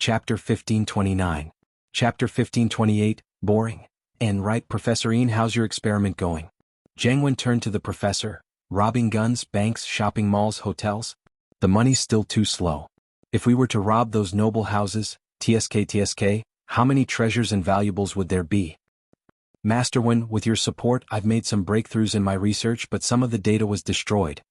Chapter 1529. Chapter 1528, Boring. And right, Professor Ian, how's your experiment going? Jianghu turned to the professor. Robbing guns, banks, shopping malls, hotels? The money's still too slow. If we were to rob those noble houses, TSK, how many treasures and valuables would there be? Master Wen, with your support, I've made some breakthroughs in my research, but some of the data was destroyed.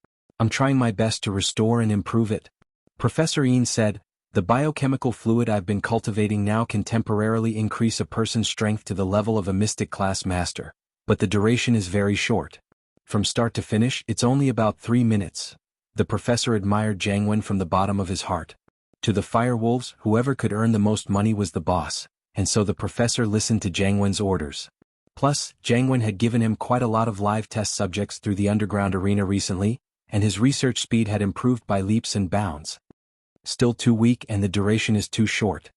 I'm trying my best to restore and improve it. Professor Ian said, the biochemical fluid I've been cultivating now can temporarily increase a person's strength to the level of a mystic class master, but the duration is very short. From start to finish, it's only about 3 minutes. The professor admired Jianghu from the bottom of his heart. To the firewolves, whoever could earn the most money was the boss, and so the professor listened to Jianghu's orders. Plus, Jianghu had given him quite a lot of live test subjects through the underground arena recently, and his research speed had improved by leaps and bounds. Still too weak and the duration is too short.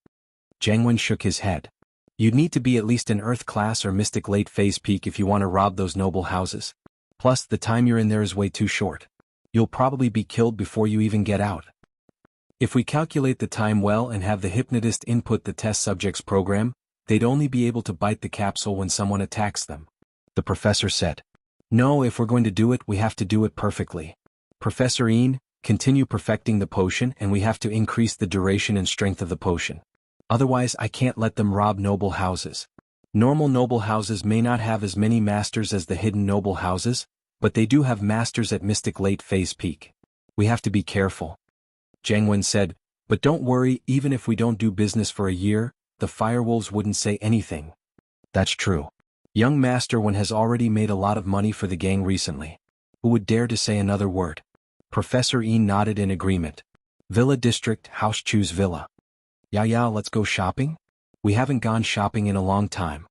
Jianghu shook his head. You'd need to be at least an Earth class or mystic late phase peak if you want to rob those noble houses. Plus, the time you're in there is way too short. You'll probably be killed before you even get out. If we calculate the time well and have the hypnotist input the test subject's program, they'd only be able to bite the capsule when someone attacks them. The professor said. No, if we're going to do it, we have to do it perfectly. Professor Ian, continue perfecting the potion and we have to increase the duration and strength of the potion. Otherwise I can't let them rob noble houses. Normal noble houses may not have as many masters as the hidden noble houses, but they do have masters at mystic late phase peak. We have to be careful. Jianghu said, but don't worry, even if we don't do business for a year, the firewolves wouldn't say anything. That's true. Young Master Wen has already made a lot of money for the gang recently. Who would dare to say another word? Professor Ian nodded in agreement. Villa District, House Choose Villa. Yeah, let's go shopping? We haven't gone shopping in a long time.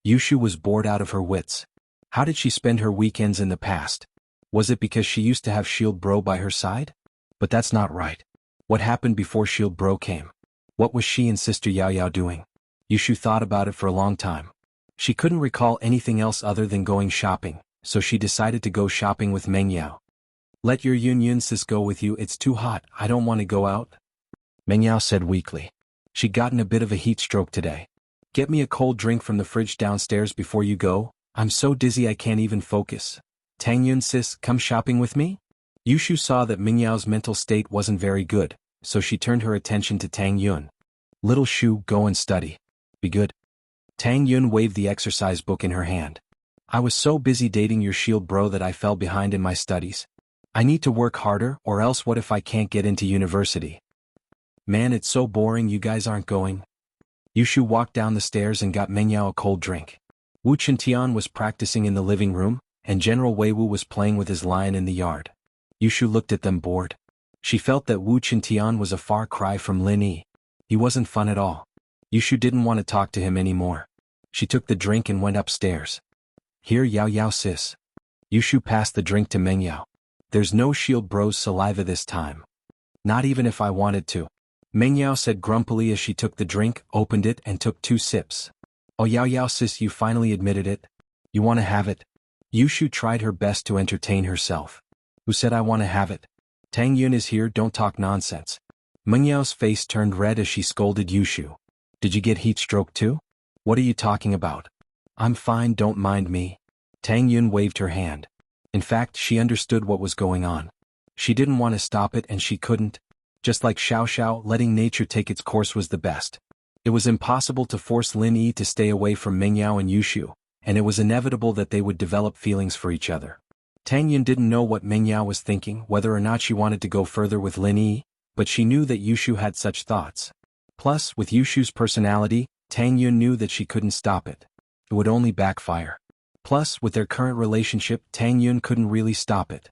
Yushu was bored out of her wits. How did she spend her weekends in the past? Was it because she used to have Shield Bro by her side? But that's not right. What happened before Shield Bro came? What was she and Sister Yao doing? Yushu thought about it for a long time. She couldn't recall anything else other than going shopping, so she decided to go shopping with Meng Yao. Let your Yun sis go with you, it's too hot, I don't want to go out. Meng Yao said weakly. She'd gotten a bit of a heat stroke today. Get me a cold drink from the fridge downstairs before you go, I'm so dizzy I can't even focus. Tang Yun sis, come shopping with me? Yushu saw that Meng Yao's mental state wasn't very good, so she turned her attention to Tang Yun. Little Shu, go and study. Be good. Tang Yun waved the exercise book in her hand. I was so busy dating your Shield Bro that I fell behind in my studies. I need to work harder, or else what if I can't get into university? Man, it's so boring, you guys aren't going. Yushu walked down the stairs and got Meng Yao a cold drink. Wu Chintian was practicing in the living room, and General Wei Wu was playing with his lion in the yard. Yushu looked at them bored. She felt that Wu Chintian was a far cry from Lin Yi. He wasn't fun at all. Yushu didn't want to talk to him anymore. She took the drink and went upstairs. Here, Yao sis. Yushu passed the drink to Meng Yao. There's no Shield Bro's saliva this time. Not even if I wanted to. Meng Yao said grumpily as she took the drink, opened it and took 2 sips. Oh Yao sis, you finally admitted it. You want to have it? Yushu tried her best to entertain herself. Who said I want to have it? Tang Yun is here, don't talk nonsense. Meng Yao's face turned red as she scolded Yushu. Did you get heat stroke too? What are you talking about? I'm fine, don't mind me. Tang Yun waved her hand. In fact, she understood what was going on. She didn't want to stop it and she couldn't. Just like Xiao, letting nature take its course was the best. It was impossible to force Lin Yi to stay away from Meng Yao and Yushu, and it was inevitable that they would develop feelings for each other. Tang Yun didn't know what Meng Yao was thinking, whether or not she wanted to go further with Lin Yi, but she knew that Yushu had such thoughts. Plus, with Yushu's personality, Tang Yun knew that she couldn't stop it. It would only backfire. Plus, with their current relationship, Tang Yun couldn't really stop it.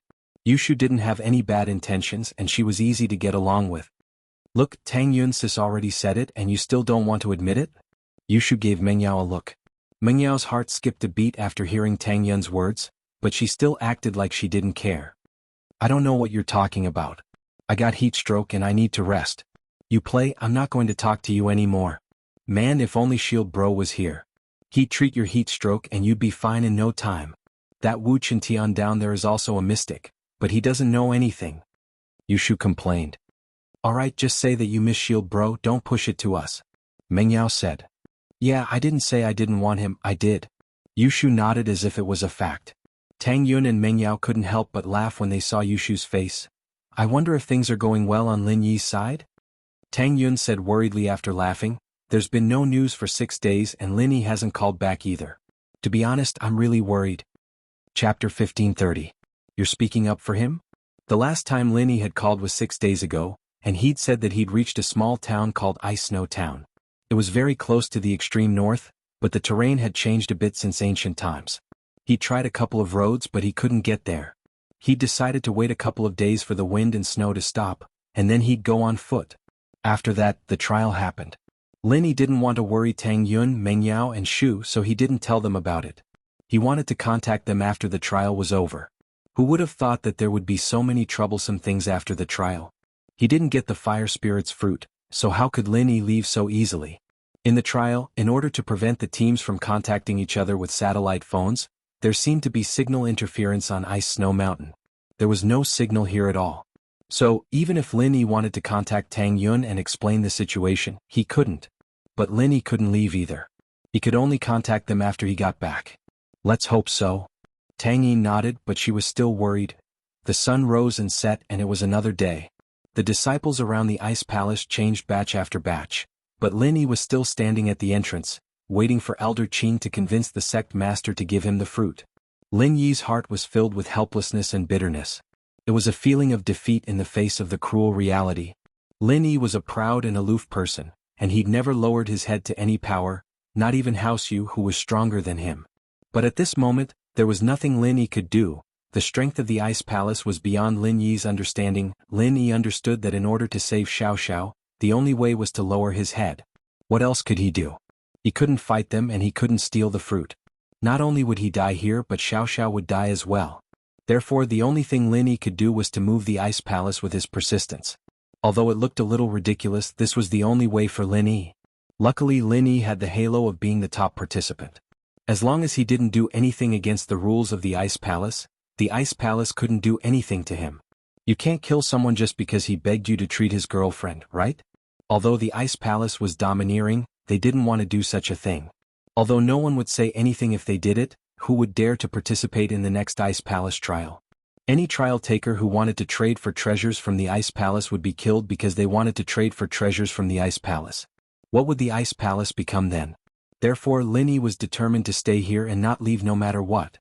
Yushu didn't have any bad intentions and she was easy to get along with. Look, Tang Yun sis already said it and you still don't want to admit it? Yushu gave Meng Yao a look. Meng Yao's heart skipped a beat after hearing Tang Yun's words, but she still acted like she didn't care. I don't know what you're talking about. I got heat stroke and I need to rest. You play, I'm not going to talk to you anymore. Man, if only Shield Bro was here. He'd treat your heat stroke and you'd be fine in no time. That Wu Chintian down there is also a mystic, but he doesn't know anything. Yushu complained. Alright, just say that you miss Shield bro, don't push it to us. Meng Yao said. Yeah, I didn't say I didn't want him, I did. Yushu nodded as if it was a fact. Tang Yun and Meng Yao couldn't help but laugh when they saw Yushu's face. I wonder if things are going well on Lin Yi's side? Tang Yun said worriedly after laughing. There's been no news for 6 days and Lin Yi hasn't called back either. To be honest, I'm really worried. Chapter 1530. You're speaking up for him? The last time Lin Yi had called was 6 days ago, and he'd said that he'd reached a small town called Ice Snow Town. It was very close to the extreme north, but the terrain had changed a bit since ancient times. He tried a couple of roads but he couldn't get there. He'd decided to wait a couple of days for the wind and snow to stop, and then he'd go on foot. After that, the trial happened. Lin Yi didn't want to worry Tang Yun, Meng Yao and Shu, so he didn't tell them about it. He wanted to contact them after the trial was over. Who would have thought that there would be so many troublesome things after the trial? He didn't get the fire spirit's fruit, so how could Lin Yi leave so easily? In the trial, in order to prevent the teams from contacting each other with satellite phones, there seemed to be signal interference on Ice Snow Mountain. There was no signal here at all. So, even if Lin Yi wanted to contact Tang Yun and explain the situation, he couldn't. But Lin Yi couldn't leave either. He could only contact them after he got back. Let's hope so. Tang Yi nodded, but she was still worried. The sun rose and set and it was another day. The disciples around the ice palace changed batch after batch, but Lin Yi was still standing at the entrance, waiting for Elder Qing to convince the sect master to give him the fruit. Lin Yi's heart was filled with helplessness and bitterness. It was a feeling of defeat in the face of the cruel reality. Lin Yi was a proud and aloof person, and he'd never lowered his head to any power, not even House Yu who was stronger than him. But at this moment, there was nothing Lin Yi could do. The strength of the ice palace was beyond Lin Yi's understanding. Lin Yi understood that in order to save Xiao Xiao, the only way was to lower his head. What else could he do? He couldn't fight them and he couldn't steal the fruit. Not only would he die here but Xiao Xiao would die as well. Therefore the only thing Lin Yi could do was to move the ice palace with his persistence. Although it looked a little ridiculous, this was the only way for Lin Yi. Luckily Lin Yi had the halo of being the top participant. As long as he didn't do anything against the rules of the ice palace couldn't do anything to him. You can't kill someone just because he begged you to treat his girlfriend, right? Although the ice palace was domineering, they didn't want to do such a thing. Although no one would say anything if they did it, who would dare to participate in the next ice palace trial? Any trial taker who wanted to trade for treasures from the ice palace would be killed because they wanted to trade for treasures from the ice palace. What would the ice palace become then? Therefore Lin Yi was determined to stay here and not leave no matter what.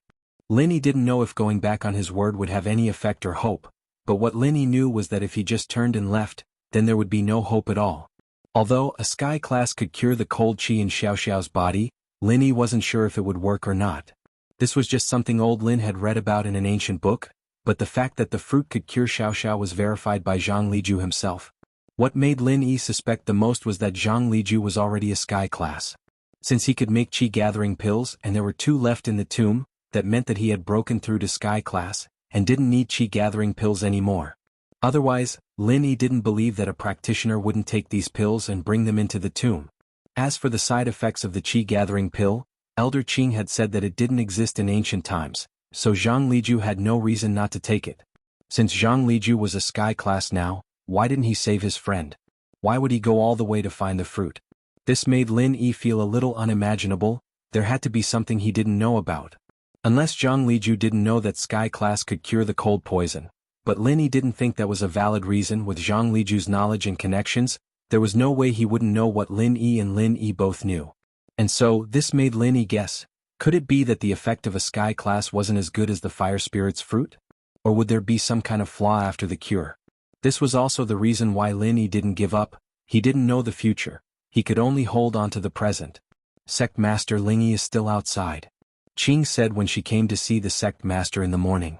Lin Yi didn't know if going back on his word would have any effect or hope, but what Lin Yi knew was that if he just turned and left, then there would be no hope at all. Although a sky class could cure the cold chi in Xiao Xiao's body, Lin Yi wasn't sure if it would work or not. This was just something old Lin had read about in an ancient book, but the fact that the fruit could cure Xiao Xiao was verified by Zhang Liju himself. What made Lin Yi suspect the most was that Zhang Liju was already a sky class. Since he could make chi-gathering pills and there were 2 left in the tomb, that meant that he had broken through to sky class, and didn't need chi-gathering pills anymore. Otherwise, Lin Yi didn't believe that a practitioner wouldn't take these pills and bring them into the tomb. As for the side effects of the chi-gathering pill, Elder Qing had said that it didn't exist in ancient times, so Zhang Liju had no reason not to take it. Since Zhang Liju was a sky class now, why didn't he save his friend? Why would he go all the way to find the fruit? This made Lin Yi feel a little unimaginable. There had to be something he didn't know about. Unless Zhang Liju didn't know that sky class could cure the cold poison. But Lin Yi didn't think that was a valid reason. With Zhang Liju's knowledge and connections, there was no way he wouldn't know what Lin Yi and Lin Yi both knew. And so, this made Lin Yi guess, could it be that the effect of a sky class wasn't as good as the fire spirit's fruit? Or would there be some kind of flaw after the cure? This was also the reason why Lin Yi didn't give up. He didn't know the future. He could only hold on to the present. Sect Master Ling Yi is still outside, Qing said when she came to see the sect master in the morning.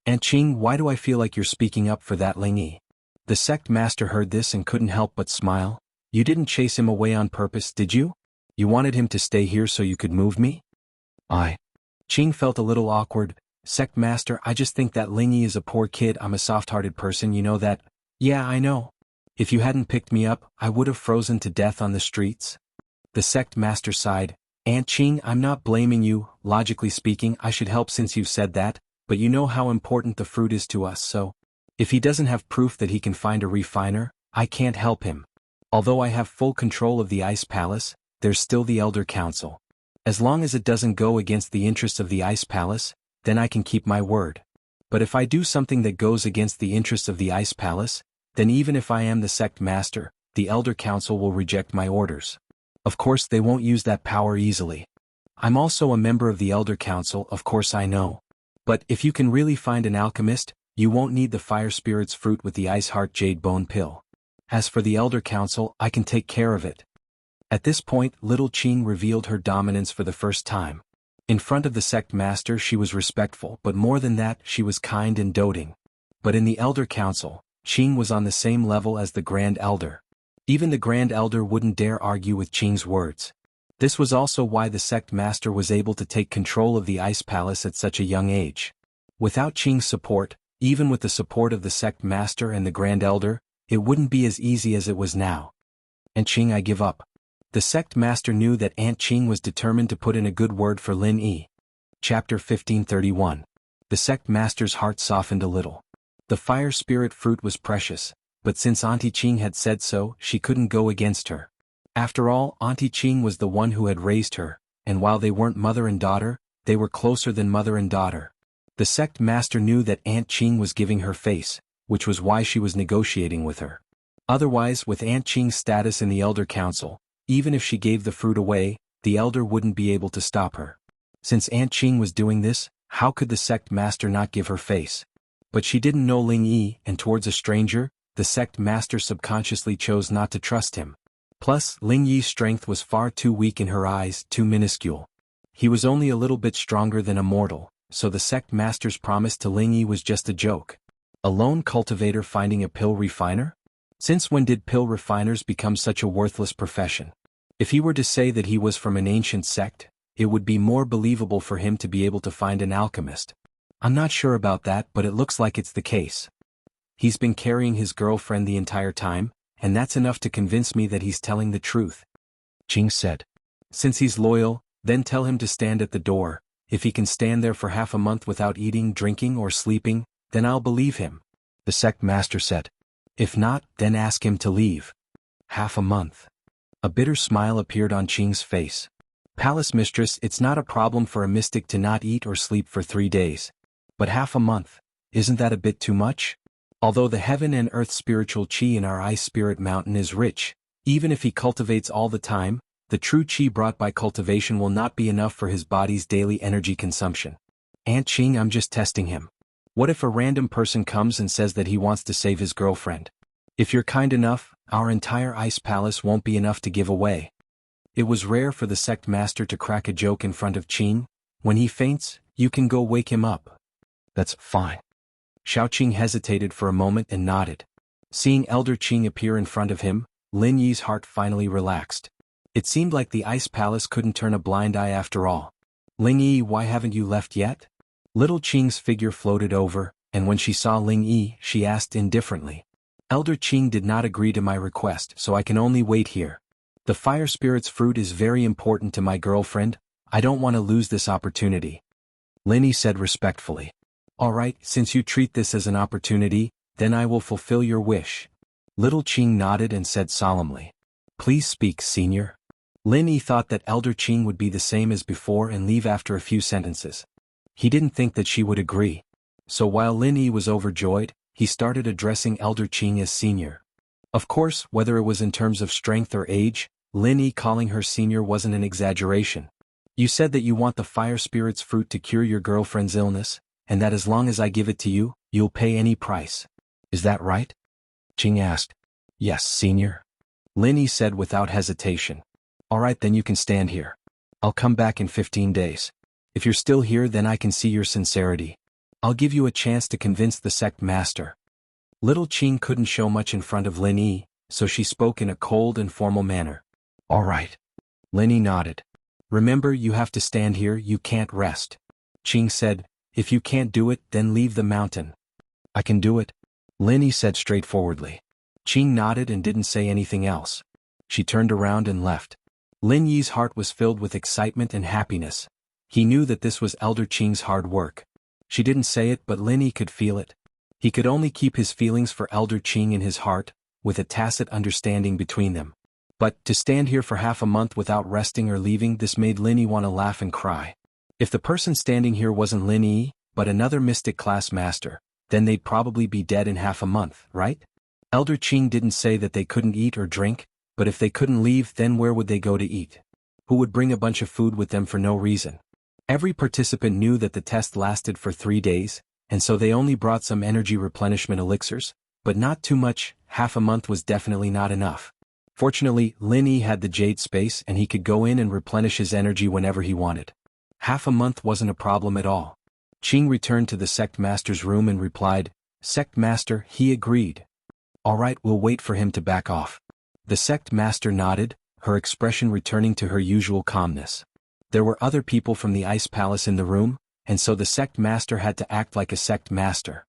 Aunt Qing, why do I feel like you're speaking up for that Ling Yi? The sect master heard this and couldn't help but smile. You didn't chase him away on purpose, did you? You wanted him to stay here so you could move me? Qing felt a little awkward. Sect master, I just think that Ling Yi is a poor kid. I'm a soft-hearted person, you know that. Yeah, I know. If you hadn't picked me up, I would have frozen to death on the streets. The sect master sighed. Aunt Qing, I'm not blaming you. Logically speaking, I should help since you've said that, but you know how important the fruit is to us, so. If he doesn't have proof that he can find a refiner, I can't help him. Although I have full control of the Ice Palace, there's still the Elder Council. As long as it doesn't go against the interests of the Ice Palace, then I can keep my word. But if I do something that goes against the interests of the Ice Palace, then even if I am the sect master, the Elder Council will reject my orders. Of course they won't use that power easily. I'm also a member of the Elder Council, of course I know. But if you can really find an alchemist, you won't need the Fire Spirit's fruit with the Ice Heart Jade Bone Pill. As for the Elder Council, I can take care of it. At this point, little Qing revealed her dominance for the first time. In front of the sect master she was respectful, but more than that, she was kind and doting. But in the Elder Council, Qing was on the same level as the Grand Elder. Even the Grand Elder wouldn't dare argue with Qing's words. This was also why the sect master was able to take control of the Ice Palace at such a young age. Without Qing's support, even with the support of the sect master and the Grand Elder, it wouldn't be as easy as it was now. And Qing, I give up. The sect master knew that Aunt Qing was determined to put in a good word for Lin Yi. Chapter 1531. The sect master's heart softened a little. The fire spirit fruit was precious, but since Auntie Qing had said so, she couldn't go against her. After all, Auntie Qing was the one who had raised her, and while they weren't mother and daughter, they were closer than mother and daughter. The sect master knew that Aunt Qing was giving her face, which was why she was negotiating with her. Otherwise, with Aunt Qing's status in the Elder Council, even if she gave the fruit away, the Elder wouldn't be able to stop her. Since Aunt Qing was doing this, how could the sect master not give her face? But she didn't know Ling Yi, and towards a stranger, the sect master subconsciously chose not to trust him. Plus, Ling Yi's strength was far too weak in her eyes, too minuscule. He was only a little bit stronger than a mortal, so the sect master's promise to Ling Yi was just a joke. A lone cultivator finding a pill refiner? Since when did pill refiners become such a worthless profession? If he were to say that he was from an ancient sect, it would be more believable for him to be able to find an alchemist. I'm not sure about that, but it looks like it's the case. He's been carrying his girlfriend the entire time, and that's enough to convince me that he's telling the truth. Qing said. Since he's loyal, then tell him to stand at the door. If he can stand there for half a month without eating, drinking, or sleeping, then I'll believe him. The sect master said. If not, then ask him to leave. Half a month. A bitter smile appeared on Qing's face. Palace mistress, it's not a problem for a mystic to not eat or sleep for 3 days. But half a month, isn't that a bit too much? Although the heaven and earth spiritual qi in our ice spirit mountain is rich, even if he cultivates all the time, the true qi brought by cultivation will not be enough for his body's daily energy consumption. Aunt Qing, I'm just testing him. What if a random person comes and says that he wants to save his girlfriend? If you're kind enough, our entire ice palace won't be enough to give away. It was rare for the sect master to crack a joke in front of Qing. When he faints, you can go wake him up. That's fine. Xiaoqing hesitated for a moment and nodded. Seeing Elder Qing appear in front of him, Lin Yi's heart finally relaxed. It seemed like the ice palace couldn't turn a blind eye after all. Ling Yi, why haven't you left yet? Little Qing's figure floated over, and when she saw Ling Yi, she asked indifferently. Elder Qing did not agree to my request, so I can only wait here. The fire spirit's fruit is very important to my girlfriend. I don't want to lose this opportunity. Lin Yi said respectfully. All right, since you treat this as an opportunity, then I will fulfill your wish. Little Qing nodded and said solemnly. Please speak, senior. Lin Yi thought that Elder Qing would be the same as before and leave after a few sentences. He didn't think that she would agree. So while Lin Yi was overjoyed, he started addressing Elder Qing as senior. Of course, whether it was in terms of strength or age, Lin Yi calling her senior wasn't an exaggeration. You said that you want the fire spirit's fruit to cure your girlfriend's illness, and that as long as I give it to you, you'll pay any price. Is that right? Qing asked. Yes, senior. Lin Yi said without hesitation. All right, then you can stand here. I'll come back in 15 days. If you're still here, then I can see your sincerity. I'll give you a chance to convince the sect master. Little Qing couldn't show much in front of Lin Yi, so she spoke in a cold and formal manner. All right. Lin Yi nodded. Remember, you have to stand here, you can't rest. Qing said, if you can't do it, then leave the mountain. I can do it. Lin Yi said straightforwardly. Qing nodded and didn't say anything else. She turned around and left. Lin Yi's heart was filled with excitement and happiness. He knew that this was Elder Qing's hard work. She didn't say it, but Lin Yi could feel it. He could only keep his feelings for Elder Qing in his heart, with a tacit understanding between them. But, to stand here for half a month without resting or leaving, this made Lin Yi want to laugh and cry. If the person standing here wasn't Lin Yi, but another mystic class master, then they'd probably be dead in half a month, right? Elder Qing didn't say that they couldn't eat or drink, but if they couldn't leave, then where would they go to eat? Who would bring a bunch of food with them for no reason? Every participant knew that the test lasted for 3 days, and so they only brought some energy replenishment elixirs, but not too much. Half a month was definitely not enough. Fortunately, Lin Yi had the jade space and he could go in and replenish his energy whenever he wanted. Half a month wasn't a problem at all. Qing returned to the sect master's room and replied, "Sect master," he agreed. "Alright, we'll wait for him to back off." The sect master nodded, her expression returning to her usual calmness. There were other people from the Ice Palace in the room, and so the sect master had to act like a sect master.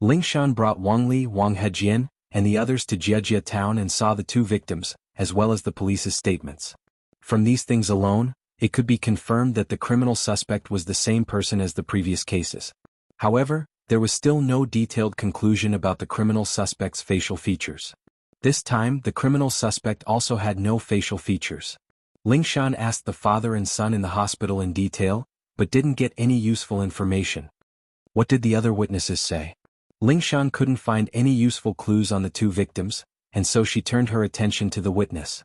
Lingshan brought Wang Li, Wang Hejian, and the others to Jiejia town and saw the 2 victims, as well as the police's statements. From these things alone, it could be confirmed that the criminal suspect was the same person as the previous cases. However, there was still no detailed conclusion about the criminal suspect's facial features. This time, the criminal suspect also had no facial features. Lingshan asked the father and son in the hospital in detail, but didn't get any useful information. What did the other witnesses say? Lingshan couldn't find any useful clues on the 2 victims, and so she turned her attention to the witness.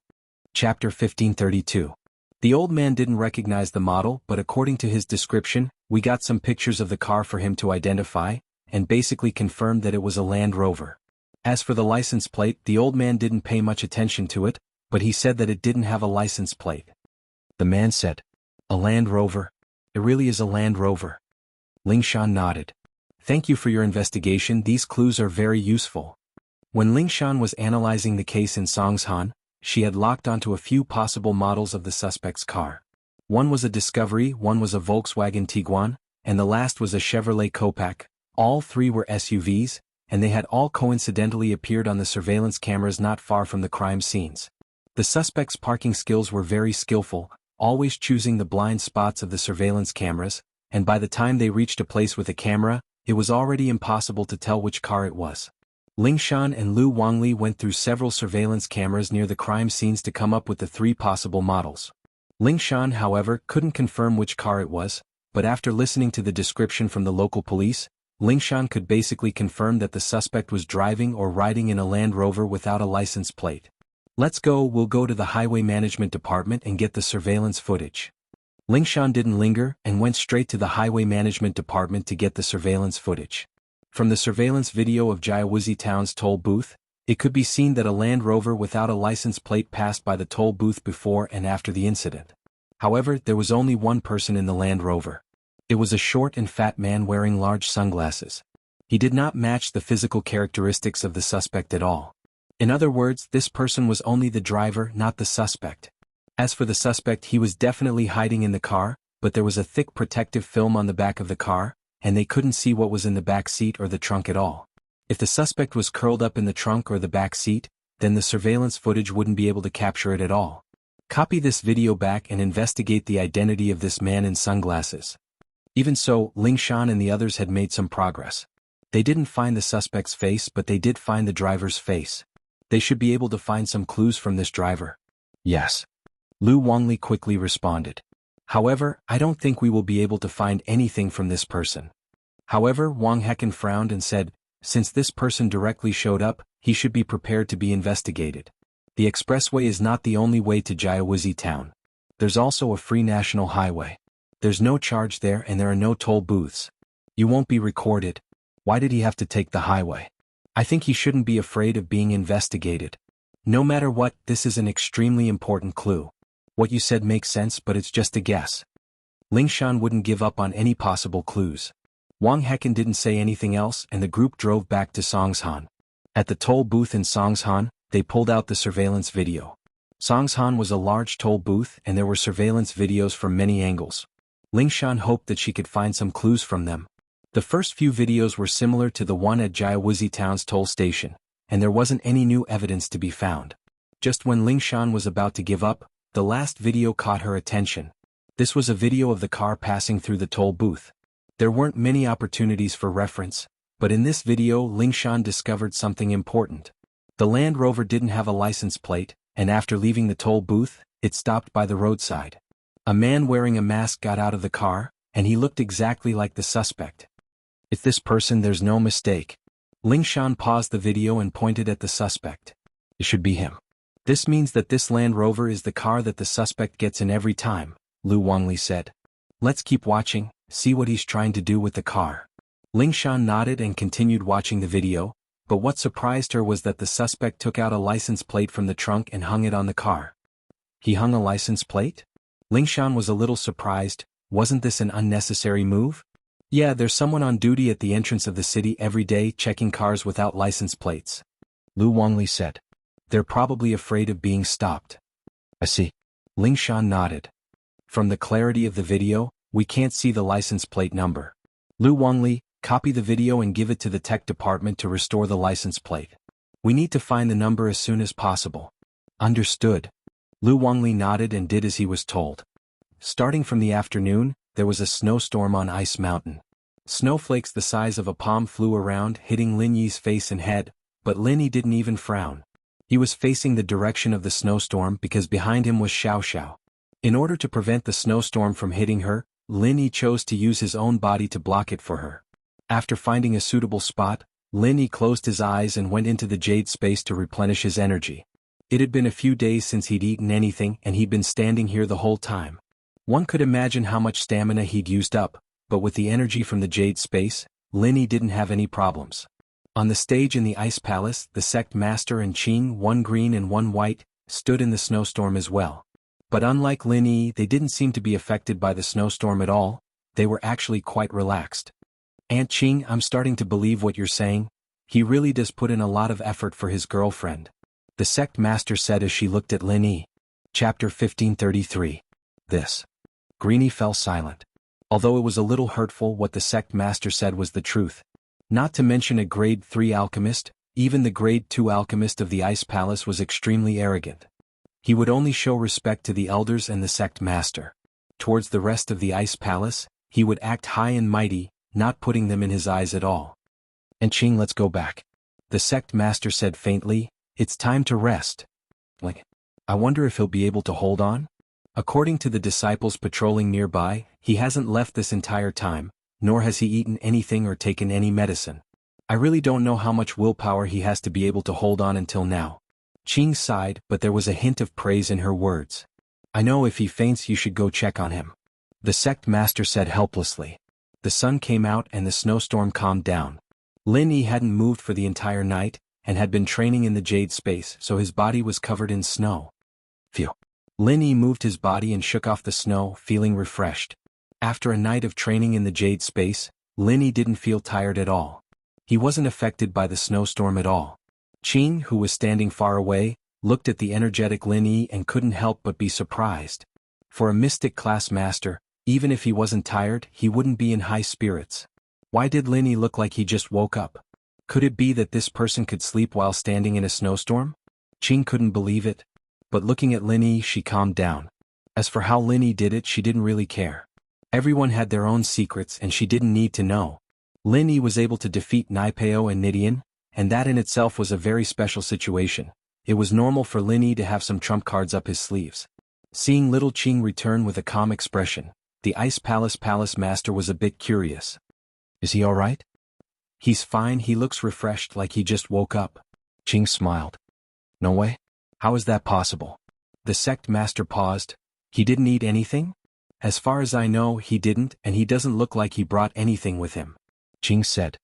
Chapter 1532. The old man didn't recognize the model, but according to his description, we got some pictures of the car for him to identify, and basically confirmed that it was a Land Rover. As for the license plate, the old man didn't pay much attention to it, but he said that it didn't have a license plate. The man said, "A Land Rover? It really is a Land Rover." Lingshan nodded. "Thank you for your investigation, these clues are very useful." When Lingshan was analyzing the case in Songshan, she had locked onto a few possible models of the suspect's car. One was a Discovery, one was a Volkswagen Tiguan, and the last was a Chevrolet Copaq. All 3 were SUVs, and they had all coincidentally appeared on the surveillance cameras not far from the crime scenes. The suspect's parking skills were very skillful, always choosing the blind spots of the surveillance cameras, and by the time they reached a place with a camera, it was already impossible to tell which car it was. Lingshan and Lu Wangli went through several surveillance cameras near the crime scenes to come up with the 3 possible models. Lingshan, however, couldn't confirm which car it was, but after listening to the description from the local police, Lingshan could basically confirm that the suspect was driving or riding in a Land Rover without a license plate. "Let's go, we'll go to the Highway Management Department and get the surveillance footage." Lingshan didn't linger and went straight to the Highway Management Department to get the surveillance footage. From the surveillance video of Jianghu town's toll booth, it could be seen that a Land Rover without a license plate passed by the toll booth before and after the incident. However, there was only one person in the Land Rover. It was a short and fat man wearing large sunglasses. He did not match the physical characteristics of the suspect at all. In other words, this person was only the driver, not the suspect. As for the suspect, he was definitely hiding in the car, but there was a thick protective film on the back of the car, and they couldn't see what was in the back seat or the trunk at all. If the suspect was curled up in the trunk or the back seat, then the surveillance footage wouldn't be able to capture it at all. Copy this video back and investigate the identity of this man in sunglasses. Even so, Lingshan and the others had made some progress. They didn't find the suspect's face, but they did find the driver's face. They should be able to find some clues from this driver. "Yes." Lu Wangli quickly responded. "However, I don't think we will be able to find anything from this person." However, Wang Hecken frowned and said, "Since this person directly showed up, he should be prepared to be investigated. The expressway is not the only way to Jianghu town. There's also a free national highway. There's no charge there and there are no toll booths. You won't be recorded. Why did he have to take the highway? I think he shouldn't be afraid of being investigated. No matter what, this is an extremely important clue. What you said makes sense, but it's just a guess." Lingshan wouldn't give up on any possible clues. Wang Hecken didn't say anything else and the group drove back to Songshan. At the toll booth in Songshan, they pulled out the surveillance video. Songshan was a large toll booth and there were surveillance videos from many angles. Lingshan hoped that she could find some clues from them. The first few videos were similar to the one at Jianghu town's toll station, and there wasn't any new evidence to be found. Just when Lingshan was about to give up, the last video caught her attention. This was a video of the car passing through the toll booth. There weren't many opportunities for reference, but in this video Lingshan discovered something important. The Land Rover didn't have a license plate, and after leaving the toll booth, it stopped by the roadside. A man wearing a mask got out of the car, and he looked exactly like the suspect. It's this person, there's no mistake. Ling Shan paused the video and pointed at the suspect. It should be him. This means that this Land Rover is the car that the suspect gets in every time, Lu Wangli said. Let's keep watching, see what he's trying to do with the car. Ling Shan nodded and continued watching the video, but what surprised her was that the suspect took out a license plate from the trunk and hung it on the car. He hung a license plate? Ling Shan was a little surprised. Wasn't this an unnecessary move? Yeah, there's someone on duty at the entrance of the city every day checking cars without license plates, Lu Wangli said. They're probably afraid of being stopped. I see. Ling Shan nodded. From the clarity of the video, we can't see the license plate number. Lu Wangli, copy the video and give it to the tech department to restore the license plate. We need to find the number as soon as possible. Understood. Lu Wangli nodded and did as he was told. Starting from the afternoon, there was a snowstorm on Ice Mountain. Snowflakes the size of a palm flew around, hitting Lin Yi's face and head, but Lin Yi didn't even frown. He was facing the direction of the snowstorm because behind him was Xiao Xiao. In order to prevent the snowstorm from hitting her, Lin Yi chose to use his own body to block it for her. After finding a suitable spot, Lin Yi closed his eyes and went into the jade space to replenish his energy. It had been a few days since he'd eaten anything and he'd been standing here the whole time. One could imagine how much stamina he'd used up, but with the energy from the jade space, Lin Yi didn't have any problems. On the stage in the Ice Palace, the sect master and Qing, one green and one white, stood in the snowstorm as well. But unlike Lin Yi, they didn't seem to be affected by the snowstorm at all. They were actually quite relaxed. Aunt Qing, I'm starting to believe what you're saying. He really does put in a lot of effort for his girlfriend, the sect master said as she looked at Lin Yi. Chapter 1533. This. Greenie fell silent. Although it was a little hurtful, what the sect master said was the truth. Not to mention a grade 3 alchemist, even the grade 2 alchemist of the Ice Palace was extremely arrogant. He would only show respect to the elders and the sect master. Towards the rest of the Ice Palace, he would act high and mighty, not putting them in his eyes at all. And Qing, let's go back. The sect master said faintly, it's time to rest. I wonder if he'll be able to hold on? According to the disciples patrolling nearby, he hasn't left this entire time, nor has he eaten anything or taken any medicine. I really don't know how much willpower he has to be able to hold on until now. Qing sighed, but there was a hint of praise in her words. I know if he faints you should go check on him. The sect master said helplessly. The sun came out and the snowstorm calmed down. Lin Yi hadn't moved for the entire night, and had been training in the jade space, so his body was covered in snow. Phew. Lin Yi moved his body and shook off the snow, feeling refreshed. After a night of training in the jade space, Lin Yi didn't feel tired at all. He wasn't affected by the snowstorm at all. Qing, who was standing far away, looked at the energetic Lin Yi and couldn't help but be surprised. For a mystic class master, even if he wasn't tired, he wouldn't be in high spirits. Why did Lin Yi look like he just woke up? Could it be that this person could sleep while standing in a snowstorm? Qing couldn't believe it. But looking at Lin Yi, she calmed down. As for how Lin Yi did it, she didn't really care. Everyone had their own secrets and she didn't need to know. Lin Yi was able to defeat Naipeo and Nidian, and that in itself was a very special situation. It was normal for Lin Yi to have some trump cards up his sleeves. Seeing little Qing return with a calm expression, the Ice Palace master was a bit curious. Is he alright? He's fine, he looks refreshed like he just woke up. Qing smiled. No way? How is that possible? The sect master paused. He didn't eat anything? As far as I know, he didn't, and he doesn't look like he brought anything with him. Qing said.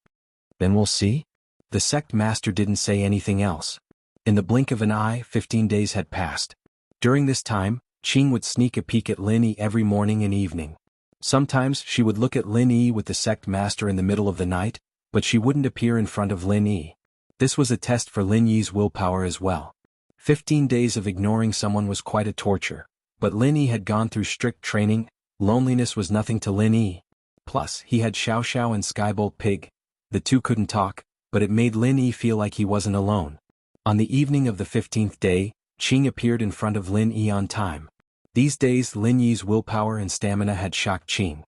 Then we'll see? The sect master didn't say anything else. In the blink of an eye, 15 days had passed. During this time, Qing would sneak a peek at Lin Yi every morning and evening. Sometimes she would look at Lin Yi with the sect master in the middle of the night, but she wouldn't appear in front of Lin Yi. This was a test for Lin Yi's willpower as well. 15 days of ignoring someone was quite a torture, but Lin Yi had gone through strict training. Loneliness was nothing to Lin Yi. Plus, he had Xiao Xiao and Skybolt Pig. The two couldn't talk, but it made Lin Yi feel like he wasn't alone. On the evening of the 15th day, Qing appeared in front of Lin Yi on time. These days Lin Yi's willpower and stamina had shocked Qing.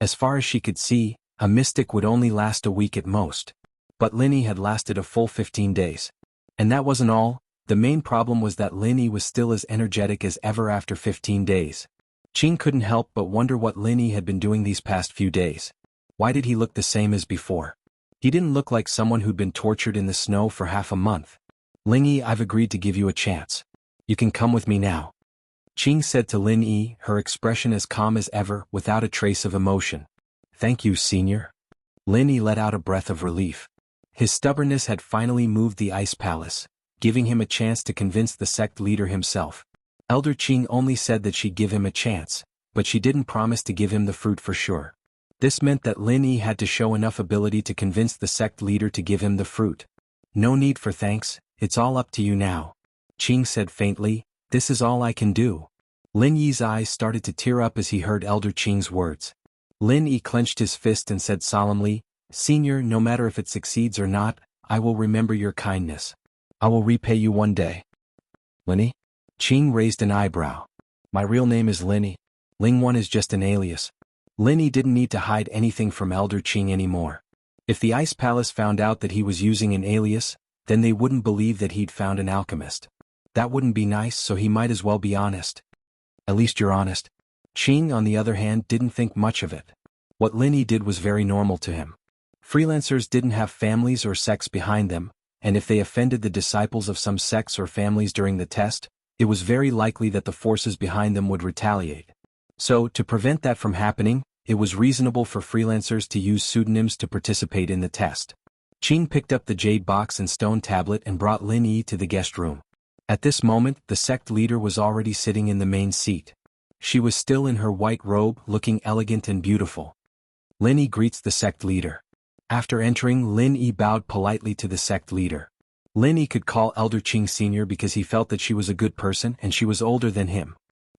As far as she could see, a mystic would only last a week at most. But Lin Yi had lasted a full 15 days. And that wasn't all. The main problem was that Lin Yi was still as energetic as ever after 15 days. Qing couldn't help but wonder what Lin Yi had been doing these past few days. Why did he look the same as before? He didn't look like someone who'd been tortured in the snow for half a month. Lin Yi, I've agreed to give you a chance. You can come with me now. Qing said to Lin Yi, her expression as calm as ever, without a trace of emotion. Thank you, senior. Lin Yi let out a breath of relief. His stubbornness had finally moved the ice palace, giving him a chance to convince the sect leader himself. Elder Qing only said that she'd give him a chance, but she didn't promise to give him the fruit for sure. This meant that Lin Yi had to show enough ability to convince the sect leader to give him the fruit. No need for thanks, it's all up to you now. Qing said faintly, this is all I can do. Lin Yi's eyes started to tear up as he heard Elder Qing's words. Lin Yi clenched his fist and said solemnly, Senior, no matter if it succeeds or not, I will remember your kindness. I will repay you one day. Lin Yi? Qing raised an eyebrow. My real name is Lin Yi. Ling One is just an alias. Lin Yi didn't need to hide anything from Elder Qing anymore. If the Ice Palace found out that he was using an alias, then they wouldn't believe that he'd found an alchemist. That wouldn't be nice, so he might as well be honest. At least you're honest. Qing, on the other hand, didn't think much of it. What Lin Yi did was very normal to him. Freelancers didn't have families or sects behind them, and if they offended the disciples of some sects or families during the test, it was very likely that the forces behind them would retaliate. So, to prevent that from happening, it was reasonable for freelancers to use pseudonyms to participate in the test. Qing picked up the jade box and stone tablet and brought Lin Yi to the guest room. At this moment, the sect leader was already sitting in the main seat. She was still in her white robe, looking elegant and beautiful. Lin Yi greets the sect leader. After entering, Lin Yi bowed politely to the sect leader. Lin Yi could call Elder Qing Sr. because he felt that she was a good person and she was older than him.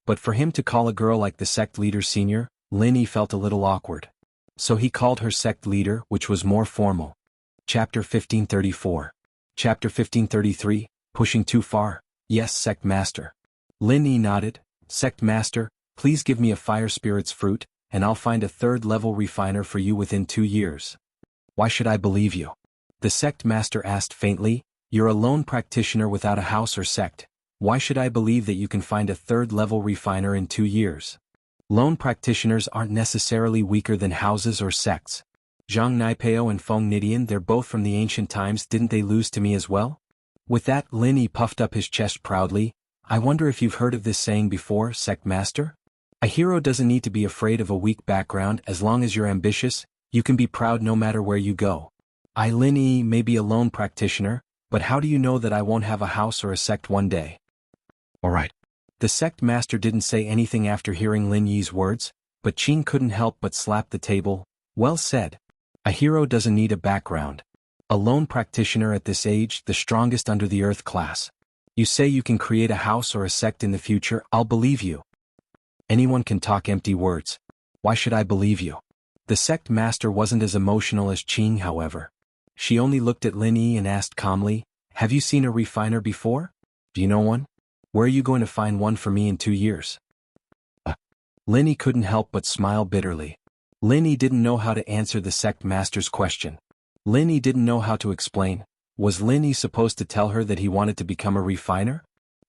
But for him to call a girl like the sect leader Sr., Lin Yi felt a little awkward. So he called her sect leader, which was more formal. Chapter 1534. Chapter 1533, Pushing Too Far. Yes, Sect Master. Lin Yi nodded. Sect Master, please give me a fire spirit's fruit, and I'll find a third-level refiner for you within 2 years. Why should I believe you? The sect master asked faintly. You're a lone practitioner without a house or sect. Why should I believe that you can find a third-level refiner in 2 years? Lone practitioners aren't necessarily weaker than houses or sects. Zhang Naipeo and Feng Nidian, they're both from the ancient times, didn't they lose to me as well? With that, Lin Yi puffed up his chest proudly. I wonder if you've heard of this saying before, Sect Master? A hero doesn't need to be afraid of a weak background. As long as you're ambitious, you can be proud no matter where you go. I, Lin Yi, may be a lone practitioner, but how do you know that I won't have a house or a sect one day? Alright. The sect master didn't say anything after hearing Lin Yi's words, but Qing couldn't help but slap the table. Well said. A hero doesn't need a background. A lone practitioner at this age, the strongest under the earth class. You say you can create a house or a sect in the future, I'll believe you. Anyone can talk empty words. Why should I believe you? The sect master wasn't as emotional as Qing, however. She only looked at Lin Yi and asked calmly, have you seen a refiner before? Do you know one? Where are you going to find one for me in 2 years? Lin Yi couldn't help but smile bitterly. Lin Yi didn't know how to answer the sect master's question. Lin Yi didn't know how to explain. Was Lin Yi supposed to tell her that he wanted to become a refiner?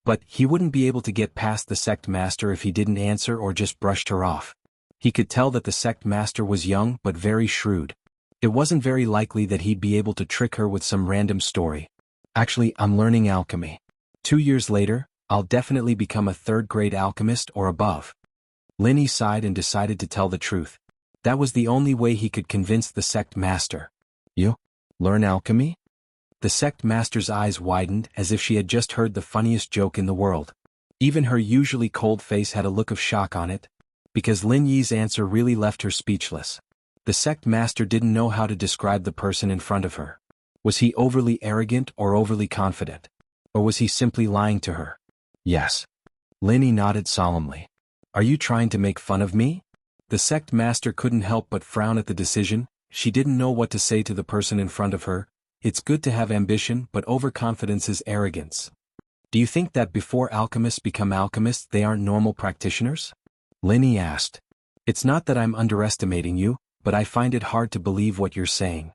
But he wouldn't be able to get past the sect master if he didn't answer or just brushed her off. He could tell that the sect master was young but very shrewd. It wasn't very likely that he'd be able to trick her with some random story. Actually, I'm learning alchemy. 2 years later, I'll definitely become a third-grade alchemist or above. Lin Yi sighed and decided to tell the truth. That was the only way he could convince the sect master. You? Learn alchemy? The sect master's eyes widened as if she had just heard the funniest joke in the world. Even her usually cold face had a look of shock on it, because Lin Yi's answer really left her speechless. The sect master didn't know how to describe the person in front of her. Was he overly arrogant or overly confident? Or was he simply lying to her? Yes. Lin Yi nodded solemnly. Are you trying to make fun of me? The sect master couldn't help but frown at the decision. She didn't know what to say to the person in front of her. It's good to have ambition, but overconfidence is arrogance. Do you think that before alchemists become alchemists they aren't normal practitioners? Lin Yi asked. It's not that I'm underestimating you, but I find it hard to believe what you're saying.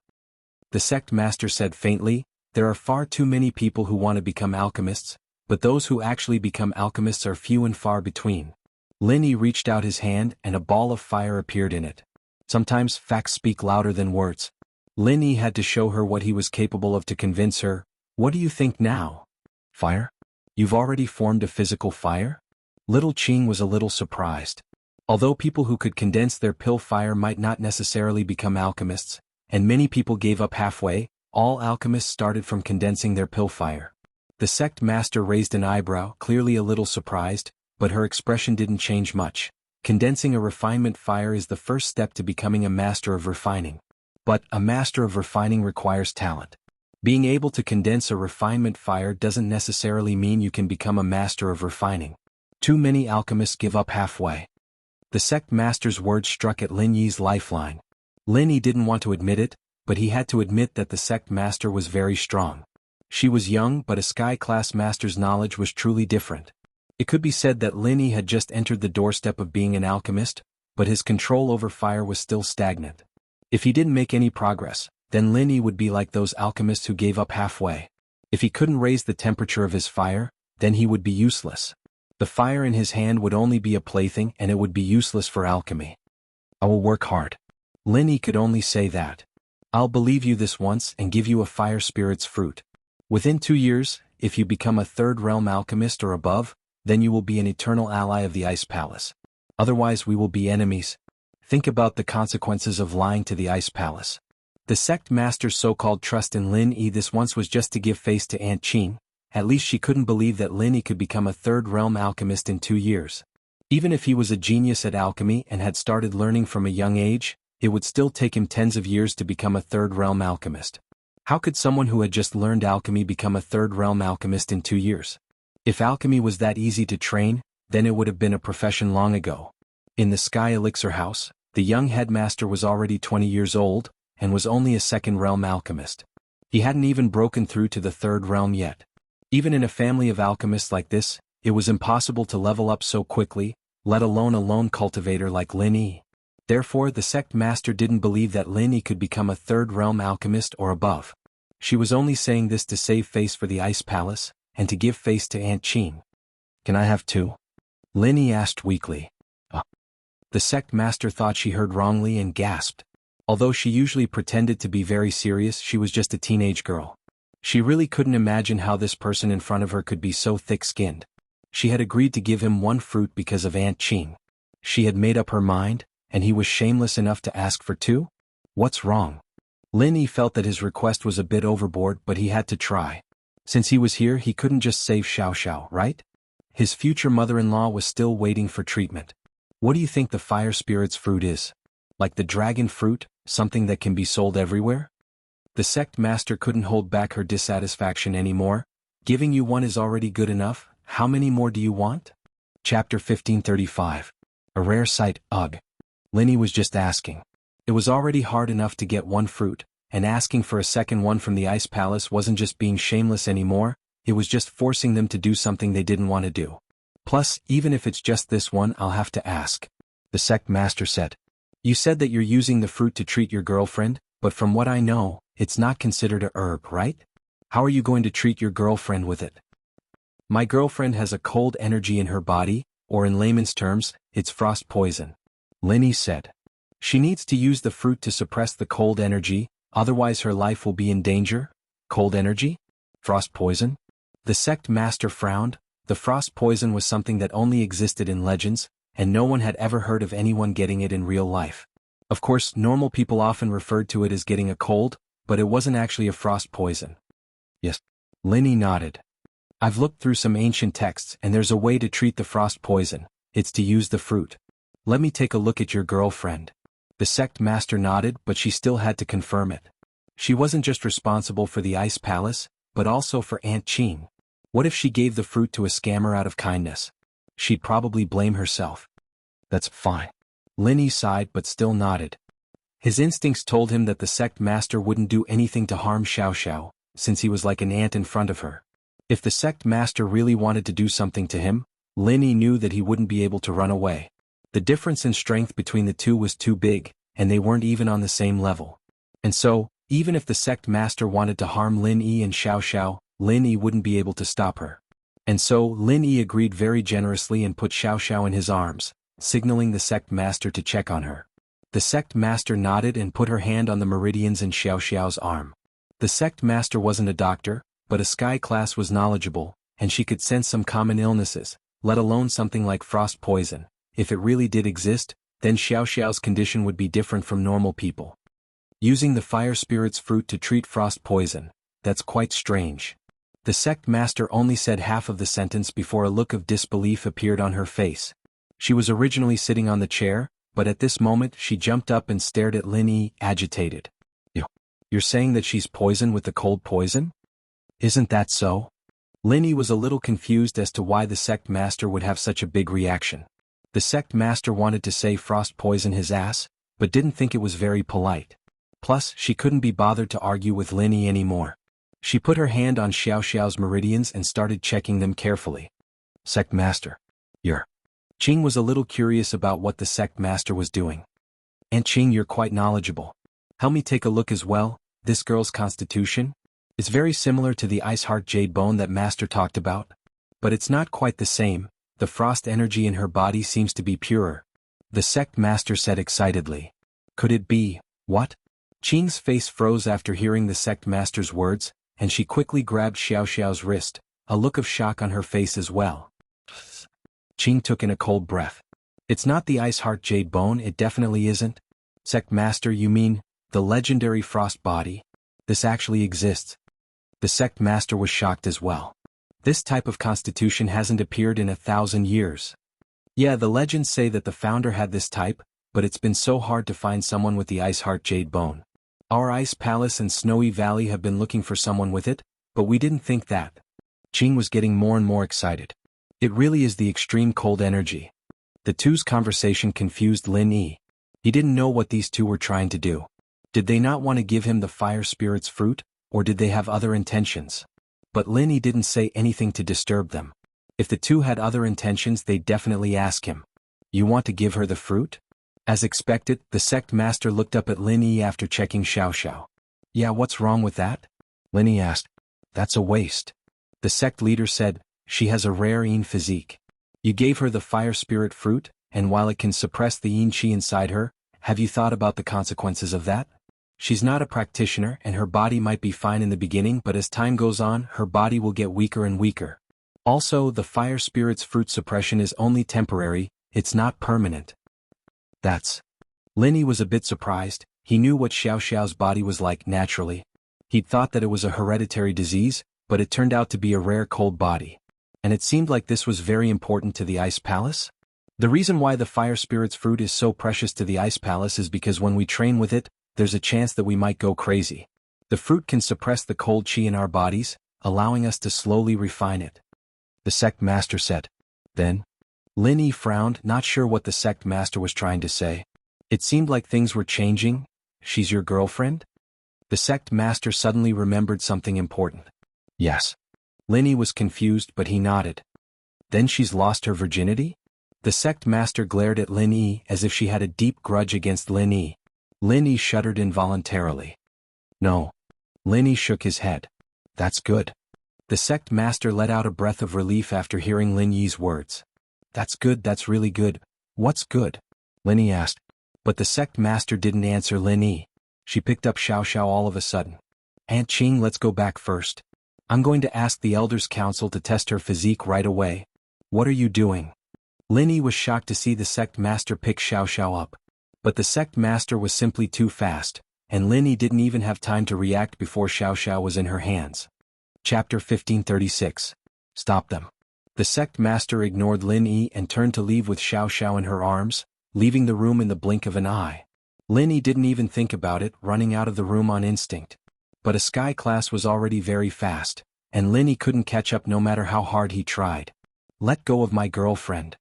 The sect master said faintly, There are far too many people who want to become alchemists, but those who actually become alchemists are few and far between. Linny reached out his hand and a ball of fire appeared in it. Sometimes facts speak louder than words. Linny had to show her what he was capable of to convince her. What do you think now? Fire? You've already formed a physical fire? Little Qing was a little surprised. Although people who could condense their pill fire might not necessarily become alchemists, and many people gave up halfway, all alchemists started from condensing their pill fire. The sect master raised an eyebrow, clearly a little surprised, but her expression didn't change much. Condensing a refinement fire is the first step to becoming a master of refining. But a master of refining requires talent. Being able to condense a refinement fire doesn't necessarily mean you can become a master of refining. Too many alchemists give up halfway. The sect master's words struck at Lin Yi's lifeline. Lin Yi didn't want to admit it, but he had to admit that the sect master was very strong. She was young, but a sky-class master's knowledge was truly different. It could be said that Lin Yi had just entered the doorstep of being an alchemist, but his control over fire was still stagnant. If he didn't make any progress, then Lin Yi would be like those alchemists who gave up halfway. If he couldn't raise the temperature of his fire, then he would be useless. The fire in his hand would only be a plaything and it would be useless for alchemy. I will work hard. Lin Yi could only say that. I'll believe you this once and give you a fire spirit's fruit. Within 2 years, if you become a third realm alchemist or above, then you will be an eternal ally of the Ice Palace. Otherwise we will be enemies. Think about the consequences of lying to the Ice Palace. The sect master's so-called trust in Lin Yi this once was just to give face to Aunt Qing. At least she couldn't believe that Lin Yi could become a third realm alchemist in 2 years. Even if he was a genius at alchemy and had started learning from a young age, it would still take him tens of years to become a third realm alchemist. How could someone who had just learned alchemy become a third realm alchemist in 2 years? If alchemy was that easy to train, then it would have been a profession long ago. In the Sky Elixir House, the young headmaster was already 20 years old, and was only a second realm alchemist. He hadn't even broken through to the third realm yet. Even in a family of alchemists like this, it was impossible to level up so quickly, let alone a lone cultivator like Lin Yi. Therefore the sect master didn't believe that Lin Yi could become a third realm alchemist or above. She was only saying this to save face for the Ice Palace, and to give face to Aunt Qing. Can I have 2? Lin Yi asked weakly. The sect master thought she heard wrongly and gasped. Although she usually pretended to be very serious, she was just a teenage girl. She really couldn't imagine how this person in front of her could be so thick-skinned. She had agreed to give him 1 fruit because of Aunt Qing. She had made up her mind, and he was shameless enough to ask for 2? What's wrong? Lin Yi felt that his request was a bit overboard, but he had to try. Since he was here, he couldn't just save Xiao Xiao, right? His future mother-in-law was still waiting for treatment. What do you think the fire spirit's fruit is? Like the dragon fruit, something that can be sold everywhere? The sect master couldn't hold back her dissatisfaction anymore. Giving you 1 is already good enough, how many more do you want? Chapter 1535. A rare sight, ugh. Lin Yi was just asking. It was already hard enough to get 1 fruit, and asking for a second one from the Ice Palace wasn't just being shameless anymore, it was just forcing them to do something they didn't want to do. Plus, even if it's just this one, I'll have to ask. The sect master said. You said that you're using the fruit to treat your girlfriend, but from what I know, it's not considered a herb, right? How are you going to treat your girlfriend with it? My girlfriend has a cold energy in her body, or in layman's terms, it's frost poison. Lin Yi said. She needs to use the fruit to suppress the cold energy, otherwise her life will be in danger. Cold energy? Frost poison? The sect master frowned. The frost poison was something that only existed in legends, and no one had ever heard of anyone getting it in real life. Of course, normal people often referred to it as getting a cold, but it wasn't actually a frost poison. Yes. Lin Yi nodded. I've looked through some ancient texts and there's a way to treat the frost poison. It's to use the fruit. Let me take a look at your girlfriend. The sect master nodded, but she still had to confirm it. She wasn't just responsible for the Ice Palace, but also for Aunt Qing. What if she gave the fruit to a scammer out of kindness? She'd probably blame herself. That's fine. Lin Yi sighed but still nodded. His instincts told him that the sect master wouldn't do anything to harm Xiao Xiao, since he was like an ant in front of her. If the sect master really wanted to do something to him, Lin Yi knew that he wouldn't be able to run away. The difference in strength between the two was too big, and they weren't even on the same level. And so, Even if the sect master wanted to harm Lin Yi and Xiao Xiao, Lin Yi wouldn't be able to stop her. And so, Lin Yi agreed very generously and put Xiao Xiao in his arms, signaling the sect master to check on her. The sect master nodded and put her hand on the meridians in Xiao Xiao's arm. The sect master wasn't a doctor, but a sky class was knowledgeable, and she could sense some common illnesses, let alone something like frost poison. If it really did exist, then Xiao Xiao's condition would be different from normal people. Using the fire spirit's fruit to treat frost poison, that's quite strange. The sect master only said half of the sentence before a look of disbelief appeared on her face. She was originally sitting on the chair, but at this moment she jumped up and stared at Lin Yi, agitated. You're saying that she's poisoned with the cold poison? Isn't that so? Lin Yi was a little confused as to why the sect master would have such a big reaction. The sect master wanted to say frost poison his ass, but didn't think it was very polite. Plus, she couldn't be bothered to argue with Lin Yi anymore. She put her hand on Xiao Xiao's meridians and started checking them carefully. Sect master. You're. Qing was a little curious about what the sect master was doing. Aunt Qing, you're quite knowledgeable. Help me take a look as well. This girl's constitution? It's very similar to the ice heart jade bone that master talked about. But it's not quite the same. The frost energy in her body seems to be purer. The sect master said excitedly. Could it be, what? Qing's face froze after hearing the sect master's words, and she quickly grabbed Xiao Xiao's wrist, a look of shock on her face as well. Qing took in a cold breath. It's not the ice heart jade bone, it definitely isn't. Sect master, you mean, the legendary frost body? This actually exists. The sect master was shocked as well. This type of constitution hasn't appeared in 1,000 years. Yeah, the legends say that the founder had this type, but it's been so hard to find someone with the ice heart jade bone. Our ice palace and snowy valley have been looking for someone with it, but we didn't think that. Qing was getting more and more excited. It really is the extreme cold energy. The two's conversation confused Lin Yi. He didn't know what these two were trying to do. Did they not want to give him the fire spirit's fruit, or did they have other intentions? But Lin Yi didn't say anything to disturb them. If the two had other intentions, they'd definitely ask him. You want to give her the fruit? As expected, the sect master looked up at Lin Yi after checking Xiao Xiao. Yeah, what's wrong with that? Lin Yi asked. That's a waste. The sect leader said, she has a rare yin physique. You gave her the fire spirit fruit, and while it can suppress the yin qi inside her, have you thought about the consequences of that? She's not a practitioner and her body might be fine in the beginning, but as time goes on, her body will get weaker and weaker. Also, the fire spirit's fruit suppression is only temporary, it's not permanent. That's. Lin Yi was a bit surprised. He knew what Xiao Xiao's body was like naturally. He'd thought that it was a hereditary disease, but it turned out to be a rare cold body. And it seemed like this was very important to the Ice Palace? The reason why the fire spirit's fruit is so precious to the Ice Palace is because when we train with it, there's a chance that we might go crazy. The fruit can suppress the cold qi in our bodies, allowing us to slowly refine it. The sect master said. Then? Lin Yi frowned, not sure what the sect master was trying to say. It seemed like things were changing. She's your girlfriend? The sect master suddenly remembered something important. Yes. Lin Yi was confused, but he nodded. Then she's lost her virginity? The sect master glared at Lin Yi as if she had a deep grudge against Lin Yi. Lin Yi shuddered involuntarily. No. Lin Yi shook his head. That's good. The sect master let out a breath of relief after hearing Lin Yi's words. That's good, that's really good. What's good? Lin Yi asked. But the sect master didn't answer Lin Yi. She picked up Xiao Xiao all of a sudden. Aunt Qing, let's go back first. I'm going to ask the Elders' Council to test her physique right away. What are you doing? Lin Yi was shocked to see the sect master pick Xiao Xiao up. But the sect master was simply too fast, and Lin Yi didn't even have time to react before Xiao Xiao was in her hands. Chapter 1536. Stop them. The sect master ignored Lin Yi and turned to leave with Xiao Xiao in her arms, leaving the room in the blink of an eye. Lin Yi didn't even think about it, running out of the room on instinct. But a sky class was already very fast, and Lin Yi couldn't catch up no matter how hard he tried. Let go of my girlfriend.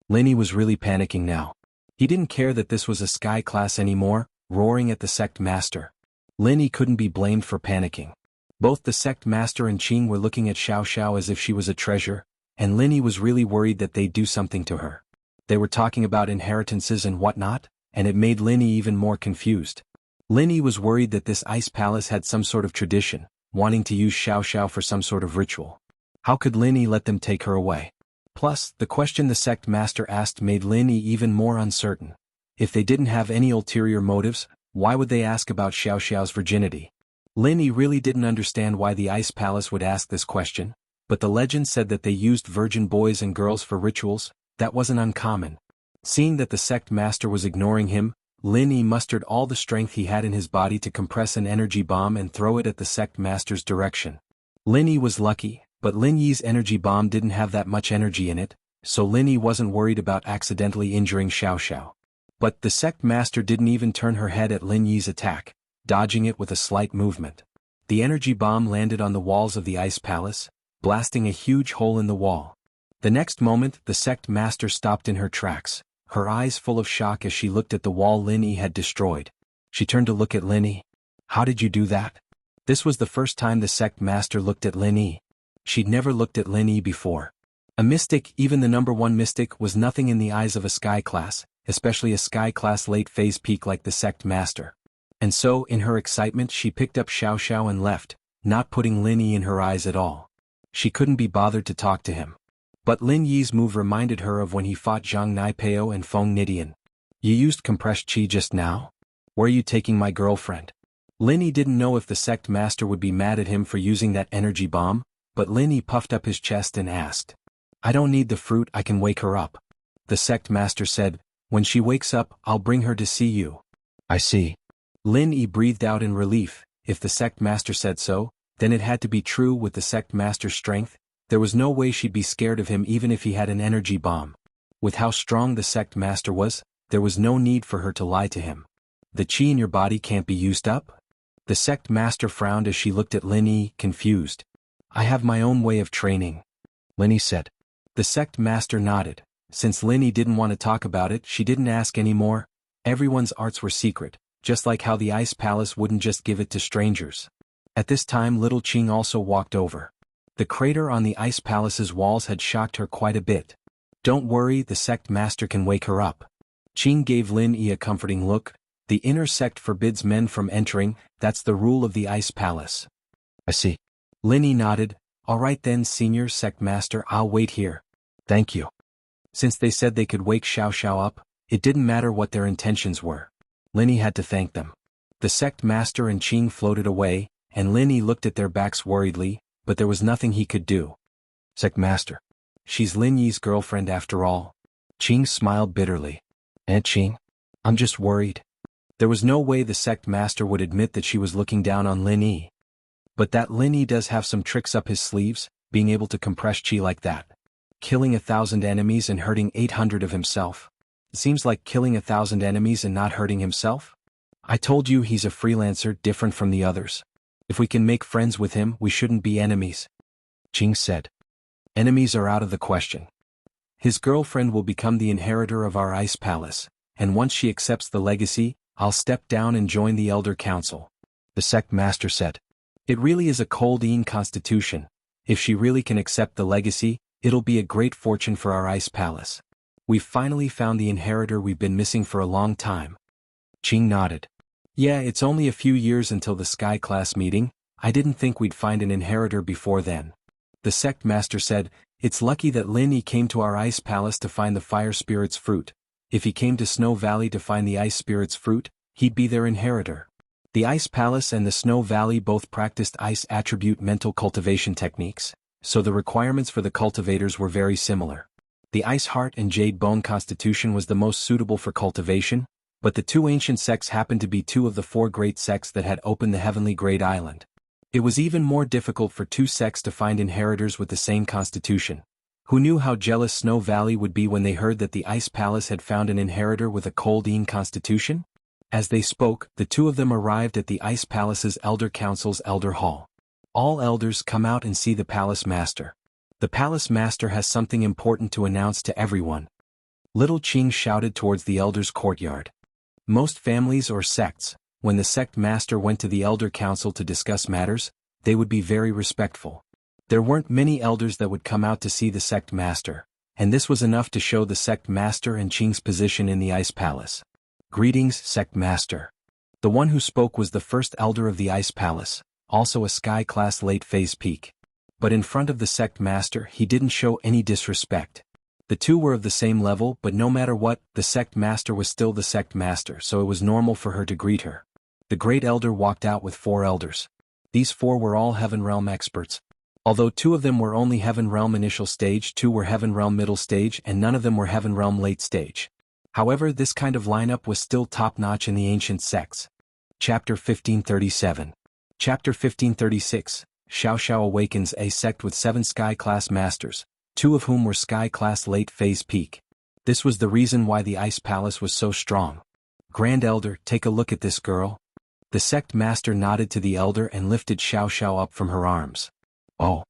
Lin Yi was really panicking now. He didn't care that this was a sky class anymore, roaring at the sect master. Lin Yi couldn't be blamed for panicking. Both the sect master and Qing were looking at Xiao Xiao as if she was a treasure, and Lin Yi was really worried that they'd do something to her. They were talking about inheritances and whatnot, and it made Lin Yi even more confused. Linny was worried that this ice palace had some sort of tradition, wanting to use Xiao Xiao for some sort of ritual. How could Linny let them take her away? Plus, the question the sect master asked made Linny even more uncertain. If they didn't have any ulterior motives, why would they ask about Xiao Xiao's virginity? Linny really didn't understand why the ice palace would ask this question, but the legend said that they used virgin boys and girls for rituals. That wasn't uncommon. Seeing that the sect master was ignoring him, Linny mustered all the strength he had in his body to compress an energy bomb and throw it at the sect master's direction. Linny was lucky, but Lin Yi's energy bomb didn't have that much energy in it, so Linny wasn't worried about accidentally injuring Xiao Xiao. But the sect master didn't even turn her head at Lin Yi's attack, dodging it with a slight movement. The energy bomb landed on the walls of the ice palace, blasting a huge hole in the wall. The next moment, the sect master stopped in her tracks, her eyes full of shock as she looked at the wall Linny had destroyed. She turned to look at Linny. How did you do that? This was the first time the sect master looked at Linny. She'd never looked at Linny before. A mystic, even the number one mystic, was nothing in the eyes of a sky class, especially a sky class late phase peak like the sect master. And so, in her excitement, she picked up Xiao Xiao and left, not putting Linny in her eyes at all. She couldn't be bothered to talk to him. But Lin Yi's move reminded her of when he fought Zhang Naipeo and Feng Nidian. You used compressed chi just now? Where are you taking my girlfriend? Linny didn't know if the sect master would be mad at him for using that energy bomb, but Linny puffed up his chest and asked. I don't need the fruit, I can wake her up. The sect master said, when she wakes up, I'll bring her to see you. I see. Lin Yi breathed out in relief. If the sect master said so, then it had to be true. With the sect master's strength, there was no way she'd be scared of him even if he had an energy bomb. With how strong the sect master was, there was no need for her to lie to him. The chi in your body can't be used up? The sect master frowned as she looked at Lin Yi, confused. I have my own way of training, Lin Yi said. The sect master nodded. Since Lin Yi didn't want to talk about it, she didn't ask anymore. Everyone's arts were secret, just like how the ice palace wouldn't just give it to strangers. At this time little Qing also walked over. The crater on the ice palace's walls had shocked her quite a bit. Don't worry, the sect master can wake her up. Qing gave Lin Yi a comforting look. The inner sect forbids men from entering, that's the rule of the ice palace. I see. Lin Yi nodded. All right then, senior sect master, I'll wait here. Thank you. Since they said they could wake Xiao Xiao up, it didn't matter what their intentions were. Lin Yi had to thank them. The sect master and Qing floated away, and Lin Yi looked at their backs worriedly, but there was nothing he could do. Sect master. She's Lin Yi's girlfriend after all. Qing smiled bitterly. Aunt Qing? I'm just worried. There was no way the sect master would admit that she was looking down on Lin Yi. But that Lin Yi does have some tricks up his sleeves, being able to compress chi like that. Killing 1,000 enemies and hurting 800 of himself. It seems like killing 1,000 enemies and not hurting himself? I told you he's a freelancer different from the others. If we can make friends with him, we shouldn't be enemies. Qing said. Enemies are out of the question. His girlfriend will become the inheritor of our ice palace, and once she accepts the legacy, I'll step down and join the Elder Council. The sect master said. It really is a cold constitution. If she really can accept the legacy, it'll be a great fortune for our ice palace. We've finally found the inheritor we've been missing for a long time. Qing nodded. Yeah, it's only a few years until the Sky Class meeting. I didn't think we'd find an inheritor before then. The sect master said, it's lucky that Lin Yi came to our ice palace to find the fire spirit's fruit. If he came to Snow Valley to find the ice spirit's fruit, he'd be their inheritor. The ice palace and the Snow Valley both practiced ice attribute mental cultivation techniques, so the requirements for the cultivators were very similar. The ice heart and jade bone constitution was the most suitable for cultivation, but the two ancient sects happened to be two of the four great sects that had opened the Heavenly Great Island. It was even more difficult for two sects to find inheritors with the same constitution. Who knew how jealous Snow Valley would be when they heard that the Ice Palace had found an inheritor with a cold constitution? As they spoke, the two of them arrived at the Ice Palace's Elder Council's Elder Hall. All elders come out and see the Palace Master. The Palace Master has something important to announce to everyone. Little Qing shouted towards the elders' courtyard. Most families or sects, when the sect master went to the Elder Council to discuss matters, they would be very respectful. There weren't many elders that would come out to see the sect master, and this was enough to show the sect master and Qing's position in the Ice Palace. Greetings, sect master. The one who spoke was the first elder of the Ice Palace, also a sky-class late-phase peak. But in front of the sect master he didn't show any disrespect. The two were of the same level, but no matter what, the sect master was still the sect master, so it was normal for her to greet her. The great elder walked out with 4 elders. These 4 were all Heaven Realm experts. Although 2 of them were only Heaven Realm initial stage, 2 were Heaven Realm middle stage, and none of them were Heaven Realm late stage. However, this kind of lineup was still top-notch in the ancient sects. Chapter 1537. Chapter 1536. Xiao Xiao awakens a sect with 7 sky-class masters, 2 of whom were sky-class late-phase peak. This was the reason why the Ice Palace was so strong. Grand Elder, take a look at this girl. The sect master nodded to the elder and lifted Xiao Xiao up from her arms. Oh.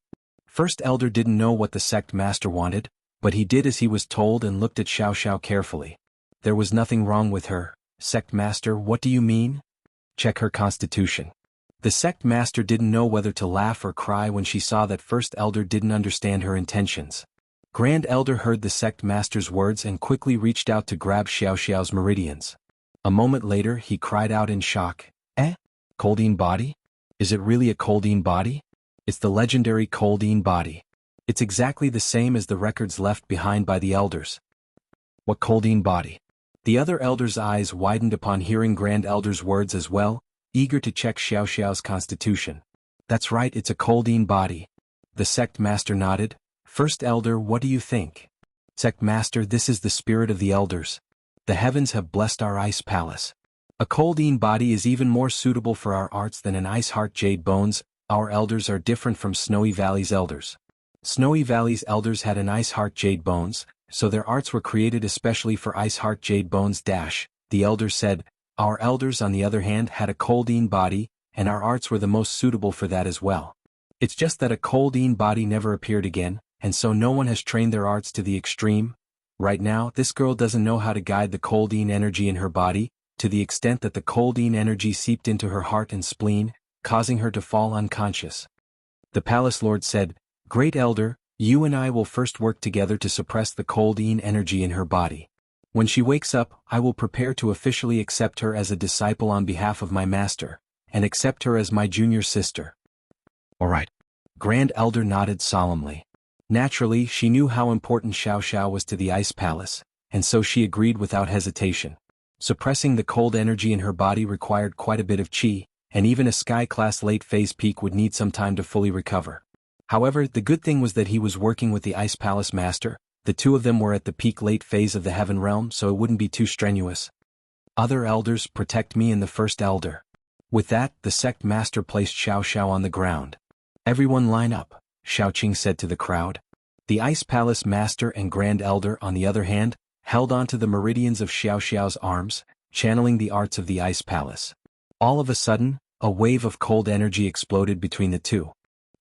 First elder didn't know what the sect master wanted, but he did as he was told and looked at Xiao Xiao carefully. There was nothing wrong with her. Sect master, what do you mean? Check her constitution. The sect master didn't know whether to laugh or cry when she saw that first elder didn't understand her intentions. Grand elder heard the sect master's words and quickly reached out to grab Xiao Xiao's meridians. A moment later he cried out in shock. Coldine body? Is it really a Coldine body? It's the legendary Coldine body. It's exactly the same as the records left behind by the elders. What Coldine body? The other elder's eyes widened upon hearing Grand Elder's words as well, eager to check Xiao Xiao's constitution. That's right, it's a Coldine body. The sect master nodded. First elder, what do you think? Sect master, this is the spirit of the elders. The heavens have blessed our Ice Palace. A Coldine body is even more suitable for our arts than an Ice Heart Jade Bones. Our elders are different from Snowy Valley's elders. Snowy Valley's elders had an Ice Heart Jade Bones, so their arts were created especially for Ice Heart Jade Bones. The elder said, our elders on the other hand had a Coldine body, and our arts were the most suitable for that as well. It's just that a Coldine body never appeared again, and so no one has trained their arts to the extreme. Right now, this girl doesn't know how to guide the Coldine energy in her body, to the extent that the Coldine energy seeped into her heart and spleen, causing her to fall unconscious. The palace lord said, Great Elder, you and I will first work together to suppress the Coldine energy in her body. When she wakes up, I will prepare to officially accept her as a disciple on behalf of my master, and accept her as my junior sister. All right. Grand Elder nodded solemnly. Naturally, she knew how important Xiao Xiao was to the Ice Palace, and so she agreed without hesitation. Suppressing the cold energy in her body required quite a bit of chi, and even a sky-class late-phase peak would need some time to fully recover. However, the good thing was that he was working with the Ice Palace Master. The 2 of them were at the peak late phase of the Heaven Realm, so it wouldn't be too strenuous. Other elders, protect me and the first elder. With that, the sect master placed Xiao Xiao on the ground. Everyone line up, Xiao Qing said to the crowd. The Ice Palace Master and Grand Elder, on the other hand, held onto the meridians of Xiao Xiao's arms, channeling the arts of the Ice Palace. All of a sudden, a wave of cold energy exploded between the 2.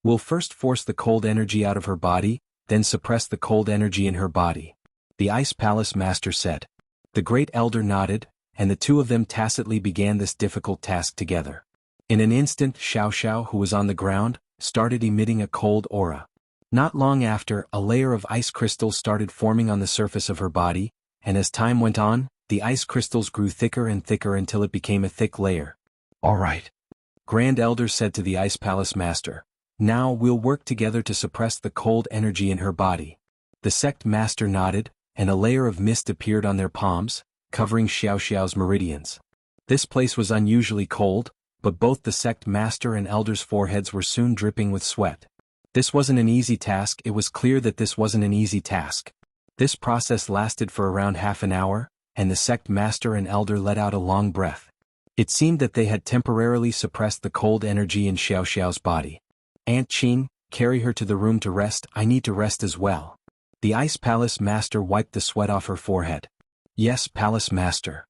We'll first force the cold energy out of her body, then suppress the cold energy in her body, the Ice Palace Master said. The Great Elder nodded, and the 2 of them tacitly began this difficult task together. In an instant, Xiao Xiao, who was on the ground, started emitting a cold aura. Not long after, a layer of ice crystals started forming on the surface of her body, and as time went on, the ice crystals grew thicker and thicker until it became a thick layer. All right. Grand Elder said to the Ice Palace Master. Now we'll work together to suppress the cold energy in her body. The sect master nodded, and a layer of mist appeared on their palms, covering Xiao Xiao's meridians. This place was unusually cold, but both the sect master and elder's foreheads were soon dripping with sweat. This wasn't an easy task. It was clear that this wasn't an easy task. This process lasted for around half an hour, and the sect master and elder let out a long breath. It seemed that they had temporarily suppressed the cold energy in Xiao Xiao's body. Aunt Qing, carry her to the room to rest. I need to rest as well. The Ice Palace Master wiped the sweat off her forehead. Yes, Palace Master.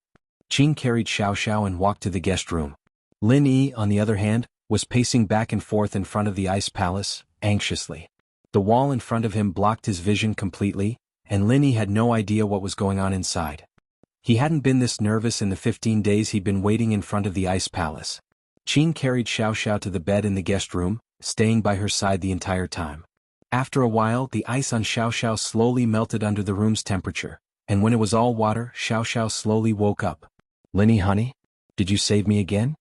Qing carried Xiao Xiao and walked to the guest room. Lin Yi, on the other hand, was pacing back and forth in front of the Ice Palace, anxiously. The wall in front of him blocked his vision completely, and Lin Yi had no idea what was going on inside. He hadn't been this nervous in the 15 days he'd been waiting in front of the Ice Palace. Qing carried Xiao Xiao to the bed in the guest room, staying by her side the entire time. After a while, the ice on Xiao Xiao slowly melted under the room's temperature, and when it was all water, Xiao Xiao slowly woke up. Lin Yi, honey? Did you save me again?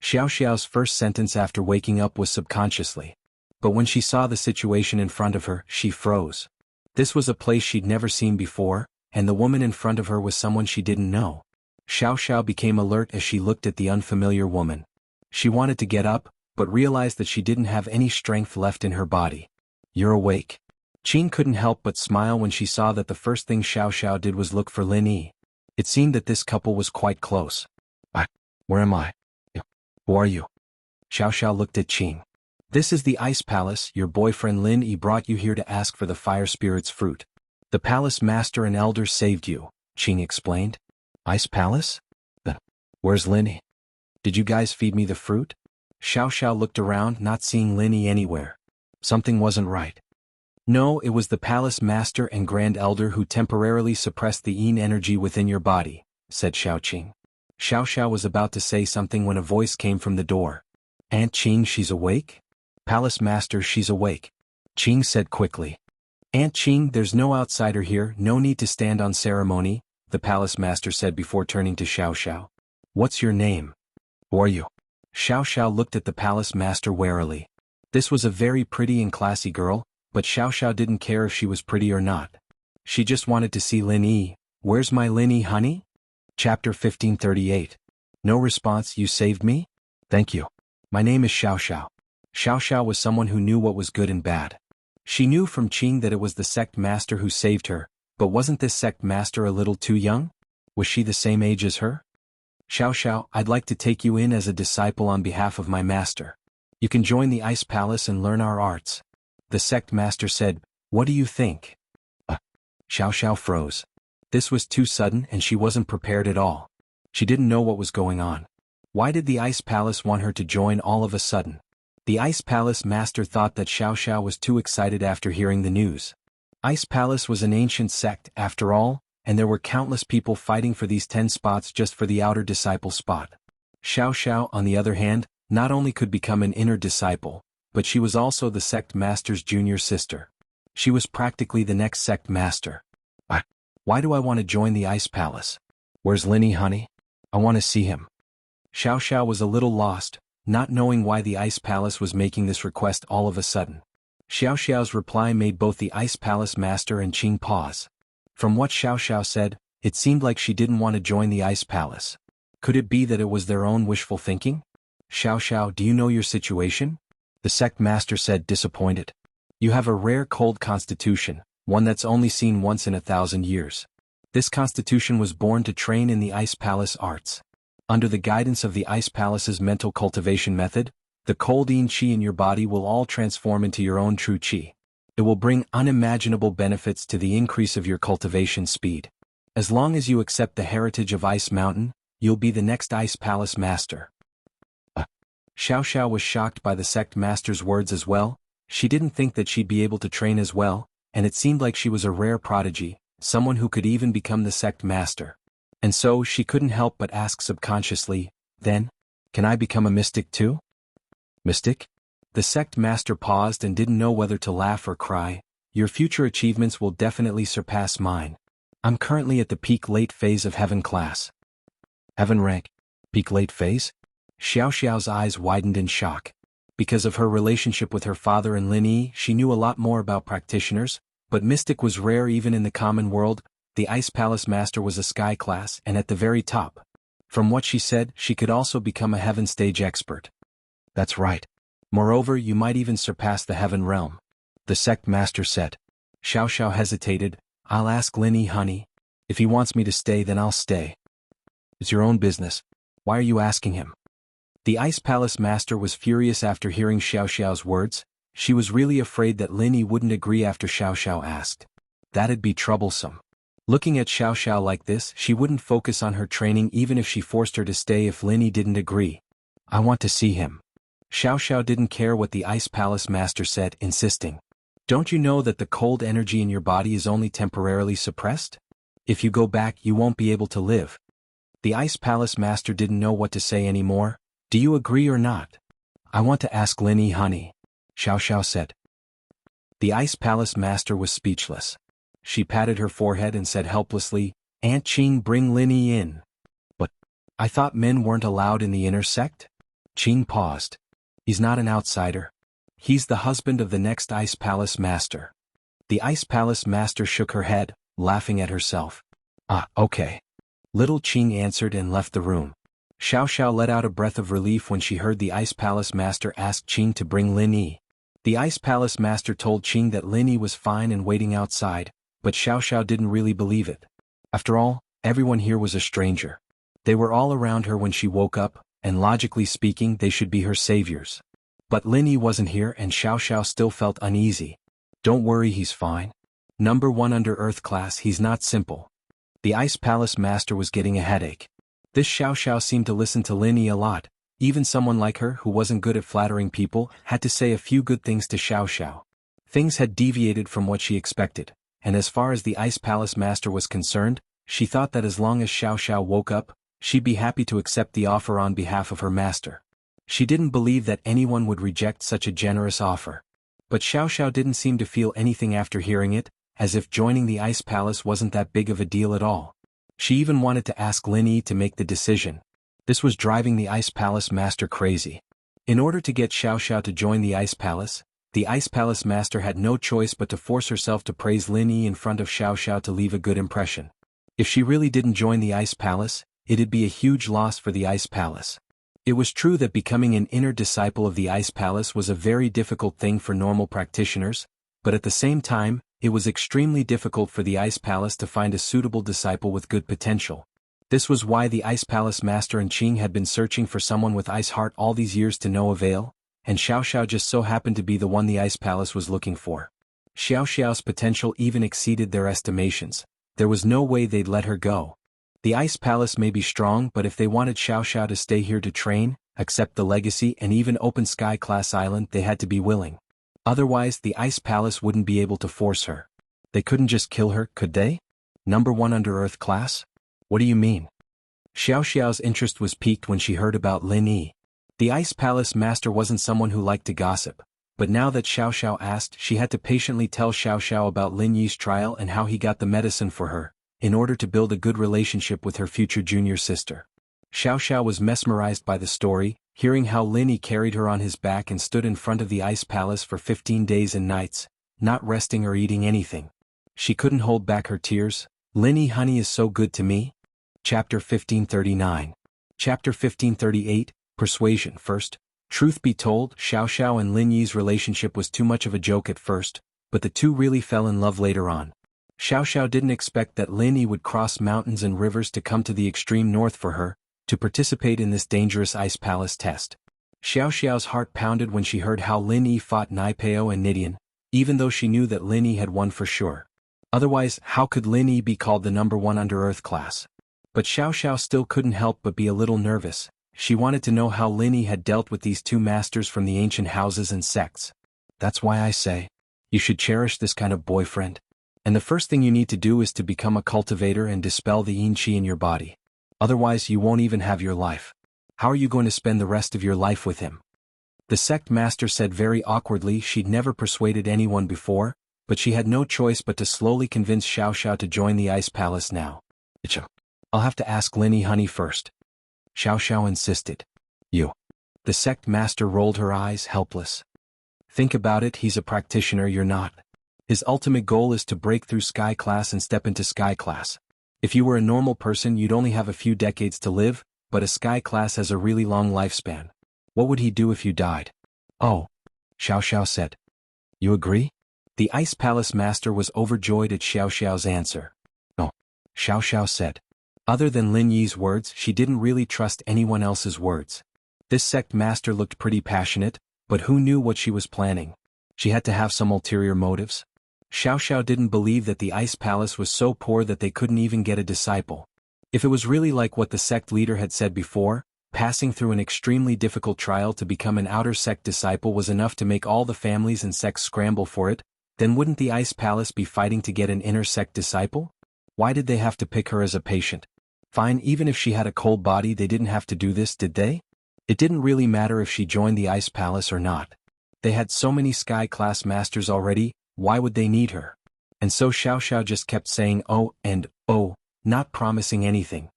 Xiao Xiao's first sentence after waking up was subconsciously. But when she saw the situation in front of her, she froze. This was a place she'd never seen before, and the woman in front of her was someone she didn't know. Xiao Xiao became alert as she looked at the unfamiliar woman. She wanted to get up, but realized that she didn't have any strength left in her body. You're awake. Qing couldn't help but smile when she saw that the first thing Xiao Xiao did was look for Lin Yi. It seemed that this couple was quite close. Where am I? Who are you? Xiao Xiao looked at Qing. This is the Ice Palace. Your boyfriend Lin Yi brought you here to ask for the Fire Spirit's fruit. The Palace Master and Elder saved you, Qing explained. Ice Palace? Then, where's Lin Yi? Did you guys feed me the fruit? Xiao Xiao looked around, not seeing Lin Yi anywhere. Something wasn't right. No, it was the Palace Master and Grand Elder who temporarily suppressed the yin energy within your body, said Xiao Qing. Xiao Xiao was about to say something when a voice came from the door. Aunt Qing, she's awake? Palace Master, she's awake, Qing said quickly. Aunt Qing, there's no outsider here, no need to stand on ceremony, the Palace Master said before turning to Xiao Xiao. What's your name? Who are you? Xiao Xiao looked at the Palace Master warily. This was a very pretty and classy girl, but Xiao Xiao didn't care if she was pretty or not. She just wanted to see Lin Yi. Where's my Lin Yi, honey? Chapter 1538. No response. You saved me? Thank you. My name is Xiao Xiao. Xiao Xiao was someone who knew what was good and bad. She knew from Qing that it was the sect master who saved her, but wasn't this sect master a little too young? Was she the same age as her? Xiao Xiao, I'd like to take you in as a disciple on behalf of my master. You can join the Ice Palace and learn our arts. The sect master said, what do you think? Xiao Xiao froze. This was too sudden and she wasn't prepared at all. She didn't know what was going on. Why did the Ice Palace want her to join all of a sudden? The Ice Palace master thought that Xiao Xiao was too excited after hearing the news. Ice Palace was an ancient sect, after all, and there were countless people fighting for these 10 spots just for the outer disciple spot. Xiao Xiao, on the other hand, not only could become an inner disciple, but she was also the sect master's junior sister. She was practically the next sect master. Why do I want to join the Ice Palace? Where's Lin Yi, honey? I want to see him. Xiao Xiao was a little lost, not knowing why the Ice Palace was making this request all of a sudden. Xiao Xiao's reply made both the Ice Palace master and Qing pause. From what Xiao Xiao said, it seemed like she didn't want to join the Ice Palace. Could it be that it was their own wishful thinking? Xiao Xiao, do you know your situation? The sect master said, disappointed. You have a rare cold constitution, one that's only seen once in 1,000 years. This constitution was born to train in the Ice Palace arts. Under the guidance of the Ice Palace's mental cultivation method, the cold yin qi in your body will all transform into your own true qi. It will bring unimaginable benefits to the increase of your cultivation speed. As long as you accept the heritage of Ice Mountain, you'll be the next Ice Palace master. Xiao Xiao was shocked by the sect master's words as well. She didn't think that she'd be able to train as well, and it seemed like she was a rare prodigy, someone who could even become the sect master. And so she couldn't help but ask subconsciously, then, can I become a mystic too? Mystic? The sect master paused and didn't know whether to laugh or cry. Your future achievements will definitely surpass mine. I'm currently at the peak late phase of heaven class. Heaven rank? Peak late phase? Xiao Xiao's eyes widened in shock. Because of her relationship with her father and Lin Yi, she knew a lot more about practitioners, but mystic was rare even in the common world. The Ice Palace Master was a sky class and at the very top. From what she said, she could also become a heaven stage expert. That's right. Moreover, you might even surpass the heaven realm. The sect master said. Xiao Xiao hesitated. I'll ask Lin Yi, honey. If he wants me to stay, then I'll stay. It's your own business. Why are you asking him? The Ice Palace Master was furious after hearing Xiao Xiao's words. She was really afraid that Lin Yi wouldn't agree after Xiao Xiao asked. That'd be troublesome. Looking at Xiao Xiao like this, she wouldn't focus on her training even if she forced her to stay if Lin Yi didn't agree. I want to see him. Xiao Xiao didn't care what the Ice Palace Master said, insisting. Don't you know that the cold energy in your body is only temporarily suppressed? If you go back, you won't be able to live. The Ice Palace Master didn't know what to say anymore. Do you agree or not? I want to ask Lin Yi, honey, Xiao Xiao said. The Ice Palace Master was speechless. She patted her forehead and said helplessly, Aunt Qing, bring Lin Yi in. I thought men weren't allowed in the inner sect? Qing paused. He's not an outsider. He's the husband of the next Ice Palace Master. The Ice Palace Master shook her head, laughing at herself. Ah, okay. Little Qing answered and left the room. Xiao Xiao let out a breath of relief when she heard the Ice Palace Master ask Qing to bring Lin Yi. The Ice Palace Master told Qing that Lin Yi was fine and waiting outside, but Xiao Xiao didn't really believe it. After all, everyone here was a stranger. They were all around her when she woke up, and logically speaking they should be her saviors. But Lin Yi wasn't here and Xiao Xiao still felt uneasy. Don't worry, he's fine. Number 1 under Earth class, he's not simple. The Ice Palace Master was getting a headache. This Xiao Xiao seemed to listen to Lin Yi a lot. Even someone like her who wasn't good at flattering people had to say a few good things to Xiao Xiao. Things had deviated from what she expected, and as far as the Ice Palace Master was concerned, she thought that as long as Xiao Xiao woke up, she'd be happy to accept the offer on behalf of her master. She didn't believe that anyone would reject such a generous offer. But Xiao Xiao didn't seem to feel anything after hearing it, as if joining the Ice Palace wasn't that big of a deal at all. She even wanted to ask Lin Yi to make the decision. This was driving the Ice Palace Master crazy. In order to get Xiao Xiao to join the Ice Palace Master had no choice but to force herself to praise Lin Yi in front of Xiao Xiao to leave a good impression. If she really didn't join the Ice Palace, it'd be a huge loss for the Ice Palace. It was true that becoming an inner disciple of the Ice Palace was a very difficult thing for normal practitioners, but at the same time, it was extremely difficult for the Ice Palace to find a suitable disciple with good potential. This was why the Ice Palace Master and Qing had been searching for someone with ice heart all these years to no avail, and Xiao Xiao just so happened to be the one the Ice Palace was looking for. Xiao Xiao's potential even exceeded their estimations. There was no way they'd let her go. The Ice Palace may be strong, but if they wanted Xiao Xiao to stay here to train, accept the legacy and even open Sky Class Island, they had to be willing. Otherwise the Ice Palace wouldn't be able to force her. They couldn't just kill her, could they? Number 1 under Earth class? What do you mean? Xiao Xiao's interest was piqued when she heard about Lin Yi. The Ice Palace Master wasn't someone who liked to gossip, but now that Xiao Xiao asked, she had to patiently tell Xiao Xiao about Lin Yi's trial and how he got the medicine for her, in order to build a good relationship with her future junior sister. Xiao Xiao was mesmerized by the story, hearing how Lin Yi carried her on his back and stood in front of the Ice Palace for 15 days and nights, not resting or eating anything. She couldn't hold back her tears. Lin Yi, honey, is so good to me. Chapter 1539. Chapter 1538, Persuasion. First, truth be told, Xiao Xiao and Lin Yi's relationship was too much of a joke at first, but the two really fell in love later on. Xiao Xiao didn't expect that Lin Yi would cross mountains and rivers to come to the extreme north for her, to participate in this dangerous Ice Palace test. Xiao Xiao's heart pounded when she heard how Lin Yi fought Naipeo and Nidian, even though she knew that Lin Yi had won for sure. Otherwise, how could Lin Yi be called the number 1 under Earth class? But Xiao Xiao still couldn't help but be a little nervous. She wanted to know how Lin Yi had dealt with these two masters from the ancient houses and sects. That's why I say, you should cherish this kind of boyfriend. And the first thing you need to do is to become a cultivator and dispel the yin qi in your body. Otherwise you won't even have your life. How are you going to spend the rest of your life with him? The sect master said very awkwardly. She'd never persuaded anyone before, but she had no choice but to slowly convince Xiao Xiao to join the Ice Palace now. I'll have to ask Lin Yi, honey, first. Xiao Xiao insisted. You. The sect master rolled her eyes, helpless. Think about it, he's a practitioner, you're not. His ultimate goal is to break through Sky Class and step into Sky Class. If you were a normal person, you'd only have a few decades to live, but a Sky Class has a really long lifespan. What would he do if you died? Oh. Xiao Xiao said. You agree? The Ice Palace Master was overjoyed at Xiao Xiao's answer. No. Xiao Xiao said. Other than Lin Yi's words, she didn't really trust anyone else's words. This sect master looked pretty passionate, but who knew what she was planning? She had to have some ulterior motives. Xiao Xiao didn't believe that the Ice Palace was so poor that they couldn't even get a disciple. If it was really like what the sect leader had said before, passing through an extremely difficult trial to become an outer sect disciple was enough to make all the families and sects scramble for it, then wouldn't the Ice Palace be fighting to get an inner sect disciple? Why did they have to pick her as a patient? Fine, even if she had a cold body, they didn't have to do this, did they? It didn't really matter if she joined the Ice Palace or not. They had so many Sky Class Masters already, why would they need her? And so Xiao Xiao just kept saying oh and oh, not promising anything.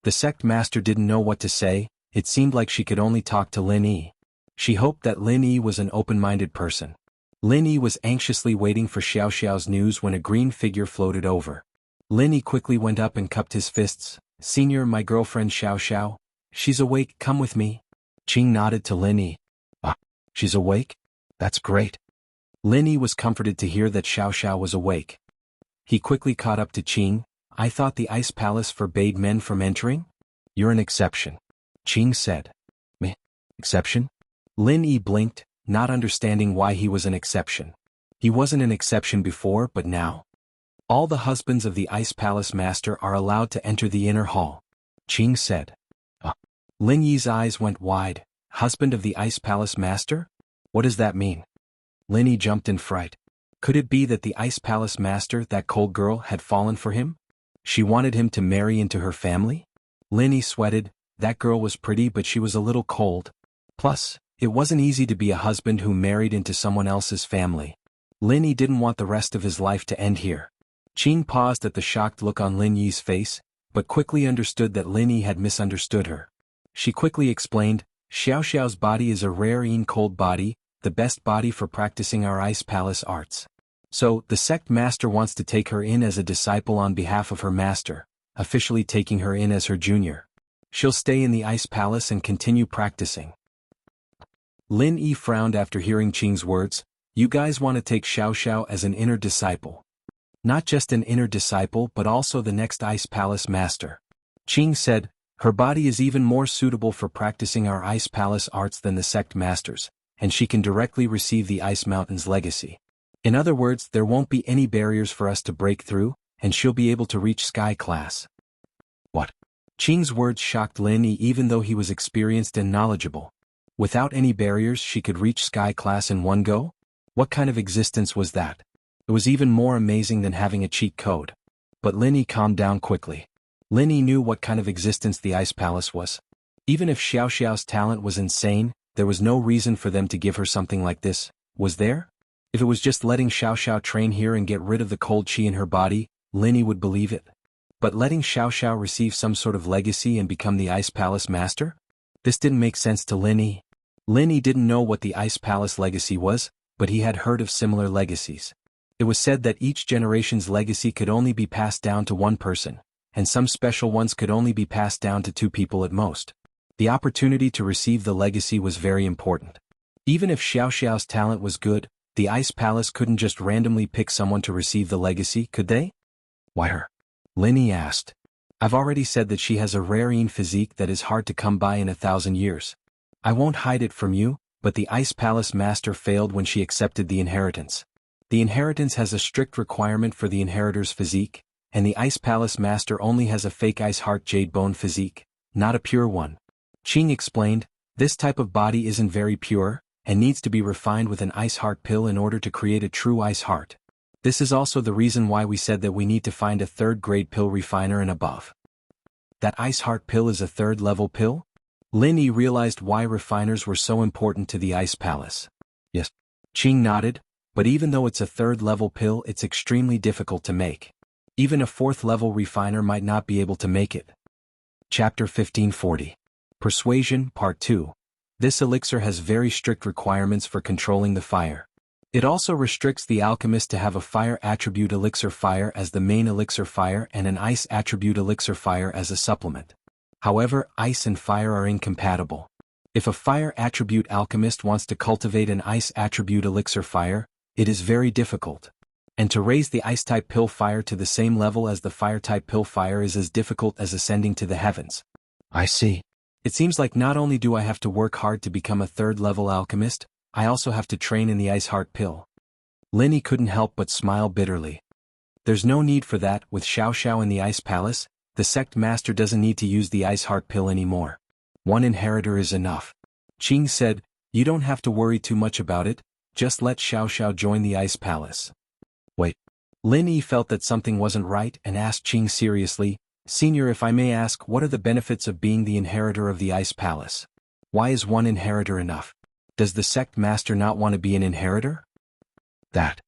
The sect master didn't know what to say. It seemed like she could only talk to Lin Yi. She hoped that Lin Yi was an open-minded person. Lin Yi was anxiously waiting for Xiao Xiao's news when a green figure floated over. Lin Yi quickly went up and cupped his fists. "Senior, my girlfriend Xiao Xiao. She's awake, come with me." Qing nodded to Lin Yi. "Ah, she's awake? That's great." Lin Yi was comforted to hear that Xiao Xiao was awake. He quickly caught up to Qing. "I thought the ice palace forbade men from entering?" "You're an exception," Qing said. "Me? Exception?" Lin Yi blinked, not understanding why he was an exception. He wasn't an exception before, but now. "All the husbands of the Ice Palace Master are allowed to enter the inner hall," Qing said. Lin Yi's eyes went wide. "Husband of the Ice Palace Master? What does that mean?" Lin Yi jumped in fright. Could it be that the Ice Palace Master, that cold girl, had fallen for him? She wanted him to marry into her family? Lin Yi sweated. That girl was pretty, but she was a little cold. Plus, it wasn't easy to be a husband who married into someone else's family. Lin Yi didn't want the rest of his life to end here. Qing paused at the shocked look on Lin Yi's face, but quickly understood that Lin Yi had misunderstood her. She quickly explained, "Xiao Xiao's body is a rare cold body, the best body for practicing our Ice Palace arts. So, the sect master wants to take her in as a disciple on behalf of her master, officially taking her in as her junior. She'll stay in the Ice Palace and continue practicing." Lin Yi frowned after hearing Qing's words. "You guys want to take Xiao Xiao as an inner disciple. Not just an inner disciple but also the next Ice Palace Master." Qing said, "Her body is even more suitable for practicing our Ice Palace arts than the sect masters, and she can directly receive the Ice Mountain's legacy. In other words, there won't be any barriers for us to break through, and she'll be able to reach Sky Class." What? Qing's words shocked Lin Yi even though he was experienced and knowledgeable. Without any barriers she could reach Sky Class in one go? What kind of existence was that? It was even more amazing than having a cheat code. But Lin Yi calmed down quickly. Lin Yi knew what kind of existence the Ice Palace was. Even if Xiao Xiao's talent was insane, there was no reason for them to give her something like this, was there? If it was just letting Xiao Xiao train here and get rid of the cold chi in her body, Lin Yi would believe it. But letting Xiao Xiao receive some sort of legacy and become the Ice Palace Master? This didn't make sense to Lin Yi. Lin Yi didn't know what the Ice Palace legacy was, but he had heard of similar legacies. It was said that each generation's legacy could only be passed down to one person, and some special ones could only be passed down to two people at most. The opportunity to receive the legacy was very important. Even if Xiao Xiao's talent was good, the Ice Palace couldn't just randomly pick someone to receive the legacy, could they? Why her? Lin Yi asked. "I've already said that she has a rare physique that is hard to come by in 1,000 years. I won't hide it from you, but the Ice Palace Master failed when she accepted the inheritance. The inheritance has a strict requirement for the inheritor's physique, and the Ice Palace Master only has a fake Ice Heart Jade Bone physique, not a pure one." Qing explained, "This type of body isn't very pure, and needs to be refined with an Ice Heart pill in order to create a true Ice Heart. This is also the reason why we said that we need to find a third-grade pill refiner and above." That Ice Heart pill is a third-level pill? Lin Yi realized why refiners were so important to the Ice Palace. Yes. Qing nodded, but even though it's a third-level pill it's extremely difficult to make. Even a fourth-level refiner might not be able to make it. Chapter 1540. Persuasion, Part 2. This elixir has very strict requirements for controlling the fire. It also restricts the alchemist to have a fire attribute elixir fire as the main elixir fire and an ice attribute elixir fire as a supplement. However, ice and fire are incompatible. If a fire attribute alchemist wants to cultivate an ice attribute elixir fire, it is very difficult. And to raise the ice-type pill fire to the same level as the fire-type pill fire is as difficult as ascending to the heavens. I see. It seems like not only do I have to work hard to become a third-level alchemist, I also have to train in the Ice Heart pill. Lin Yi couldn't help but smile bitterly. There's no need for that. With Xiao Xiao in the Ice Palace, the sect master doesn't need to use the Ice Heart pill anymore. One inheritor is enough. Qing said, "You don't have to worry too much about it, just let Xiao Xiao join the Ice Palace." Wait. Lin Yi felt that something wasn't right and asked Qing seriously, "Senior, if I may ask, what are the benefits of being the inheritor of the Ice Palace? Why is one inheritor enough? Does the sect master not want to be an inheritor?" That.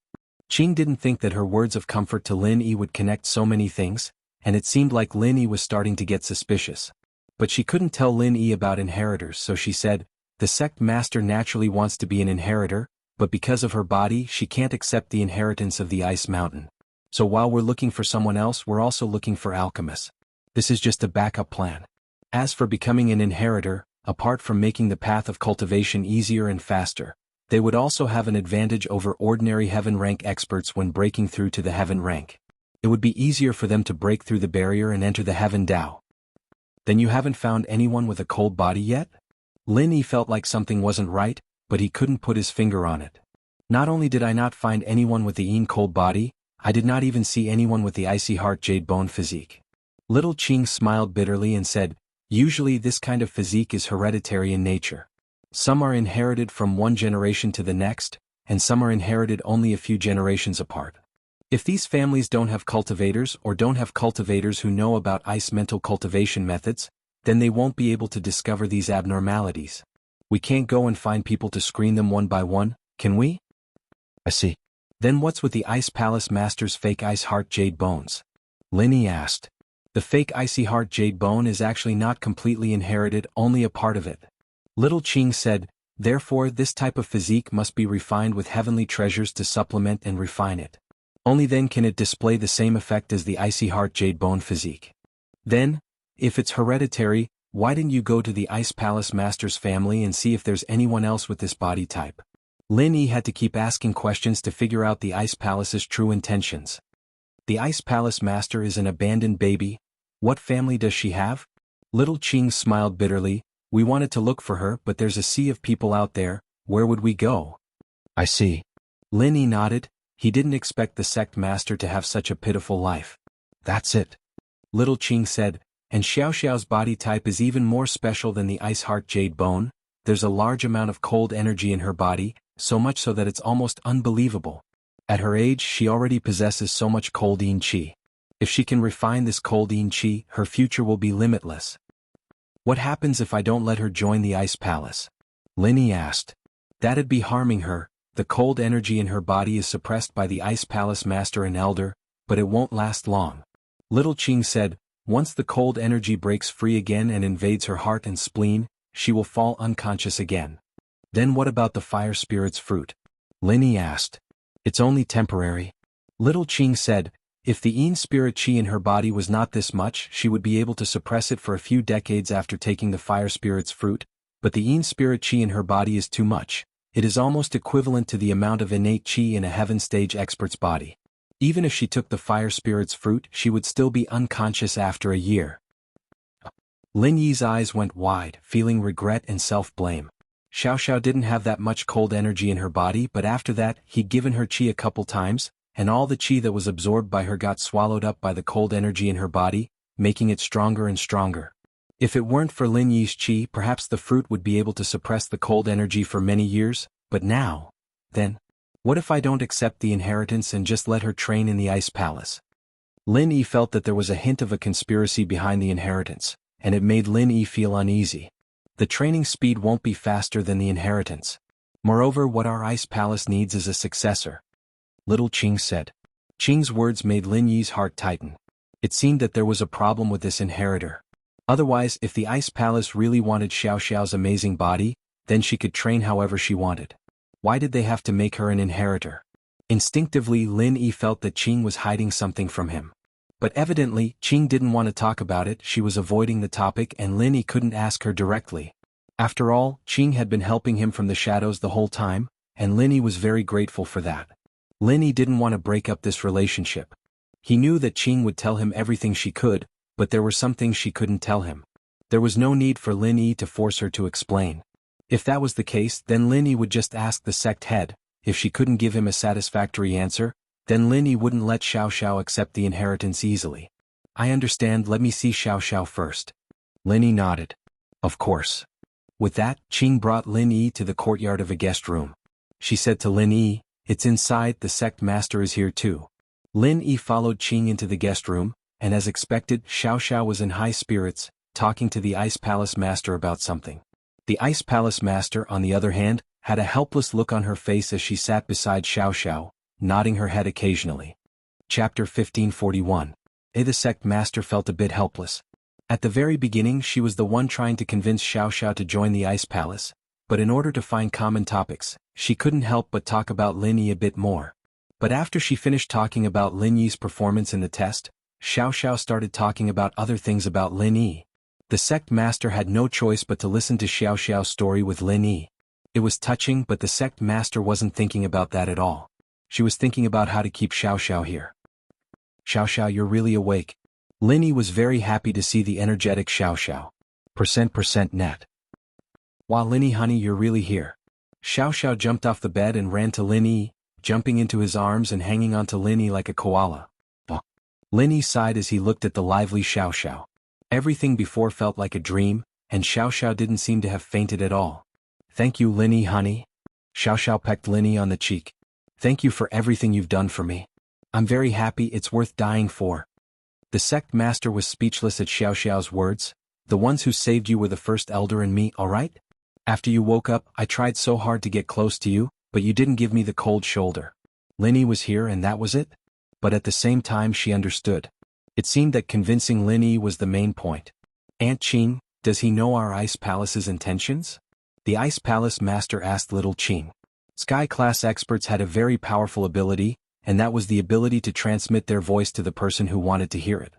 Qing didn't think that her words of comfort to Lin Yi would connect so many things. and it seemed like Lin Yi was starting to get suspicious. But she couldn't tell Lin Yi about inheritors, so she said, "The sect master naturally wants to be an inheritor, but because of her body she can't accept the inheritance of the Ice Mountain. So while we're looking for someone else, we're also looking for alchemists. This is just a backup plan. As for becoming an inheritor, apart from making the path of cultivation easier and faster, they would also have an advantage over ordinary heaven rank experts when breaking through to the heaven rank. It would be easier for them to break through the barrier and enter the heaven Dao." "Then you haven't found anyone with a cold body yet?" Lin Yi felt like something wasn't right, but he couldn't put his finger on it. "Not only did I not find anyone with the Yin cold body, I did not even see anyone with the icy heart jade bone physique." Little Qing smiled bitterly and said, "Usually this kind of physique is hereditary in nature. Some are inherited from one generation to the next, and some are inherited only a few generations apart. If these families don't have cultivators or don't have cultivators who know about ice mental cultivation methods, then they won't be able to discover these abnormalities. We can't go and find people to screen them one by one, can we?" "I see. Then what's with the Ice Palace Master's fake ice heart jade bones?" Lin Yi asked. "The fake icy heart jade bone is actually not completely inherited, only a part of it." Little Qing said, "Therefore this type of physique must be refined with heavenly treasures to supplement and refine it. Only then can it display the same effect as the icy heart jade bone physique." "Then, if it's hereditary, why didn't you go to the Ice Palace Master's family and see if there's anyone else with this body type?" Lin Yi had to keep asking questions to figure out the Ice Palace's true intentions. "The Ice Palace Master is an abandoned baby. What family does she have?" Little Qing smiled bitterly. "We wanted to look for her, but there's a sea of people out there. Where would we go?" "I see." Lin Yi nodded. He didn't expect the sect master to have such a pitiful life. "That's it." Little Qing said, "And Xiao Xiao's body type is even more special than the ice heart jade bone. There's a large amount of cold energy in her body, so much so that it's almost unbelievable. At her age she already possesses so much cold yin qi. If she can refine this cold yin qi, her future will be limitless." "What happens if I don't let her join the Ice Palace?" Lin Yi asked. "That'd be harming her. The cold energy in her body is suppressed by the Ice Palace Master and Elder, but it won't last long." Little Qing said, "Once the cold energy breaks free again and invades her heart and spleen, she will fall unconscious again." "Then what about the fire spirit's fruit?" Lin Yi asked. "It's only temporary." Little Qing said, "If the Yin spirit chi in her body was not this much, she would be able to suppress it for a few decades after taking the fire spirit's fruit, but the Yin spirit chi in her body is too much. It is almost equivalent to the amount of innate chi in a heaven stage expert's body. Even if she took the fire spirit's fruit, she would still be unconscious after a year." Lin Yi's eyes went wide, feeling regret and self-blame. Xiao Xiao didn't have that much cold energy in her body, but after that, he'd given her chi a couple times, and all the chi that was absorbed by her got swallowed up by the cold energy in her body, making it stronger and stronger. If it weren't for Lin Yi's chi, perhaps the fruit would be able to suppress the cold energy for many years, but now, then, what if I don't accept the inheritance and just let her train in the Ice Palace? Lin Yi felt that there was a hint of a conspiracy behind the inheritance, and it made Lin Yi feel uneasy. The training speed won't be faster than the inheritance. Moreover, what our Ice Palace needs is a successor. Little Qing said. Qing's words made Lin Yi's heart tighten. It seemed that there was a problem with this inheritor. Otherwise, if the Ice Palace really wanted Xiao Xiao's amazing body, then she could train however she wanted. Why did they have to make her an inheritor? Instinctively, Lin Yi felt that Qing was hiding something from him. But evidently, Qing didn't want to talk about it. She was avoiding the topic and Lin Yi couldn't ask her directly. After all, Qing had been helping him from the shadows the whole time, and Lin Yi was very grateful for that. Lin Yi didn't want to break up this relationship. He knew that Qing would tell him everything she could, but there were some things she couldn't tell him. There was no need for Lin Yi to force her to explain. If that was the case, then Lin Yi would just ask the sect head. If she couldn't give him a satisfactory answer, then Lin Yi wouldn't let Xiao Xiao accept the inheritance easily. I understand, let me see Xiao Xiao first. Lin Yi nodded. Of course. With that, Qing brought Lin Yi to the courtyard of a guest room. She said to Lin Yi, "It's inside, the sect master is here too." Lin Yi followed Qing into the guest room, and as expected, Xiao Xiao was in high spirits, talking to the Ice Palace Master about something. The Ice Palace Master, on the other hand, had a helpless look on her face as she sat beside Xiao Xiao, nodding her head occasionally. Chapter 1541. The sect master felt a bit helpless. At the very beginning she was the one trying to convince Xiao Xiao to join the Ice Palace, but in order to find common topics, she couldn't help but talk about Lin Yi a bit more. But after she finished talking about Lin Yi's performance in the test, Xiao Xiao started talking about other things about Lin Yi. The sect master had no choice but to listen to Xiao Xiao's story with Lin Yi. It was touching, but the sect master wasn't thinking about that at all. She was thinking about how to keep Xiao Xiao here. Xiao Xiao, you're really awake. Lin Yi was very happy to see the energetic Xiao Xiao. % net. Wow, Lin Yi honey, you're really here. Xiao Xiao jumped off the bed and ran to Lin Yi, jumping into his arms and hanging onto Lin Yi like a koala. Lin Yi sighed as he looked at the lively Xiao Xiao. Everything before felt like a dream, and Xiao Xiao didn't seem to have fainted at all. Thank you, Lin Yi honey. Xiao Xiao pecked Lin Yi on the cheek. Thank you for everything you've done for me. I'm very happy, it's worth dying for. The sect master was speechless at Xiao Xiao's words. The ones who saved you were the first elder and me, alright? After you woke up, I tried so hard to get close to you, but you didn't give me the cold shoulder. Lin Yi was here and that was it? But at the same time she understood. It seemed that convincing Lin Yi was the main point. Aunt Qing, does he know our Ice Palace's intentions? The Ice Palace master asked little Qing. Sky-class experts had a very powerful ability, and that was the ability to transmit their voice to the person who wanted to hear it.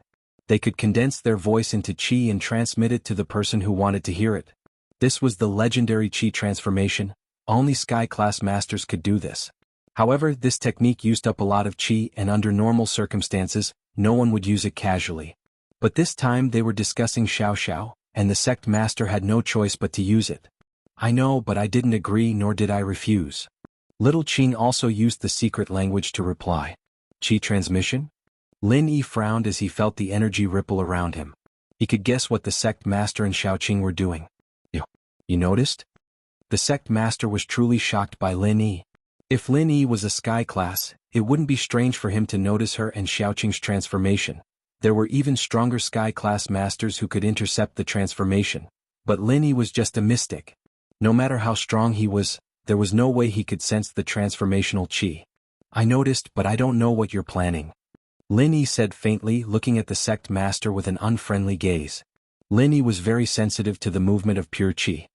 They could condense their voice into qi and transmit it to the person who wanted to hear it. This was the legendary qi transformation. Only Sky-class masters could do this. However, this technique used up a lot of qi, and under normal circumstances, no one would use it casually. But this time they were discussing Xiao Xiao, and the sect master had no choice but to use it. I know, but I didn't agree nor did I refuse. Little Qing also used the secret language to reply. Qi transmission? Lin Yi frowned as he felt the energy ripple around him. He could guess what the sect master and Xiao Qing were doing. You noticed? The sect master was truly shocked by Lin Yi. If Lin Yi was a sky class, it wouldn't be strange for him to notice her and Xiao Qing's transformation. There were even stronger sky class masters who could intercept the transformation. But Lin Yi was just a mystic. No matter how strong he was, there was no way he could sense the transformational qi. I noticed, but I don't know what you're planning. Lin Yi said faintly, looking at the sect master with an unfriendly gaze. Lin Yi was very sensitive to the movement of pure qi.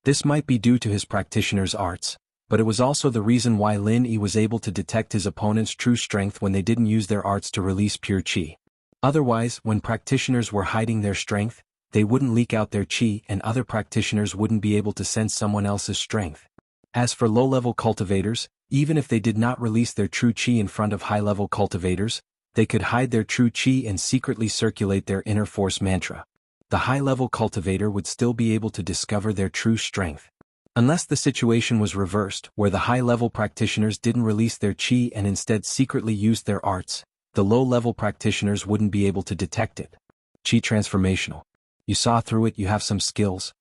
This might be due to his practitioner's arts, but it was also the reason why Lin Yi was able to detect his opponent's true strength when they didn't use their arts to release pure qi. Otherwise, when practitioners were hiding their strength, they wouldn't leak out their qi and other practitioners wouldn't be able to sense someone else's strength. As for low-level cultivators, even if they did not release their true qi in front of high-level cultivators, they could hide their true qi and secretly circulate their inner force mantra. The high-level cultivator would still be able to discover their true strength. Unless the situation was reversed, where the high-level practitioners didn't release their qi and instead secretly used their arts, the low-level practitioners wouldn't be able to detect it. Qi transformational. You saw through it, you have some skills.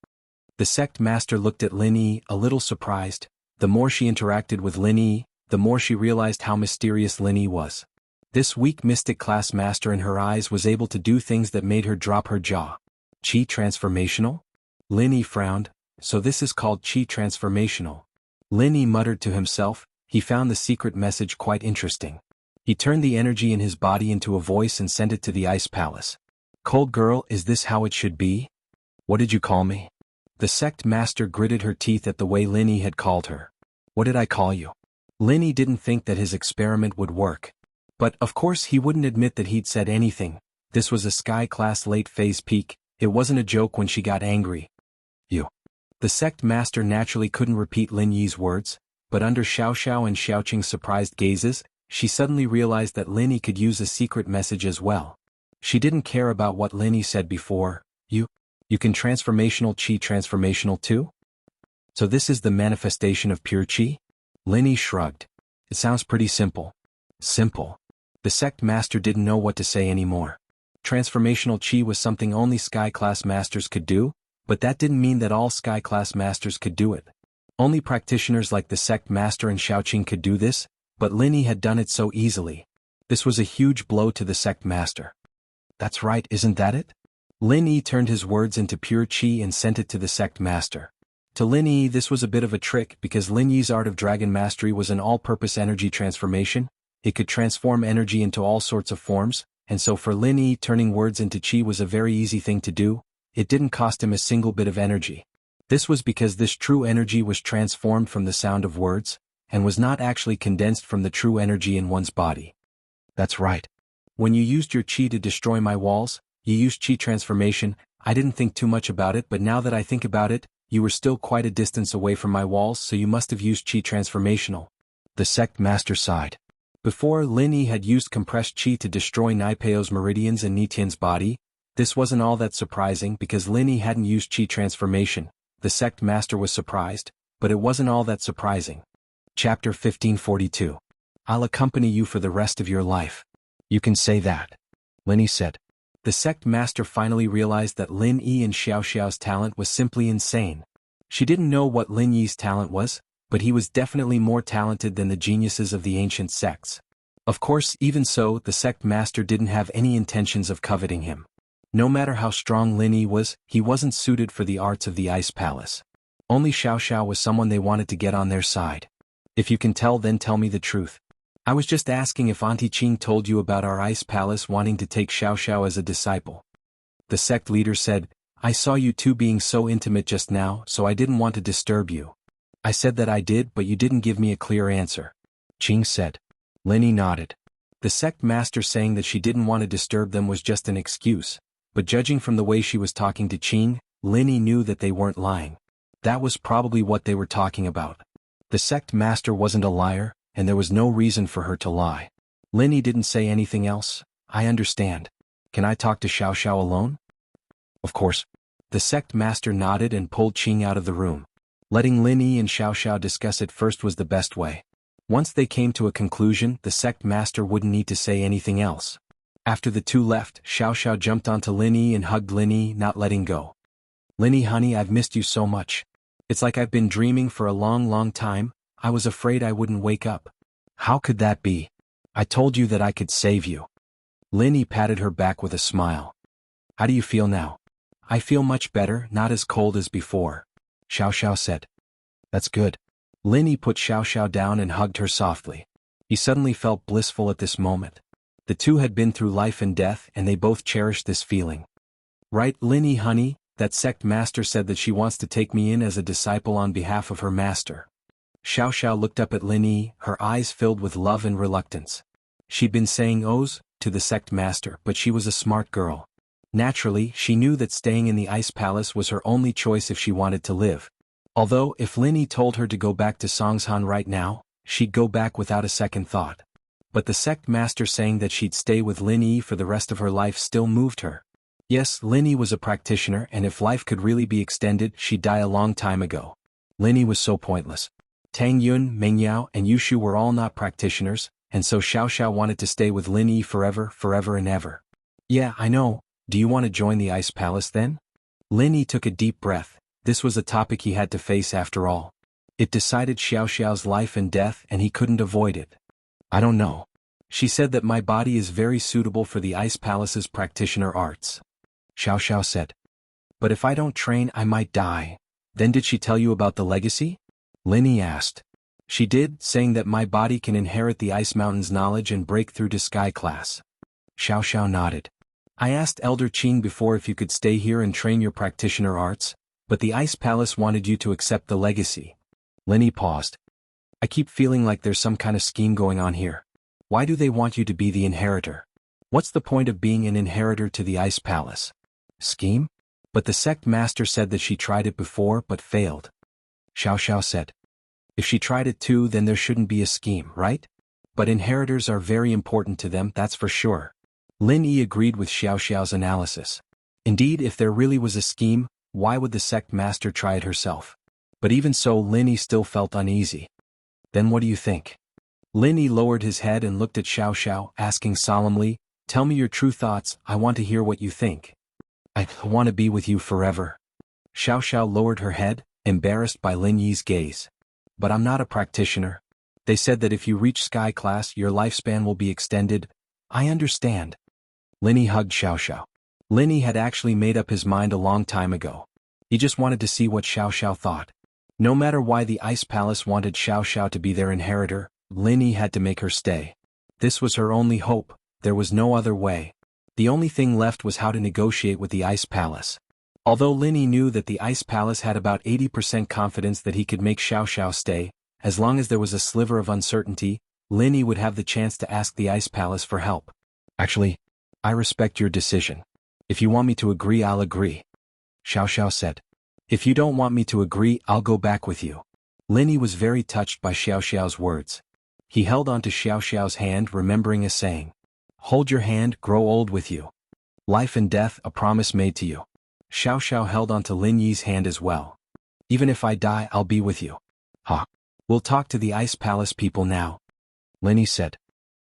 The sect master looked at Lin Yi, a little surprised. The more she interacted with Lin Yi, the more she realized how mysterious Lin Yi was. This weak mystic class master in her eyes was able to do things that made her drop her jaw. Qi transformational? Lin Yi frowned. So this is called qi transformational. Lin Yi muttered to himself. He found the secret message quite interesting. He turned the energy in his body into a voice and sent it to the Ice Palace. Cold girl, is this how it should be? What did you call me? The sect master gritted her teeth at the way Lin Yi had called her. What did I call you? Lin Yi didn't think that his experiment would work. But, of course, he wouldn't admit that he'd said anything. This was a sky-class late-phase peak. It wasn't a joke when she got angry. You. The sect master naturally couldn't repeat Lin Yi's words, but under Xiao Xiao and Xiao Qing's surprised gazes, she suddenly realized that Lin Yi could use a secret message as well. She didn't care about what Lin Yi said before. You can transformational qi transformational too? So this is the manifestation of pure qi? Lin Yi shrugged. It sounds pretty simple. Simple. The sect master didn't know what to say anymore. Transformational qi was something only sky-class masters could do, but that didn't mean that all sky-class masters could do it. Only practitioners like the sect master and Xiao Qing could do this, but Lin Yi had done it so easily. This was a huge blow to the sect master. That's right, isn't that it? Lin Yi turned his words into pure qi and sent it to the sect master. To Lin Yi this was a bit of a trick because Lin Yi's art of dragon mastery was an all-purpose energy transformation. It could transform energy into all sorts of forms, and so for Lin Yi, turning words into qi was a very easy thing to do. It didn't cost him a single bit of energy. This was because this true energy was transformed from the sound of words, and was not actually condensed from the true energy in one's body. That's right. When you used your qi to destroy my walls, you used qi transformation. I didn't think too much about it, but now that I think about it, you were still quite a distance away from my walls, so you must have used qi transformational. The sect master sighed. Before, Lin Yi had used compressed qi to destroy Naipeo's meridians and Nitian's body. This wasn't all that surprising because Lin Yi hadn't used qi transformation. The sect master was surprised, but it wasn't all that surprising. Chapter 1542. I'll accompany you for the rest of your life. You can say that, Lin Yi said. The sect master finally realized that Lin Yi and Xiao Xiao's talent was simply insane. She didn't know what Lin Yi's talent was, but he was definitely more talented than the geniuses of the ancient sects. Of course, even so, the sect master didn't have any intentions of coveting him. No matter how strong Lin Yi was, he wasn't suited for the arts of the Ice Palace. Only Xiao Xiao was someone they wanted to get on their side. If you can tell, then tell me the truth. I was just asking if Auntie Qing told you about our Ice Palace wanting to take Xiao Xiao as a disciple. The sect leader said, I saw you two being so intimate just now, so I didn't want to disturb you. I said that I did, but you didn't give me a clear answer. Qing said. Lin Yi nodded. The sect master saying that she didn't want to disturb them was just an excuse, but judging from the way she was talking to Qing, Lin Yi knew that they weren't lying. That was probably what they were talking about. The sect master wasn't a liar, and there was no reason for her to lie. Lin Yi didn't say anything else. I understand. Can I talk to Xiao Xiao alone? Of course. The sect master nodded and pulled Qing out of the room. Letting Lin Yi and Xiao Xiao discuss it first was the best way. Once they came to a conclusion, the sect master wouldn't need to say anything else. After the two left, Xiao Xiao jumped onto Lin Yi and hugged Lin Yi, not letting go. Lin Yi, honey, I've missed you so much. It's like I've been dreaming for a long time. I was afraid I wouldn't wake up. How could that be? I told you that I could save you. Lin Yi patted her back with a smile. How do you feel now? I feel much better, not as cold as before, Xiao Xiao said. That's good. Lin Yi put Xiao Xiao down and hugged her softly. He suddenly felt blissful at this moment. The two had been through life and death, and they both cherished this feeling. Right, Lin Yi, honey, that sect master said that she wants to take me in as a disciple on behalf of her master. Xiao Xiao looked up at Lin Yi, her eyes filled with love and reluctance. She'd been saying ohs to the sect master, but she was a smart girl. Naturally, she knew that staying in the Ice Palace was her only choice if she wanted to live. Although, if Lin Yi told her to go back to Songshan right now, she'd go back without a second thought. But the sect master saying that she'd stay with Lin Yi for the rest of her life still moved her. Yes, Lin Yi was a practitioner, and if life could really be extended, she'd die a long time ago. Lin Yi was so pointless. Tang Yun, Meng Yao, and Yushu were all not practitioners, and so Xiao Xiao wanted to stay with Lin Yi forever and ever. Yeah, I know. Do you want to join the Ice Palace then? Lin Yi took a deep breath. This was a topic he had to face after all. It decided Xiao Xiao's life and death, and he couldn't avoid it. I don't know. She said that my body is very suitable for the Ice Palace's practitioner arts. Xiao Xiao said. But if I don't train, I might die. Then did she tell you about the legacy? Lin Yi asked. She did, saying that my body can inherit the Ice Mountain's knowledge and break through to Sky Class. Xiao Xiao nodded. I asked Elder Qing before if you could stay here and train your practitioner arts, but the Ice Palace wanted you to accept the legacy. Lin Yi paused. I keep feeling like there's some kind of scheme going on here. Why do they want you to be the inheritor? What's the point of being an inheritor to the Ice Palace? Scheme? But the sect master said that she tried it before but failed. Xiao Xiao said. If she tried it too, then there shouldn't be a scheme, right? But inheritors are very important to them, that's for sure. Lin Yi agreed with Xiao Xiao's analysis. Indeed, if there really was a scheme, why would the sect master try it herself? But even so, Lin Yi still felt uneasy. Then what do you think? Lin Yi lowered his head and looked at Xiao Xiao, asking solemnly, Tell me your true thoughts, I want to hear what you think. I want to be with you forever. Xiao Xiao lowered her head, embarrassed by Lin Yi's gaze. But I'm not a practitioner. They said that if you reach Sky Class, your lifespan will be extended. I understand. Lin Yi hugged Xiao Xiao. Lin Yi had actually made up his mind a long time ago. He just wanted to see what Xiao Xiao thought. No matter why the Ice Palace wanted Xiao Xiao to be their inheritor, Lin Yi had to make her stay. This was her only hope, there was no other way. The only thing left was how to negotiate with the Ice Palace. Although Lin Yi knew that the Ice Palace had about 80% confidence that he could make Xiao Xiao stay, as long as there was a sliver of uncertainty, Lin Yi would have the chance to ask the Ice Palace for help. Actually, I respect your decision. If you want me to agree, I'll agree. Xiao Xiao said. If you don't want me to agree, I'll go back with you. Lin Yi was very touched by Xiao Xiao's words. He held on to Xiao Xiao's hand, remembering a saying. Hold your hand, grow old with you. Life and death, a promise made to you. Xiao Xiao held on to Lin Yi's hand as well. Even if I die, I'll be with you. Ha. We'll talk to the Ice Palace people now. Lin Yi said.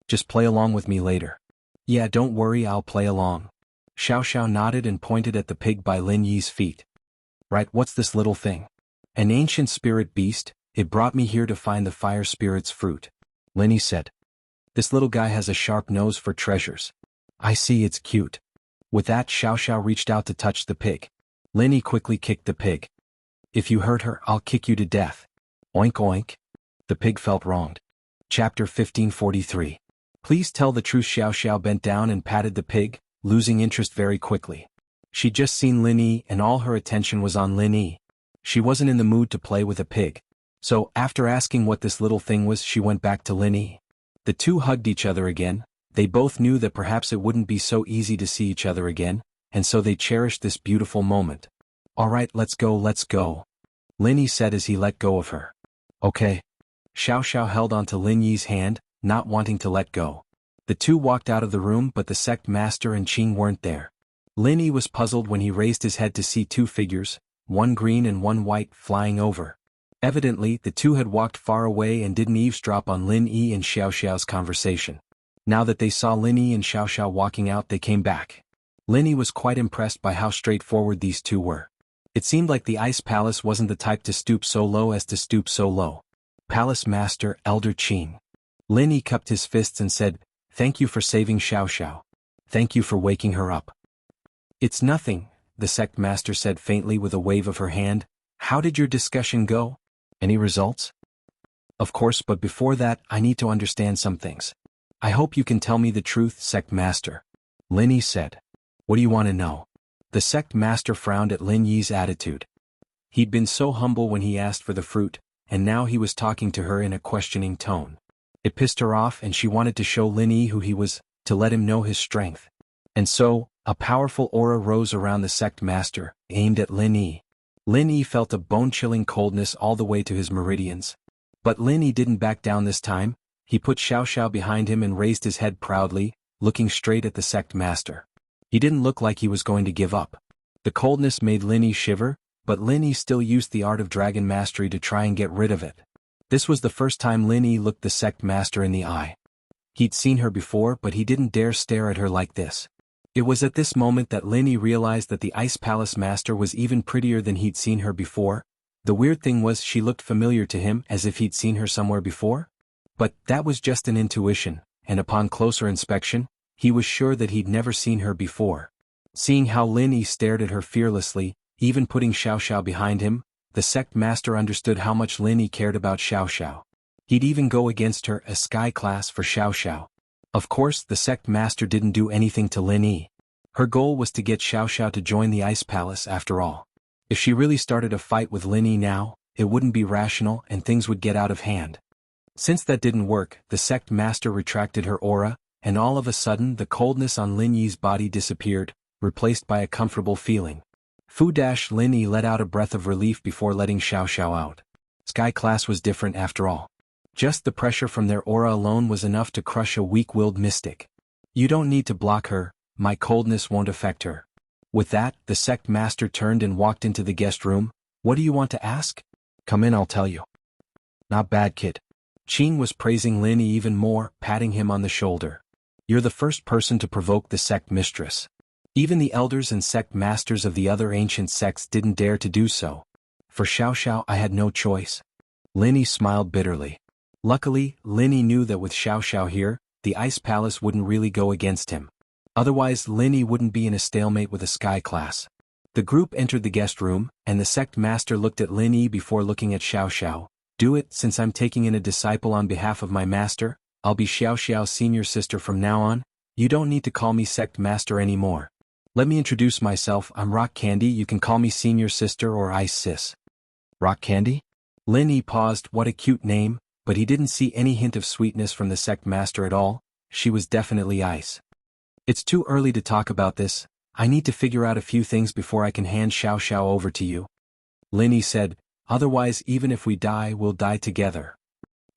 Just play along with me later. Yeah, don't worry, I'll play along. Xiao Xiao nodded and pointed at the pig by Lin Yi's feet. Right, what's this little thing? An ancient spirit beast. It brought me here to find the fire spirit's fruit. Lin Yi said. This little guy has a sharp nose for treasures. I see, it's cute. With that, Xiao Xiao reached out to touch the pig. Lin Yi quickly kicked the pig. If you hurt her, I'll kick you to death. Oink oink. The pig felt wronged. Chapter 1543. Please tell the truth. Xiao Xiao bent down and patted the pig, losing interest very quickly. She'd just seen Lin Yi and all her attention was on Lin Yi. She wasn't in the mood to play with a pig. So, after asking what this little thing was, she went back to Lin Yi. The two hugged each other again. They both knew that perhaps it wouldn't be so easy to see each other again, and so they cherished this beautiful moment. Alright, let's go, let's go. Lin Yi said as he let go of her. Okay. Xiao Xiao held onto Lin Yi's hand, not wanting to let go. The two walked out of the room, but the sect master and Qing weren't there. Lin Yi was puzzled when he raised his head to see two figures, one green and one white, flying over. Evidently, the two had walked far away and didn't eavesdrop on Lin Yi and Xiao Xiao's conversation. Now that they saw Lin Yi and Xiao Xiao walking out, they came back. Lin Yi was quite impressed by how straightforward these two were. It seemed like the Ice Palace wasn't the type to stoop so low as to stoop so low. Palace Master, Elder Qing. Lin Yi cupped his fists and said, Thank you for saving Xiao Xiao. Thank you for waking her up. It's nothing, the sect master said faintly with a wave of her hand. How did your discussion go? Any results? Of course, but before that, I need to understand some things. I hope you can tell me the truth, sect master. Lin Yi said. What do you want to know? The sect master frowned at Lin Yi's attitude. He'd been so humble when he asked for the fruit, and now he was talking to her in a questioning tone. It pissed her off and she wanted to show Lin Yi who he was, to let him know his strength. And so, a powerful aura rose around the sect master, aimed at Lin Yi. Lin Yi felt a bone-chilling coldness all the way to his meridians. But Lin Yi didn't back down this time. He put Xiao Xiao behind him and raised his head proudly, looking straight at the sect master. He didn't look like he was going to give up. The coldness made Lin Yi shiver, but Lin Yi still used the art of dragon mastery to try and get rid of it. This was the first time Lin Yi looked the sect master in the eye. He'd seen her before, but he didn't dare stare at her like this. It was at this moment that Lin Yi realized that the Ice Palace Master was even prettier than he'd seen her before. The weird thing was she looked familiar to him, as if he'd seen her somewhere before. But that was just an intuition, and upon closer inspection, he was sure that he'd never seen her before. Seeing how Lin Yi stared at her fearlessly, even putting Xiao Xiao behind him, the sect master understood how much Lin Yi cared about Xiao Xiao. He'd even go against her, a sky class for Xiao Xiao. Of course, the sect master didn't do anything to Lin Yi. Her goal was to get Xiao Xiao to join the Ice Palace after all. If she really started a fight with Lin Yi now, it wouldn't be rational and things would get out of hand. Since that didn't work, the sect master retracted her aura, and all of a sudden the coldness on Lin Yi's body disappeared, replaced by a comfortable feeling. Lin Yi let out a breath of relief before letting Xiao Xiao out. Sky class was different after all. Just the pressure from their aura alone was enough to crush a weak-willed mystic. You don't need to block her, my coldness won't affect her. With that, the sect master turned and walked into the guest room. What do you want to ask? Come in, I'll tell you. Not bad, kid. Qing was praising Lin Yi even more, patting him on the shoulder. You're the first person to provoke the sect mistress. Even the elders and sect masters of the other ancient sects didn't dare to do so. For Xiao Xiao, I had no choice. Lin Yi smiled bitterly. Luckily, Lin Yi knew that with Xiao Xiao here, the Ice Palace wouldn't really go against him. Otherwise, Lin Yi wouldn't be in a stalemate with a sky class. The group entered the guest room, and the sect master looked at Lin Yi before looking at Xiao Xiao. Do it, since I'm taking in a disciple on behalf of my master. I'll be Xiao Xiao's senior sister from now on. You don't need to call me sect master anymore. Let me introduce myself, I'm Rock Candy, you can call me senior sister or Ice Sis. Rock Candy? Lin Yi paused, what a cute name, but he didn't see any hint of sweetness from the sect master at all. She was definitely Ice. It's too early to talk about this, I need to figure out a few things before I can hand Xiao Xiao over to you. Lin Yi said, otherwise even if we die we'll die together.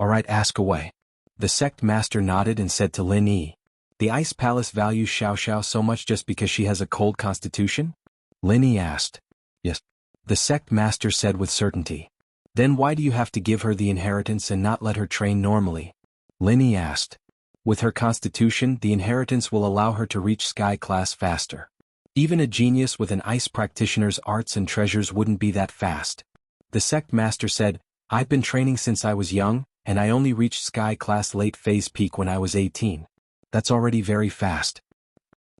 Alright, ask away. The sect master nodded and said to Lin Yi. The Ice Palace values Xiao Xiao so much just because she has a cold constitution? Lin Yi asked. Yes. The sect master said with certainty. Then why do you have to give her the inheritance and not let her train normally? Lin Yi asked. With her constitution, the inheritance will allow her to reach sky class faster. Even a genius with an ice practitioner's arts and treasures wouldn't be that fast. The sect master said, I've been training since I was young, and I only reached sky class late phase peak when I was 18. That's already very fast.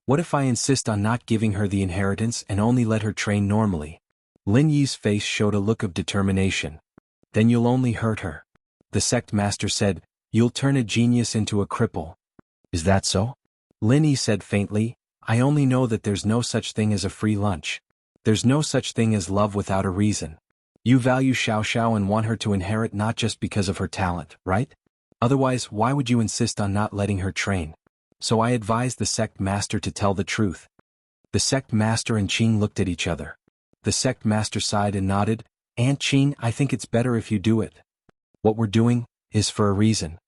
What if I insist on not giving her the inheritance and only let her train normally? Lin Yi's face showed a look of determination. Then you'll only hurt her. The sect master said, you'll turn a genius into a cripple. Is that so? Lin Yi said faintly, I only know that there's no such thing as a free lunch. There's no such thing as love without a reason. You value Xiao Xiao and want her to inherit not just because of her talent, right? Otherwise, why would you insist on not letting her train? So I advised the sect master to tell the truth. The sect master and Qing looked at each other. The sect master sighed and nodded, Aunt Qing, I think it's better if you do it. What we're doing is for a reason.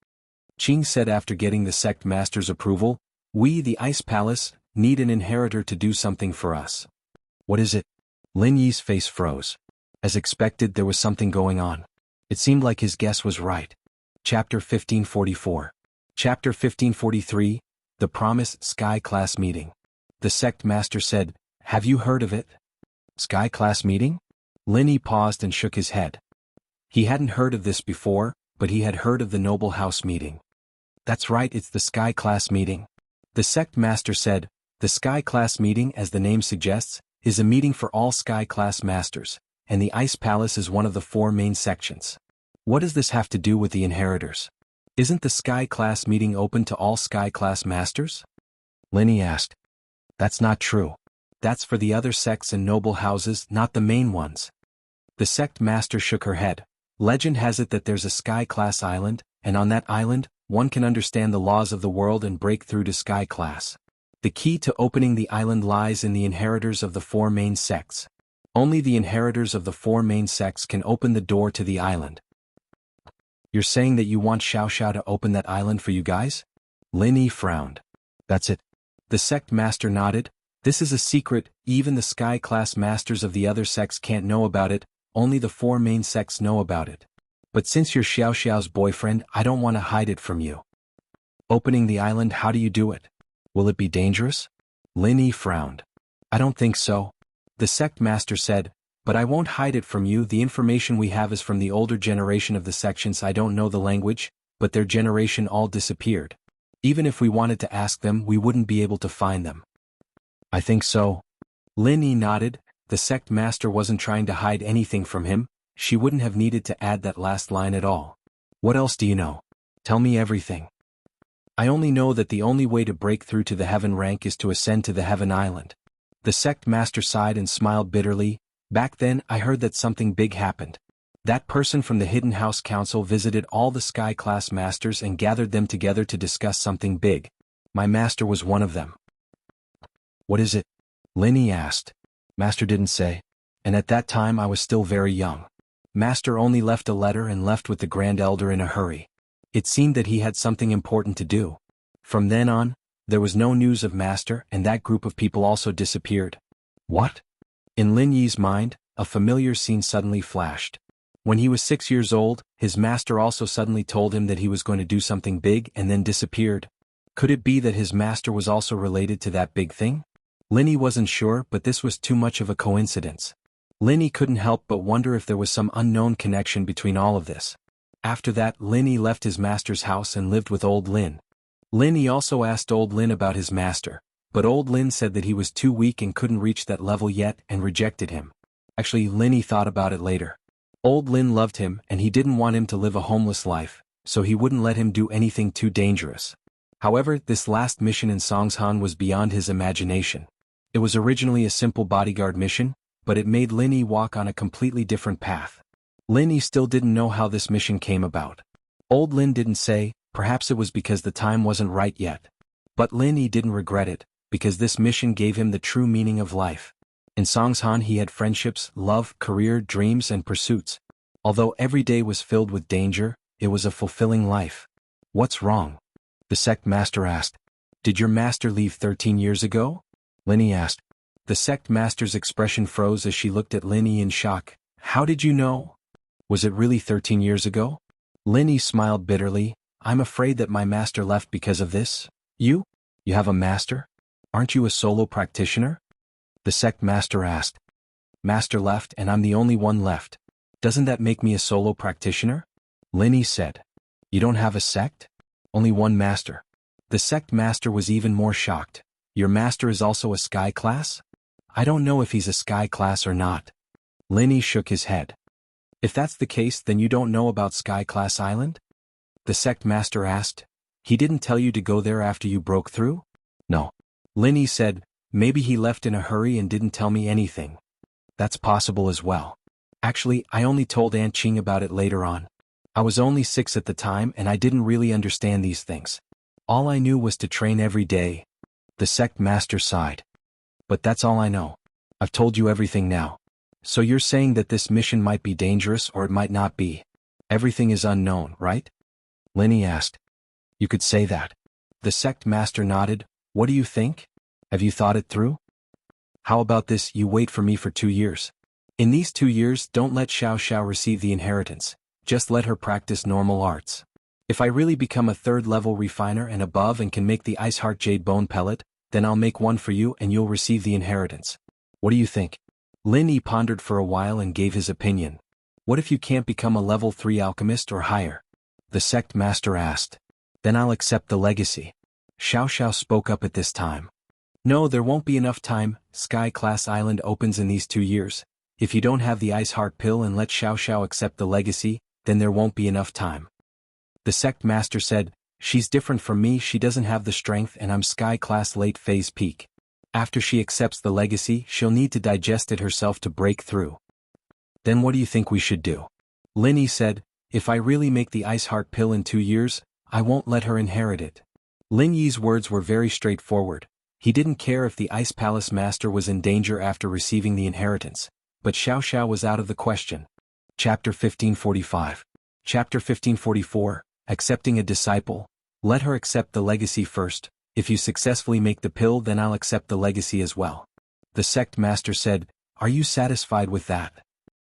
Qing said after getting the sect master's approval, we, the Ice Palace, need an inheritor to do something for us. What is it? Lin Yi's face froze. As expected, there was something going on. It seemed like his guess was right. Chapter 1544. Chapter 1543, The Promised Sky Class Meeting. The sect master said, have you heard of it? Sky Class Meeting? Lin Yi paused and shook his head. He hadn't heard of this before, but he had heard of the Noble House Meeting. That's right, it's the Sky Class Meeting. The sect master said, the Sky Class Meeting, as the name suggests, is a meeting for all Sky Class Masters, and the Ice Palace is one of the 4 main sections. What does this have to do with the inheritors? Isn't the Sky Class Meeting open to all Sky Class Masters? Lin Yi asked. That's not true. That's for the other sects and noble houses, not the main ones. The sect master shook her head. Legend has it that there's a Sky Class island, and on that island, one can understand the laws of the world and break through to Sky Class. The key to opening the island lies in the inheritors of the 4 main sects. Only the inheritors of the 4 main sects can open the door to the island. You're saying that you want Xiao Xiao to open that island for you guys? Lin Yi frowned. That's it. The sect master nodded. This is a secret, even the Sky Class Masters of the other sects can't know about it, only the 4 main sects know about it. But since you're Xiao Xiao's boyfriend, I don't want to hide it from you. Opening the island, how do you do it? Will it be dangerous? Lin Yi frowned. I don't think so. The sect master said, but I won't hide it from you, the information we have is from the older generation of the sections. I don't know the language, but their generation all disappeared. Even if we wanted to ask them, we wouldn't be able to find them. I think so. Lin Yi nodded. The sect master wasn't trying to hide anything from him, she wouldn't have needed to add that last line at all. What else do you know? Tell me everything. I only know that the only way to break through to the heaven rank is to ascend to the heaven island. The sect master sighed and smiled bitterly. Back then, I heard that something big happened. That person from the Hidden House Council visited all the Sky Class Masters and gathered them together to discuss something big. My master was one of them. What is it? Lin Yi asked. Master didn't say. And at that time I was still very young. Master only left a letter and left with the Grand Elder in a hurry. It seemed that he had something important to do. From then on, there was no news of Master, and that group of people also disappeared. What? In Lin Yi's mind, a familiar scene suddenly flashed. When he was 6 years old, his master also suddenly told him that he was going to do something big and then disappeared. Could it be that his master was also related to that big thing? Lin Yi wasn't sure, but this was too much of a coincidence. Lin Yi couldn't help but wonder if there was some unknown connection between all of this. After that, Lin Yi left his master's house and lived with old Lin. Lin Yi also asked old Lin about his master, but old Lin said that he was too weak and couldn't reach that level yet and rejected him. Actually, Lin Yi thought about it later. Old Lin loved him and he didn't want him to live a homeless life, so he wouldn't let him do anything too dangerous. However, this last mission in Songshan was beyond his imagination. It was originally a simple bodyguard mission, but it made Lin Yi walk on a completely different path. Lin Yi still didn't know how this mission came about. Old Lin didn't say, perhaps it was because the time wasn't right yet. But Lin Yi didn't regret it, because this mission gave him the true meaning of life. In Songshan he had friendships, love, career, dreams and pursuits. Although every day was filled with danger, it was a fulfilling life. What's wrong? The sect master asked. Did your master leave 13 years ago? Lin Yi asked. The sect master's expression froze as she looked at Lin Yi in shock. How did you know? Was it really 13 years ago? Lin Yi smiled bitterly. I'm afraid that my master left because of this. You? You have a master? Aren't you a solo practitioner? The sect master asked. Master left and I'm the only one left. Doesn't that make me a solo practitioner? Lin Yi said. You don't have a sect? Only one master. The sect master was even more shocked. Your master is also a sky class? I don't know if he's a sky class or not. Lin Yi shook his head. If that's the case, then you don't know about Sky Class Island? The sect master asked. He didn't tell you to go there after you broke through? No. Lin Yi said, maybe he left in a hurry and didn't tell me anything. That's possible as well. Actually, I only told Aunt Qing about it later on. I was only 6 at the time and I didn't really understand these things. All I knew was to train every day. The sect master sighed. But that's all I know. I've told you everything now. So you're saying that this mission might be dangerous or it might not be. Everything is unknown, right? Lin Yi asked. You could say that. The sect master nodded. What do you think? Have you thought it through? How about this, you wait for me for 2 years. In these 2 years, don't let Xiao Xiao receive the inheritance. Just let her practice normal arts. If I really become a 3rd level refiner and above and can make the Ice Heart Jade Bone Pellet, then I'll make one for you and you'll receive the inheritance. What do you think? Lin Yi pondered for a while and gave his opinion. What if you can't become a level 3 alchemist or higher? The sect master asked. Then I'll accept the legacy. Xiao Xiao spoke up at this time. No, there won't be enough time. Sky Class Island opens in these 2 years. If you don't have the Ice Heart Pill and let Xiao Xiao accept the legacy, then there won't be enough time. The sect master said, she's different from me, she doesn't have the strength and I'm Sky Class late phase peak. After she accepts the legacy, she'll need to digest it herself to break through. Then what do you think we should do? Lin Yi said, if I really make the Ice Heart Pill in 2 years, I won't let her inherit it. Lin Yi's words were very straightforward. He didn't care if the Ice Palace Master was in danger after receiving the inheritance, but Xiao Xiao was out of the question. Chapter 1545. Chapter 1544, Accepting a Disciple. Let her accept the legacy first. If you successfully make the pill, then I'll accept the legacy as well. The sect master said, are you satisfied with that?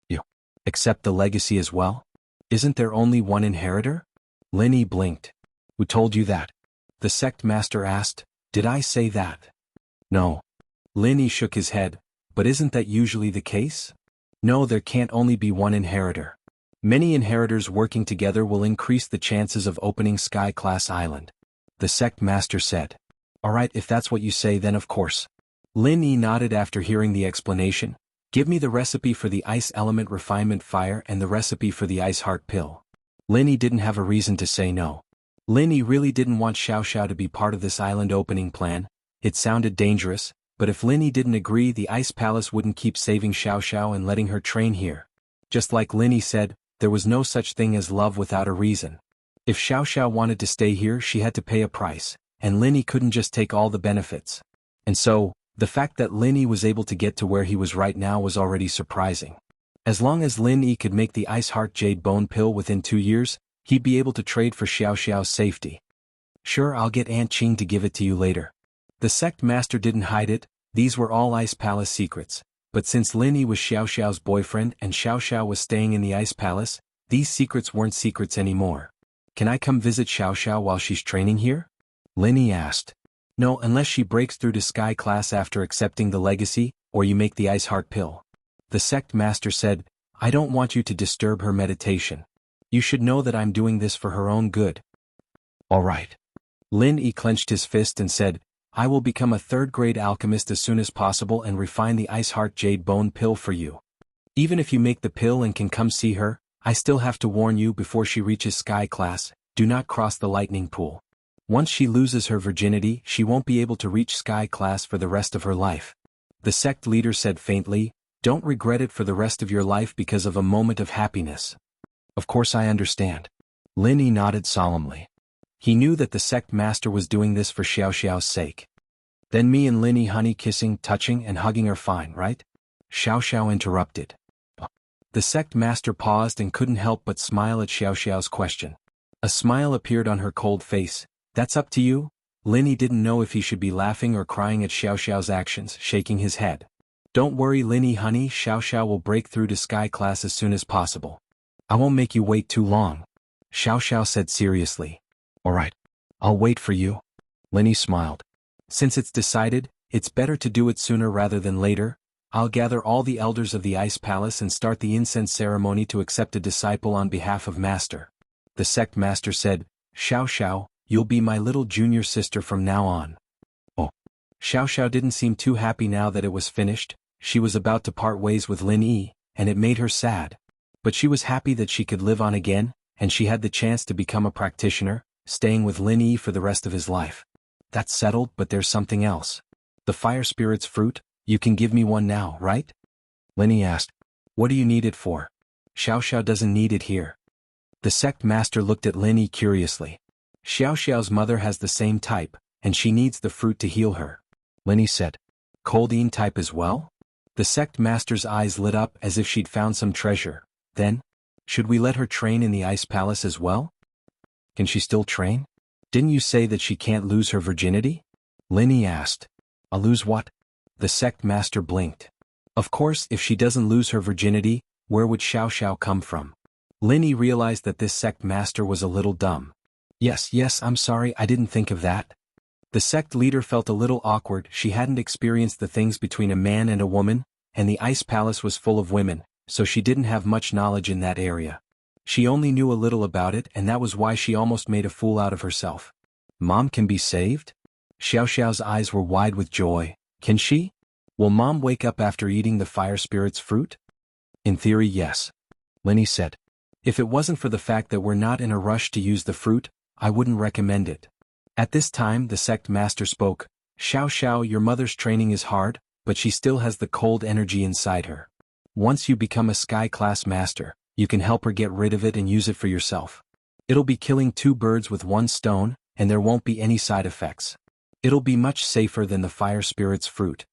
You accept the legacy as well? Isn't there only one inheritor? Lin Yi blinked. Who told you that? The sect master asked. Did I say that? No. Lin Yi shook his head. But isn't that usually the case? No, there can't only be one inheritor. Many inheritors working together will increase the chances of opening Sky Class Island. The sect master said. Alright, if that's what you say, then of course. Lin Yi nodded after hearing the explanation. Give me the recipe for the Ice Element Refinement Fire and the recipe for the Ice Heart Pill. Lin Yi didn't have a reason to say no. Lin Yi really didn't want Xiao Xiao to be part of this island opening plan. It sounded dangerous, but if Lin Yi didn't agree, the Ice Palace wouldn't keep saving Xiao Xiao and letting her train here. Just like Lin Yi said, there was no such thing as love without a reason. If Xiao Xiao wanted to stay here, she had to pay a price, and Lin Yi couldn't just take all the benefits. And so, the fact that Lin Yi was able to get to where he was right now was already surprising. As long as Lin Yi could make the Ice Heart Jade Bone Pill within 2 years, he'd be able to trade for Xiao Xiao's safety. Sure, I'll get Aunt Qing to give it to you later. The sect master didn't hide it, these were all Ice Palace secrets. But since Lin Yi was Xiao Xiao's boyfriend and Xiao Xiao was staying in the Ice Palace, these secrets weren't secrets anymore. Can I come visit Xiao Xiao while she's training here? Lin Yi asked. No, unless she breaks through to Sky Class after accepting the legacy, or you make the Ice Heart Pill. The sect master said, I don't want you to disturb her meditation. You should know that I'm doing this for her own good. All right. Lin Yi clenched his fist and said, I will become a 3rd-grade alchemist as soon as possible and refine the Ice Heart Jade Bone Pill for you. Even if you make the pill and can come see her, I still have to warn you before she reaches Sky Class, do not cross the lightning pool. Once she loses her virginity, she won't be able to reach sky class for the rest of her life. The sect leader said faintly, "Don't regret it for the rest of your life because of a moment of happiness." Of course I understand. Lin Yi nodded solemnly. He knew that the sect master was doing this for Xiao Xiao's sake. Then me and Lin Yi honey kissing, touching and hugging are fine, right? Xiao Xiao interrupted. The sect master paused and couldn't help but smile at Xiao Xiao's question. A smile appeared on her cold face. "That's up to you?" Lin Yi didn't know if he should be laughing or crying at Xiao Xiao's actions, shaking his head. "Don't worry Lin Yi honey, Xiao Xiao will break through to sky class as soon as possible. I won't make you wait too long," Xiao Xiao said seriously. "Alright. I'll wait for you." Lin Yi smiled. "Since it's decided, it's better to do it sooner rather than later. I'll gather all the elders of the Ice Palace and start the incense ceremony to accept a disciple on behalf of Master." The sect master said, "Xiao Xiao, you'll be my little junior sister from now on." Oh. Xiao Xiao didn't seem too happy now that it was finished. She was about to part ways with Lin Yi, and it made her sad. But she was happy that she could live on again, and she had the chance to become a practitioner, staying with Lin Yi for the rest of his life. That's settled, but there's something else. The fire spirit's fruit, you can give me one now, right? Lin Yi asked. "What do you need it for?" "Xiao Xiao doesn't need it here." The sect master looked at Lin Yi curiously. "Xiao Xiao's mother has the same type, and she needs the fruit to heal her." Lin Yi said. "Coldine type as well?" The sect master's eyes lit up as if she'd found some treasure. Then, "Should we let her train in the Ice Palace as well?" "Can she still train? Didn't you say that she can't lose her virginity?" Lin Yi asked. "I'll lose what?" The sect master blinked. Of course, if she doesn't lose her virginity, where would Xiao Xiao come from? Lin Yi realized that this sect master was a little dumb. Yes, I'm sorry, I didn't think of that." The sect leader felt a little awkward. She hadn't experienced the things between a man and a woman, and the Ice Palace was full of women, so she didn't have much knowledge in that area. She only knew a little about it, and that was why she almost made a fool out of herself. "Mom can be saved?" Xiao Xiao's eyes were wide with joy. "Can she? Will Mom wake up after eating the fire spirit's fruit?" "In theory, yes," Lin Yi said. "If it wasn't for the fact that we're not in a rush to use the fruit, I wouldn't recommend it." At this time the sect master spoke. "Xiao Xiao, your mother's training is hard, but she still has the cold energy inside her. Once you become a sky class master, you can help her get rid of it and use it for yourself. It'll be killing two birds with one stone, and there won't be any side effects. It'll be much safer than the fire spirit's fruit."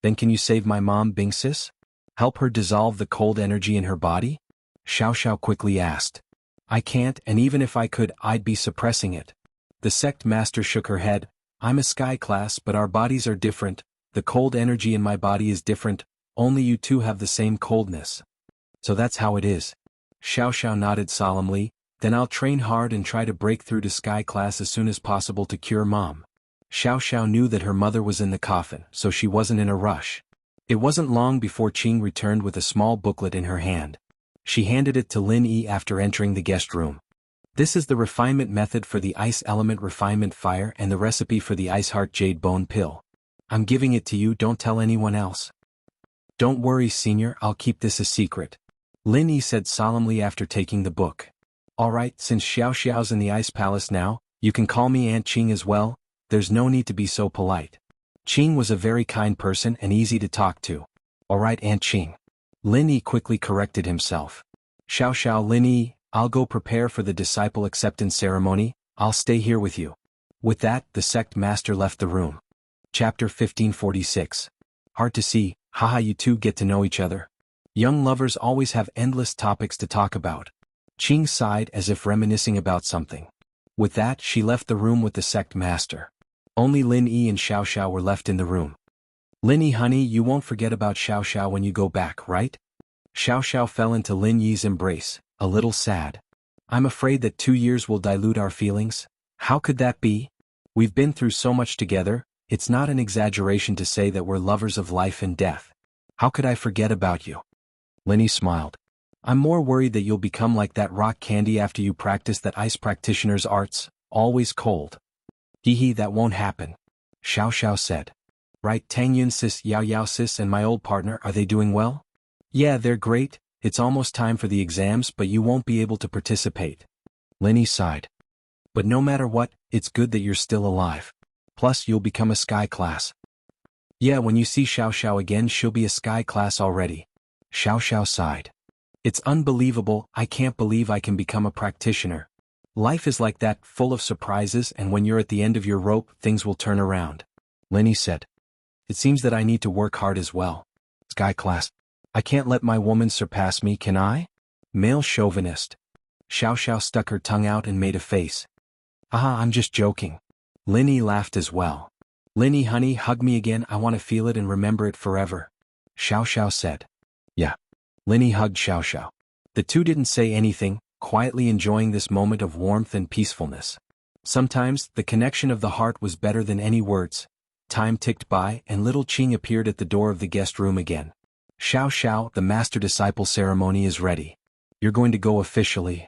"Then can you save my mom Bing sis? Help her dissolve the cold energy in her body?" Xiao Xiao quickly asked. "I can't, and even if I could, I'd be suppressing it." The sect master shook her head. "I'm a sky class, but our bodies are different. The cold energy in my body is different, only you two have the same coldness. So that's how it is." Xiao Xiao nodded solemnly. "Then I'll train hard and try to break through to sky class as soon as possible to cure Mom." Xiao Xiao knew that her mother was in the coffin, so she wasn't in a rush. It wasn't long before Qing returned with a small booklet in her hand. She handed it to Lin Yi after entering the guest room. "This is the refinement method for the Ice Element Refinement Fire and the recipe for the Ice Heart Jade Bone Pill. I'm giving it to you, don't tell anyone else." "Don't worry, Senior, I'll keep this a secret," Lin Yi said solemnly after taking the book. "Alright, since Xiao Xiao's in the Ice Palace now, you can call me Aunt Qing as well. There's no need to be so polite." Qing was a very kind person and easy to talk to. "Alright, Aunt Qing." Lin Yi quickly corrected himself. "Xiao Xiao, Lin Yi, I'll go prepare for the disciple acceptance ceremony. I'll stay here with you." With that, the sect master left the room. Chapter 1546. Hard to see, haha, you two get to know each other. Young lovers always have endless topics to talk about. Qing sighed as if reminiscing about something. With that, she left the room with the sect master. Only Lin Yi and Xiao Xiao were left in the room. "Lin Yi honey, you won't forget about Xiao Xiao when you go back, right?" Xiao Xiao fell into Lin Yi's embrace, a little sad. "I'm afraid that 2 years will dilute our feelings." "How could that be? We've been through so much together, it's not an exaggeration to say that we're lovers of life and death. How could I forget about you?" Lin Yi smiled. "I'm more worried that you'll become like that rock candy after you practice that ice practitioner's arts, always cold." "Hee, that won't happen," Xiao Xiao said. "Right, Tang Yun sis, Yao Yao sis and my old partner, are they doing well?" "Yeah, they're great. It's almost time for the exams, but you won't be able to participate." Lin Yi sighed. But no matter what, it's good that you're still alive. Plus you'll become a sky class. Yeah, when you see Xiao Xiao again she'll be a sky class already. Xiao Xiao sighed. It's unbelievable, I can't believe I can become a practitioner. Life is like that, full of surprises, and when you're at the end of your rope, things will turn around. Lenny said. It seems that I need to work hard as well. Sky class. I can't let my woman surpass me, can I? Male chauvinist. Xiao Xiao stuck her tongue out and made a face. Aha, I'm just joking. Lenny laughed as well. Lenny honey, hug me again, I want to feel it and remember it forever. Xiao Xiao said. Yeah. Lenny hugged Xiao Xiao. The two didn't say anything, quietly enjoying this moment of warmth and peacefulness. Sometimes, the connection of the heart was better than any words. Time ticked by, and little Qing appeared at the door of the guest room again. Xiao Xiao, the master-disciple ceremony is ready. You're going to go officially.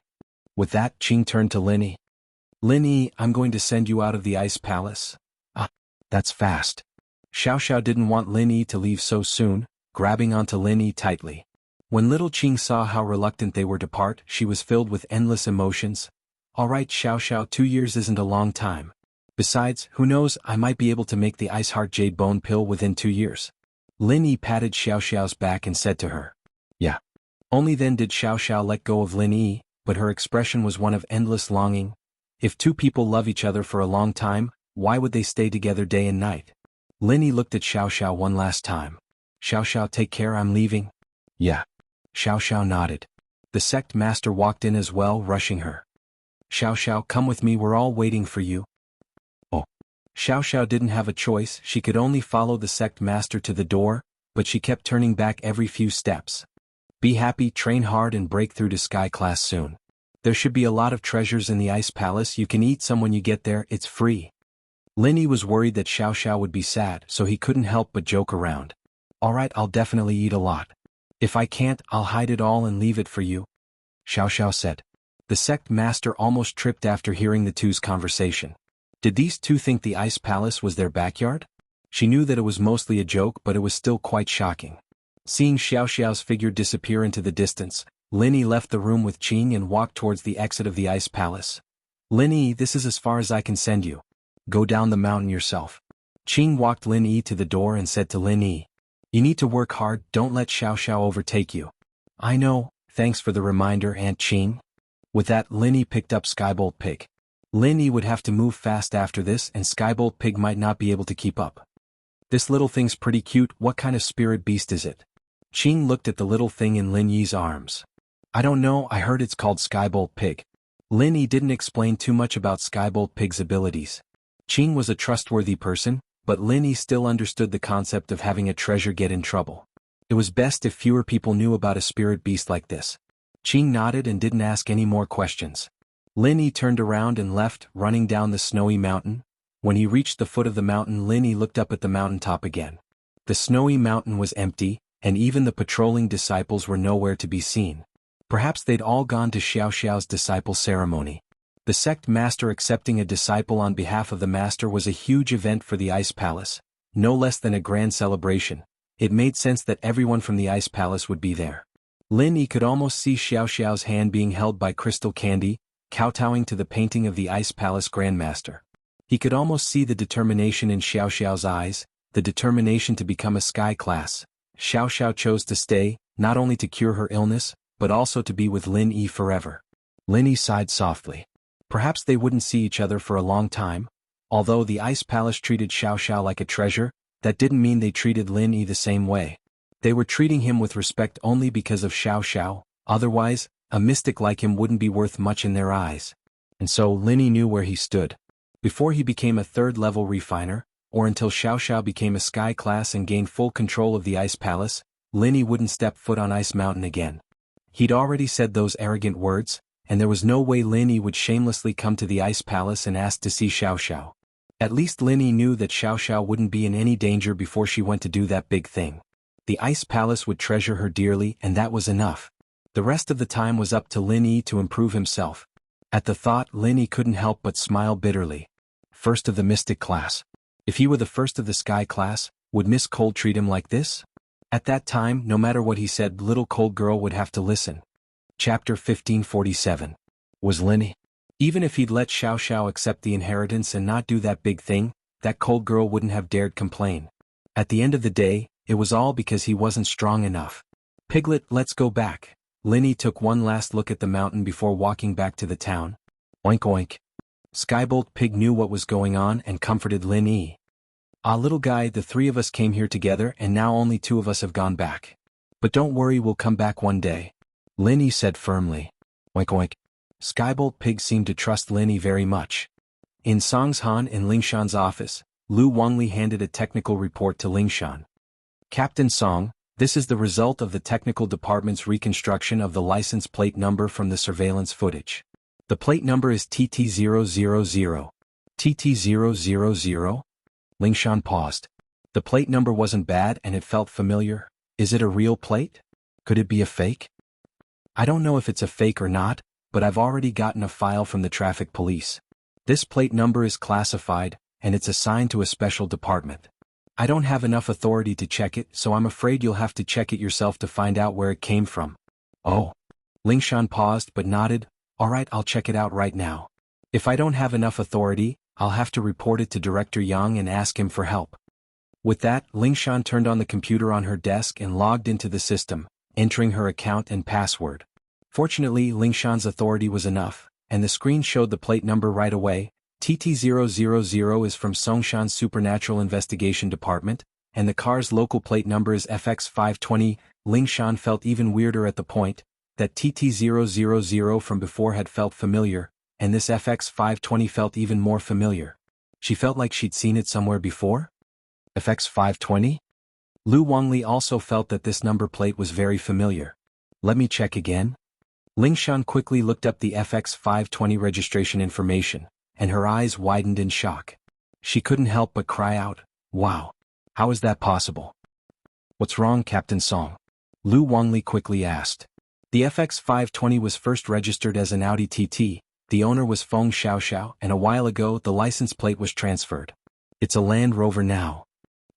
With that, Qing turned to Lenny. Lenny, I'm going to send you out of the ice palace. Ah, that's fast. Xiao Xiao didn't want Lenny to leave so soon, grabbing onto Lenny tightly. When little Qing saw how reluctant they were to part, she was filled with endless emotions. All right, Xiao Xiao, 2 years isn't a long time. Besides, who knows, I might be able to make the Ice Heart Jade Bone pill within 2 years. Lenny patted Xiao Xiao's back and said to her. Yeah. Only then did Xiao Xiao let go of Lenny, but her expression was one of endless longing. If two people love each other for a long time, why would they stay together day and night? Lenny looked at Xiao Xiao one last time. Xiao Xiao, take care, I'm leaving. Yeah. Xiao Xiao nodded. The sect master walked in as well, rushing her. Xiao Xiao, come with me, we're all waiting for you. Oh. Xiao Xiao didn't have a choice, she could only follow the sect master to the door, but she kept turning back every few steps. Be happy, train hard and break through to sky class soon. There should be a lot of treasures in the ice palace, you can eat some when you get there, it's free. Lenny was worried that Xiao Xiao would be sad, so he couldn't help but joke around. Alright, I'll definitely eat a lot. If I can't, I'll hide it all and leave it for you. Xiao Xiao said. The sect master almost tripped after hearing the two's conversation. Did these two think the ice palace was their backyard? She knew that it was mostly a joke, but it was still quite shocking. Seeing Xiao Xiao's figure disappear into the distance, Lenny left the room with Qing and walked towards the exit of the ice palace. Lenny, this is as far as I can send you. Go down the mountain yourself. Qing walked Lenny to the door and said to Lenny. You need to work hard, don't let Xiao Xiao overtake you. I know, thanks for the reminder, Aunt Qing. With that, Lenny picked up Skybolt Pig. Lenny would have to move fast after this and Skybolt Pig might not be able to keep up. This little thing's pretty cute, what kind of spirit beast is it? Qing looked at the little thing in Lin Yi's arms. I don't know, I heard it's called Skybolt Pig. Lin Yi didn't explain too much about Skybolt Pig's abilities. Qing was a trustworthy person, but Lin Yi still understood the concept of having a treasure get in trouble. It was best if fewer people knew about a spirit beast like this. Qing nodded and didn't ask any more questions. Lin Yi turned around and left, running down the snowy mountain. When he reached the foot of the mountain, Lin Yi looked up at the mountaintop again. The snowy mountain was empty, and even the patrolling disciples were nowhere to be seen. Perhaps they'd all gone to Xiao Xiao's disciple ceremony. The sect master accepting a disciple on behalf of the master was a huge event for the Ice Palace, no less than a grand celebration. It made sense that everyone from the Ice Palace would be there. Lin Yi could almost see Xiao Xiao's hand being held by Crystal Candy, kowtowing to the painting of the Ice Palace Grandmaster. He could almost see the determination in Xiao Xiao's eyes, the determination to become a sky class. Xiao Xiao chose to stay, not only to cure her illness, but also to be with Lin Yi forever. Lin Yi sighed softly. Perhaps they wouldn't see each other for a long time. Although the Ice Palace treated Xiao Xiao like a treasure, that didn't mean they treated Lin Yi the same way. They were treating him with respect only because of Xiao Xiao, otherwise, a mystic like him wouldn't be worth much in their eyes. And so Lin Yi knew where he stood. Before he became a third-level refiner, or until Xiao Xiao became a sky class and gained full control of the Ice Palace, Lin Yi wouldn't step foot on Ice Mountain again. He'd already said those arrogant words, and there was no way Lin Yi would shamelessly come to the Ice Palace and ask to see Xiao Xiao. At least Lin Yi knew that Xiao Xiao wouldn't be in any danger before she went to do that big thing. The Ice Palace would treasure her dearly, and that was enough. The rest of the time was up to Lin Yi to improve himself. At the thought, Lin Yi couldn't help but smile bitterly. First of the Mystic class. If he were the first of the Sky class, would Miss Cold treat him like this? At that time, no matter what he said, little Cold Girl would have to listen. Chapter 1547. Was Lin Yi? Even if he'd let Xiao Xiao accept the inheritance and not do that big thing, that cold girl wouldn't have dared complain. At the end of the day, it was all because he wasn't strong enough. Piglet, let's go back. Lin Yi took one last look at the mountain before walking back to the town. Oink oink. Skybolt Pig knew what was going on and comforted Lin Yi. Ah, little guy, the three of us came here together and now only two of us have gone back. But don't worry, we'll come back one day. Lin Yi said firmly. Oink oink. Skybolt Pig seemed to trust Lin Yi very much. In Songshan in Lingshan's office, Lu Wangli handed a technical report to Lingshan. Captain Song, this is the result of the technical department's reconstruction of the license plate number from the surveillance footage. The plate number is TT000. TT000? Lingshan paused. The plate number wasn't bad and it felt familiar. Is it a real plate? Could it be a fake? I don't know if it's a fake or not, but I've already gotten a file from the traffic police. This plate number is classified, and it's assigned to a special department. I don't have enough authority to check it, so I'm afraid you'll have to check it yourself to find out where it came from. Oh. Lingshan paused but nodded. Alright, I'll check it out right now. If I don't have enough authority, I'll have to report it to Director Yang and ask him for help. With that, Lingshan turned on the computer on her desk and logged into the system, entering her account and password. Fortunately, Lingshan's authority was enough, and the screen showed the plate number right away. TT000 is from Songshan's Supernatural Investigation Department, and the car's local plate number is FX520. Lingshan felt even weirder at the point that TT000 from before had felt familiar, and this FX520 felt even more familiar. She felt like she'd seen it somewhere before? FX520? Lu Wangli also felt that this number plate was very familiar. Let me check again. Lingshan quickly looked up the FX520 registration information, and her eyes widened in shock. She couldn't help but cry out, wow! How is that possible? What's wrong, Captain Song? Lu Wangli quickly asked. The FX520 was first registered as an Audi TT, the owner was Feng Xiaoxiao, and a while ago the license plate was transferred. It's a Land Rover now.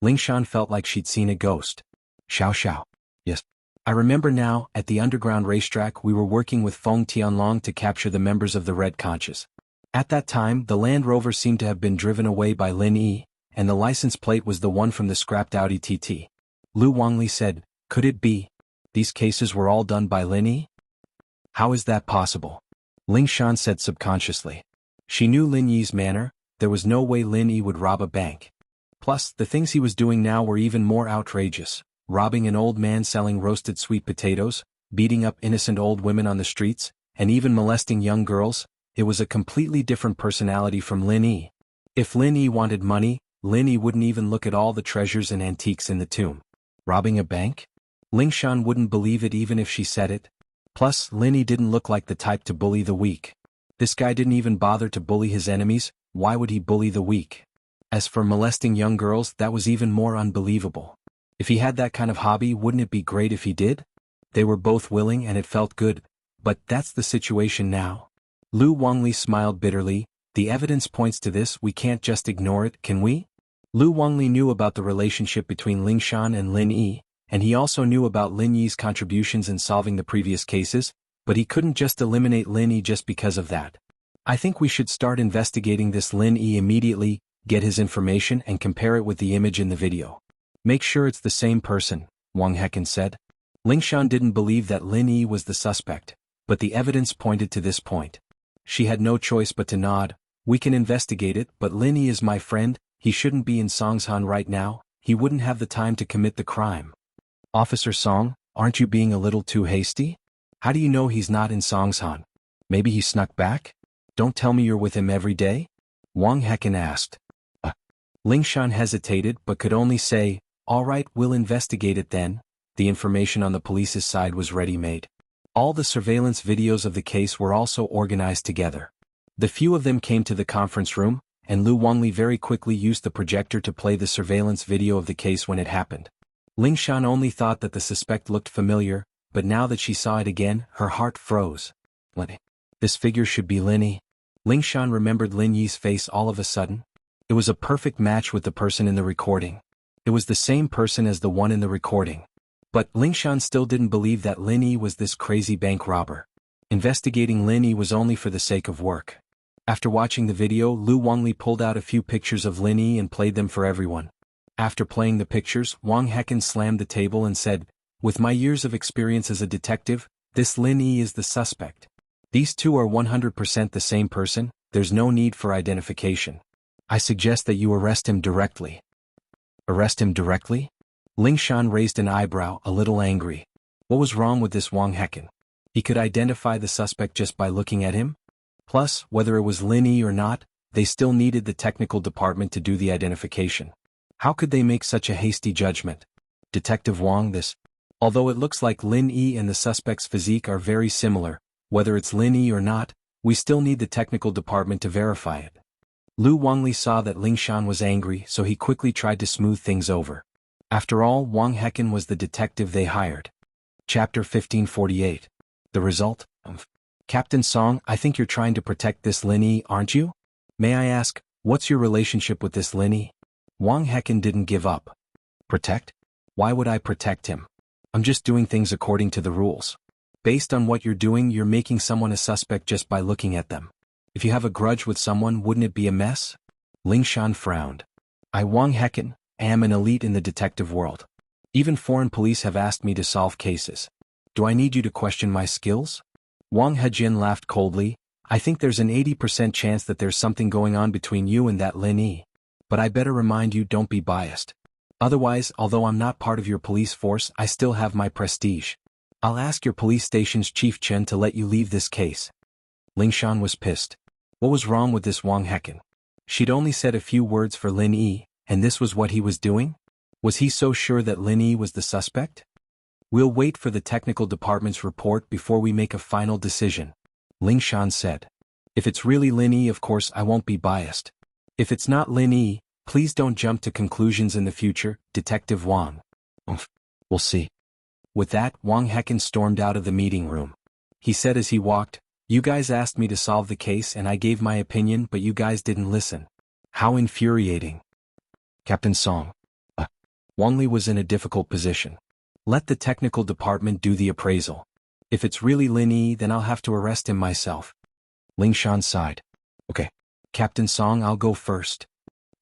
Lingshan felt like she'd seen a ghost. Xiaoxiao. Yes. I remember now, at the underground racetrack we were working with Feng Tianlong to capture the members of the Red Conches. At that time, the Land Rover seemed to have been driven away by Lin Yi, and the license plate was the one from the scrapped Audi TT. Lu Wangli said, could it be? These cases were all done by Lin Yi? How is that possible? Lingshan said subconsciously. She knew Lin Yi's manner, there was no way Lin Yi would rob a bank. Plus, the things he was doing now were even more outrageous. Robbing an old man selling roasted sweet potatoes, beating up innocent old women on the streets, and even molesting young girls. It was a completely different personality from Lin Yi. If Lin Yi wanted money, Lin Yi wouldn't even look at all the treasures and antiques in the tomb. Robbing a bank? Lingshan wouldn't believe it even if she said it. Plus, Lin Yi didn't look like the type to bully the weak. This guy didn't even bother to bully his enemies, why would he bully the weak? As for molesting young girls, that was even more unbelievable. If he had that kind of hobby, wouldn't it be great if he did? They were both willing and it felt good, but that's the situation now. Lu Wangli smiled bitterly. The evidence points to this, we can't just ignore it, can we? Lu Wangli knew about the relationship between Lingshan and Lin Yi, and he also knew about Lin Yi's contributions in solving the previous cases, but he couldn't just eliminate Lin Yi just because of that. I think we should start investigating this Lin Yi immediately, get his information and compare it with the image in the video. Make sure it's the same person, Wang Hecken said. Lingshan didn't believe that Lin Yi was the suspect, but the evidence pointed to this point. She had no choice but to nod. We can investigate it, but Lin Yi is my friend, he shouldn't be in Songshan right now, he wouldn't have the time to commit the crime. Officer Song, aren't you being a little too hasty? How do you know he's not in Songshan? Maybe he snuck back? Don't tell me you're with him every day? Wang Hecken asked. Lingshan hesitated but could only say, all right, we'll investigate it then. The information on the police's side was ready-made. All the surveillance videos of the case were also organized together. The few of them came to the conference room, and Lu Wangli very quickly used the projector to play the surveillance video of the case when it happened. Lingshan only thought that the suspect looked familiar, but now that she saw it again, her heart froze. What? This figure should be Lin Yi. Lingshan remembered Lin Yi's face all of a sudden. It was a perfect match with the person in the recording. It was the same person as the one in the recording. But Lingshan still didn't believe that Lin Yi was this crazy bank robber. Investigating Lin Yi was only for the sake of work. After watching the video, Lu Wangli pulled out a few pictures of Lin Yi and played them for everyone. After playing the pictures, Wang Hecken slammed the table and said, "With my years of experience as a detective, this Lin Yi is the suspect. These two are 100% the same person, there's no need for identification. I suggest that you arrest him directly." Arrest him directly? Ling Shan raised an eyebrow, a little angry. What was wrong with this Wang Hecken? He could identify the suspect just by looking at him? Plus, whether it was Lin Yi or not, they still needed the technical department to do the identification. How could they make such a hasty judgment? Detective Wang, this. Although it looks like Lin Yi and the suspect's physique are very similar, whether it's Lin Yi or not, we still need the technical department to verify it. Lu Wangli saw that Ling Shan was angry, so he quickly tried to smooth things over. After all, Wang Hecken was the detective they hired. Chapter 1548. The result? Captain Song, I think you're trying to protect this Lin Yi, aren't you? May I ask, what's your relationship with this Lin Yi? Wang Hecken didn't give up. Protect? Why would I protect him? I'm just doing things according to the rules. Based on what you're doing, you're making someone a suspect just by looking at them. If you have a grudge with someone, wouldn't it be a mess? Ling Shan frowned. I, Wang Hecken, am an elite in the detective world. Even foreign police have asked me to solve cases. Do I need you to question my skills? Wang Hejin laughed coldly. I think there's an 80% chance that there's something going on between you and that Lin Yi. But I better remind you, don't be biased. Otherwise, although I'm not part of your police force, I still have my prestige. I'll ask your police station's Chief Chen to let you leave this case. Ling Shan was pissed. What was wrong with this Wang Hecken? She'd only said a few words for Lin Yi, and this was what he was doing? Was he so sure that Lin Yi was the suspect? We'll wait for the technical department's report before we make a final decision, Ling Shan said. If it's really Lin Yi, of course I won't be biased. If it's not Lin Yi, please don't jump to conclusions in the future, Detective Wang. We'll see. With that, Wang Hecken stormed out of the meeting room. He said as he walked, "You guys asked me to solve the case and I gave my opinion, but you guys didn't listen. How infuriating." Captain Song. Wang Li was in a difficult position. Let the technical department do the appraisal. If it's really Lin Yi, then I'll have to arrest him myself. Ling Shan sighed. Okay. Captain Song, I'll go first.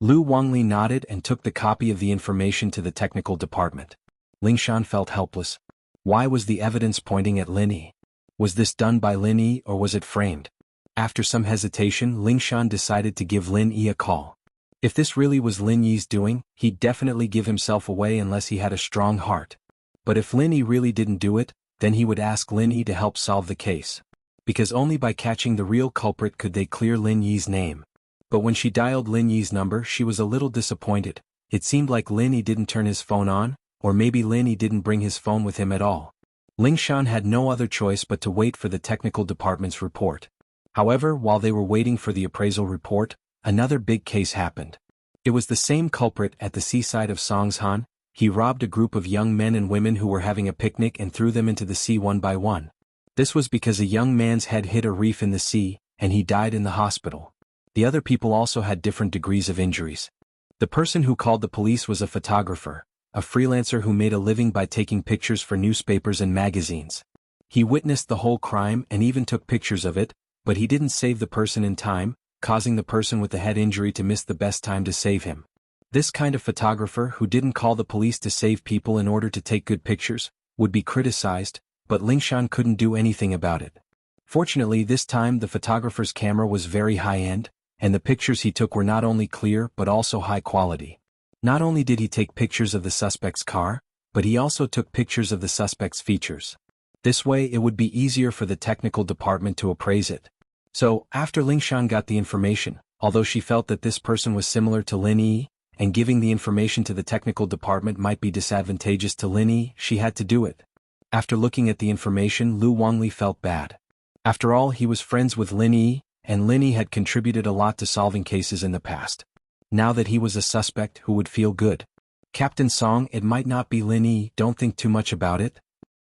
Lu Wangli nodded and took the copy of the information to the technical department. Ling Shan felt helpless. Why was the evidence pointing at Lin Yi? Was this done by Lin Yi or was it framed? After some hesitation, Ling Shan decided to give Lin Yi a call. If this really was Lin Yi's doing, he'd definitely give himself away unless he had a strong heart. But if Lin Yi really didn't do it, then he would ask Lin Yi to help solve the case. Because only by catching the real culprit could they clear Lin Yi's name. But when she dialed Lin Yi's number, she was a little disappointed. It seemed like Lin Yi didn't turn his phone on, or maybe Lin Yi didn't bring his phone with him at all. Ling Shan had no other choice but to wait for the technical department's report. However, while they were waiting for the appraisal report, another big case happened. It was the same culprit at the seaside of Songshan. He robbed a group of young men and women who were having a picnic and threw them into the sea one by one. This was because a young man's head hit a reef in the sea, and he died in the hospital. The other people also had different degrees of injuries. The person who called the police was a photographer, a freelancer who made a living by taking pictures for newspapers and magazines. He witnessed the whole crime and even took pictures of it, but he didn't save the person in time, causing the person with the head injury to miss the best time to save him. This kind of photographer who didn't call the police to save people in order to take good pictures would be criticized, but Ling Shan couldn't do anything about it. Fortunately, this time the photographer's camera was very high-end, and the pictures he took were not only clear but also high quality. Not only did he take pictures of the suspect's car, but he also took pictures of the suspect's features. This way it would be easier for the technical department to appraise it. So, after Ling Shan got the information, although she felt that this person was similar to Lin Yi, and giving the information to the technical department might be disadvantageous to Lin Yi, she had to do it. After looking at the information, Lu Wangli felt bad. After all, he was friends with Lin Yi, and Lin Yi had contributed a lot to solving cases in the past. Now that he was a suspect, who would feel good? Captain Song, it might not be Lin Yi, don't think too much about it.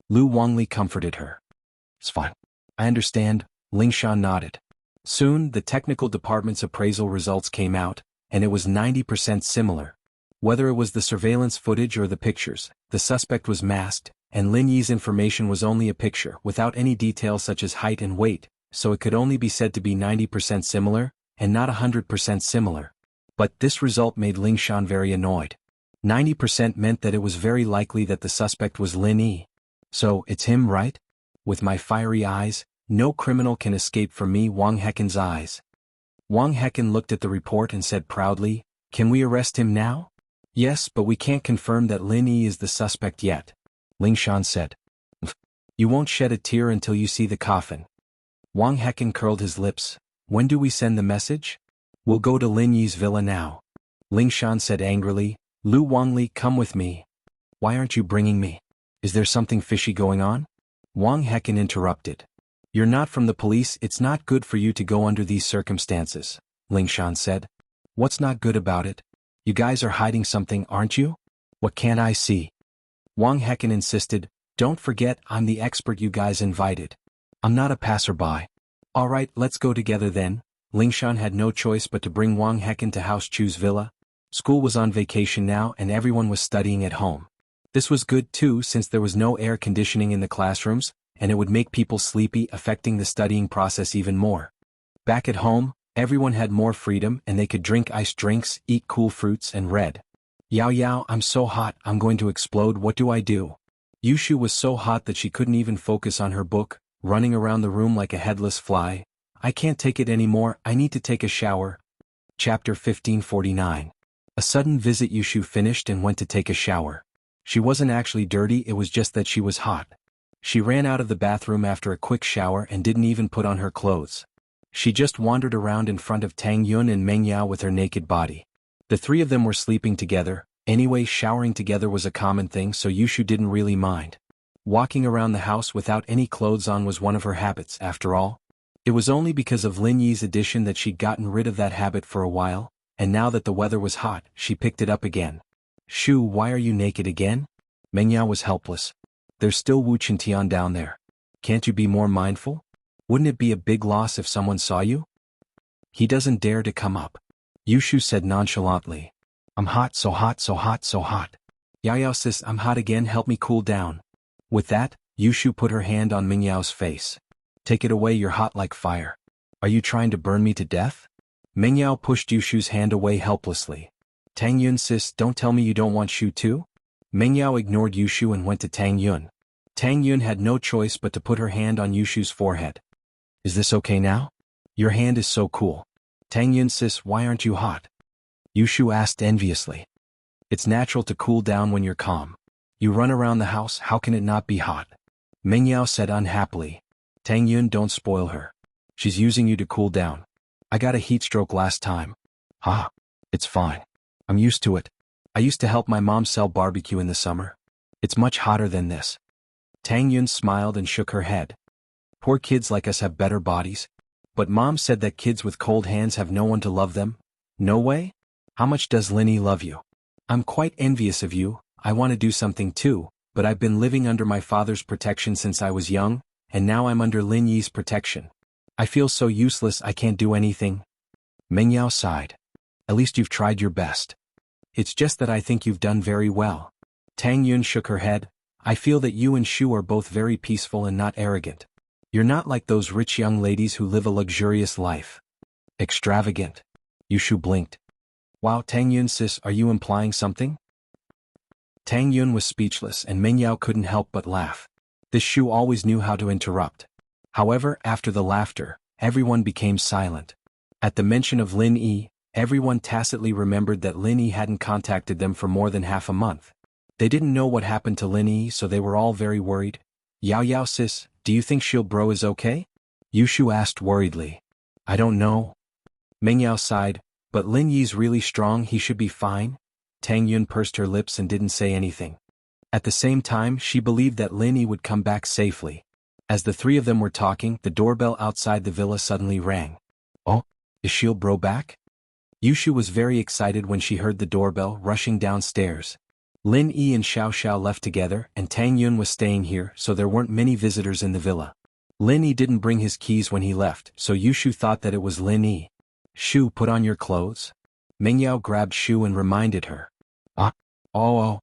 Lu Wangli comforted her. It's fine. I understand, Ling Shan nodded. Soon, the technical department's appraisal results came out, and it was 90% similar. Whether it was the surveillance footage or the pictures, the suspect was masked, and Lin Yi's information was only a picture without any details such as height and weight, so it could only be said to be 90% similar, and not 100% similar. But this result made Ling Shan very annoyed. 90% meant that it was very likely that the suspect was Lin Yi. So, it's him, right? With my fiery eyes, no criminal can escape from me, Wang Heken's eyes. Wang Heken looked at the report and said proudly, "Can we arrest him now?" "Yes, but we can't confirm that Lin Yi is the suspect yet," Ling Shan said. "You won't shed a tear until you see the coffin." Wang Heken curled his lips. "When do we send the message?" "We'll go to Lin Yi's villa now," Ling Shan said angrily. "Lu Wangli, come with me." "Why aren't you bringing me? Is there something fishy going on?" Wang Heken interrupted. "You're not from the police, it's not good for you to go under these circumstances," Ling Shan said. "What's not good about it? You guys are hiding something, aren't you?" "What can't I see?" Wang Heken insisted. "Don't forget, I'm the expert you guys invited. I'm not a passerby." "All right, let's go together then." Ling Shan had no choice but to bring Wang Heken to House Chu's villa. School was on vacation now and everyone was studying at home. This was good too since there was no air conditioning in the classrooms, and it would make people sleepy, affecting the studying process even more. Back at home, everyone had more freedom and they could drink iced drinks, eat cool fruits and read. "Yao Yao, I'm so hot, I'm going to explode, what do I do?" Yushu was so hot that she couldn't even focus on her book, running around the room like a headless fly. "I can't take it anymore, I need to take a shower." Chapter 1549. A sudden visit. Yushu finished and went to take a shower. She wasn't actually dirty, it was just that she was hot. She ran out of the bathroom after a quick shower and didn't even put on her clothes. She just wandered around in front of Tang Yun and Meng Yao with her naked body. The three of them were sleeping together. Anyway, showering together was a common thing, so Yushu didn't really mind. Walking around the house without any clothes on was one of her habits, after all. It was only because of Lin Yi's addition that she'd gotten rid of that habit for a while, and now that the weather was hot, she picked it up again. "Shu, why are you naked again?" Meng Yao was helpless. "There's still Wu Qintian down there. Can't you be more mindful? Wouldn't it be a big loss if someone saw you?" "He doesn't dare to come up," Yushu said nonchalantly. "I'm hot, so hot, so hot, so hot." "Yao Yao sis, I'm hot again, help me cool down." With that, Yushu put her hand on Meng Yao's face. "Take it away, you're hot like fire. Are you trying to burn me to death?" Meng Yao pushed Yushu's hand away helplessly. "Tang Yun sis, don't tell me you don't want Shu too?" Meng Yao ignored Yushu and went to Tang Yun. Tang Yun had no choice but to put her hand on Yushu's forehead. "Is this okay now? Your hand is so cool." "Tang Yun sis, why aren't you hot?" Yushu asked enviously. "It's natural to cool down when you're calm. You run around the house, how can it not be hot?" Meng Yao said unhappily. "Tang Yun, don't spoil her. She's using you to cool down. I got a heat stroke last time." "Ah, it's fine. I'm used to it. I used to help my mom sell barbecue in the summer. It's much hotter than this." Tang Yun smiled and shook her head. "Poor kids like us have better bodies. But mom said that kids with cold hands have no one to love them." "No way? How much does Lin Yi love you?" "I'm quite envious of you. I want to do something too, but I've been living under my father's protection since I was young, and now I'm under Lin Yi's protection. I feel so useless I can't do anything." Meng Yao sighed. "At least you've tried your best. It's just that I think you've done very well." Tang Yun shook her head. "I feel that you and Shu are both very peaceful and not arrogant. You're not like those rich young ladies who live a luxurious life." "Extravagant." Yushu blinked. "Wow, Tang Yun sis, are you implying something?" Tang Yun was speechless and Meng Yao couldn't help but laugh. This Shu always knew how to interrupt. However, after the laughter, everyone became silent. At the mention of Lin Yi, everyone tacitly remembered that Lin Yi hadn't contacted them for more than half a month. They didn't know what happened to Lin Yi, so they were all very worried. "Yao Yao sis, do you think Shield Bro is okay?" Yushu asked worriedly. "I don't know." Meng Yao sighed. "But Lin Yi's really strong, he should be fine." Tang Yun pursed her lips and didn't say anything. At the same time, she believed that Lin Yi would come back safely. As the three of them were talking, the doorbell outside the villa suddenly rang. "Oh, is Shield Bro back?" Yushu was very excited when she heard the doorbell rushing downstairs. Lin Yi and Xiao Xiao left together, and Tang Yun was staying here, so there weren't many visitors in the villa. Lin Yi didn't bring his keys when he left, so Yushu thought that it was Lin Yi. "Shu, put on your clothes." Meng Yao grabbed Shu and reminded her. "Ah, oh.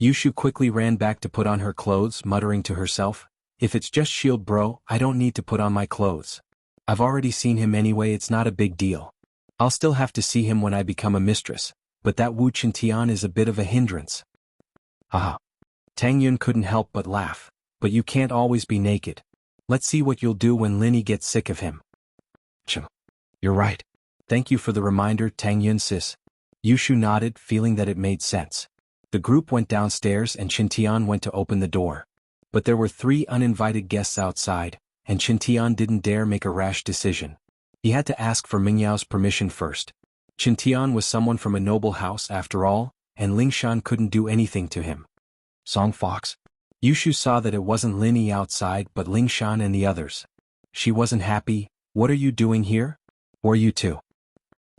Yushu quickly ran back to put on her clothes, muttering to herself, "If it's just Shield Bro, I don't need to put on my clothes." I've already seen him anyway, it's not a big deal. I'll still have to see him when I become a mistress, but that Wu Qintian is a bit of a hindrance. Haha. Tang Yun couldn't help but laugh. But you can't always be naked. Let's see what you'll do when Linny gets sick of him. Chum. You're right. Thank you for the reminder, Tang Yun sis. Yushu nodded, feeling that it made sense. The group went downstairs and Qintian went to open the door. But there were 3 uninvited guests outside, and Qintian didn't dare make a rash decision. He had to ask for Mingyao's permission first. Qintian was someone from a noble house after all, and Lingshan couldn't do anything to him. Song Fox. Yushu saw that it wasn't Linny outside but Lingshan and the others. She wasn't happy. What are you doing here? Or you too?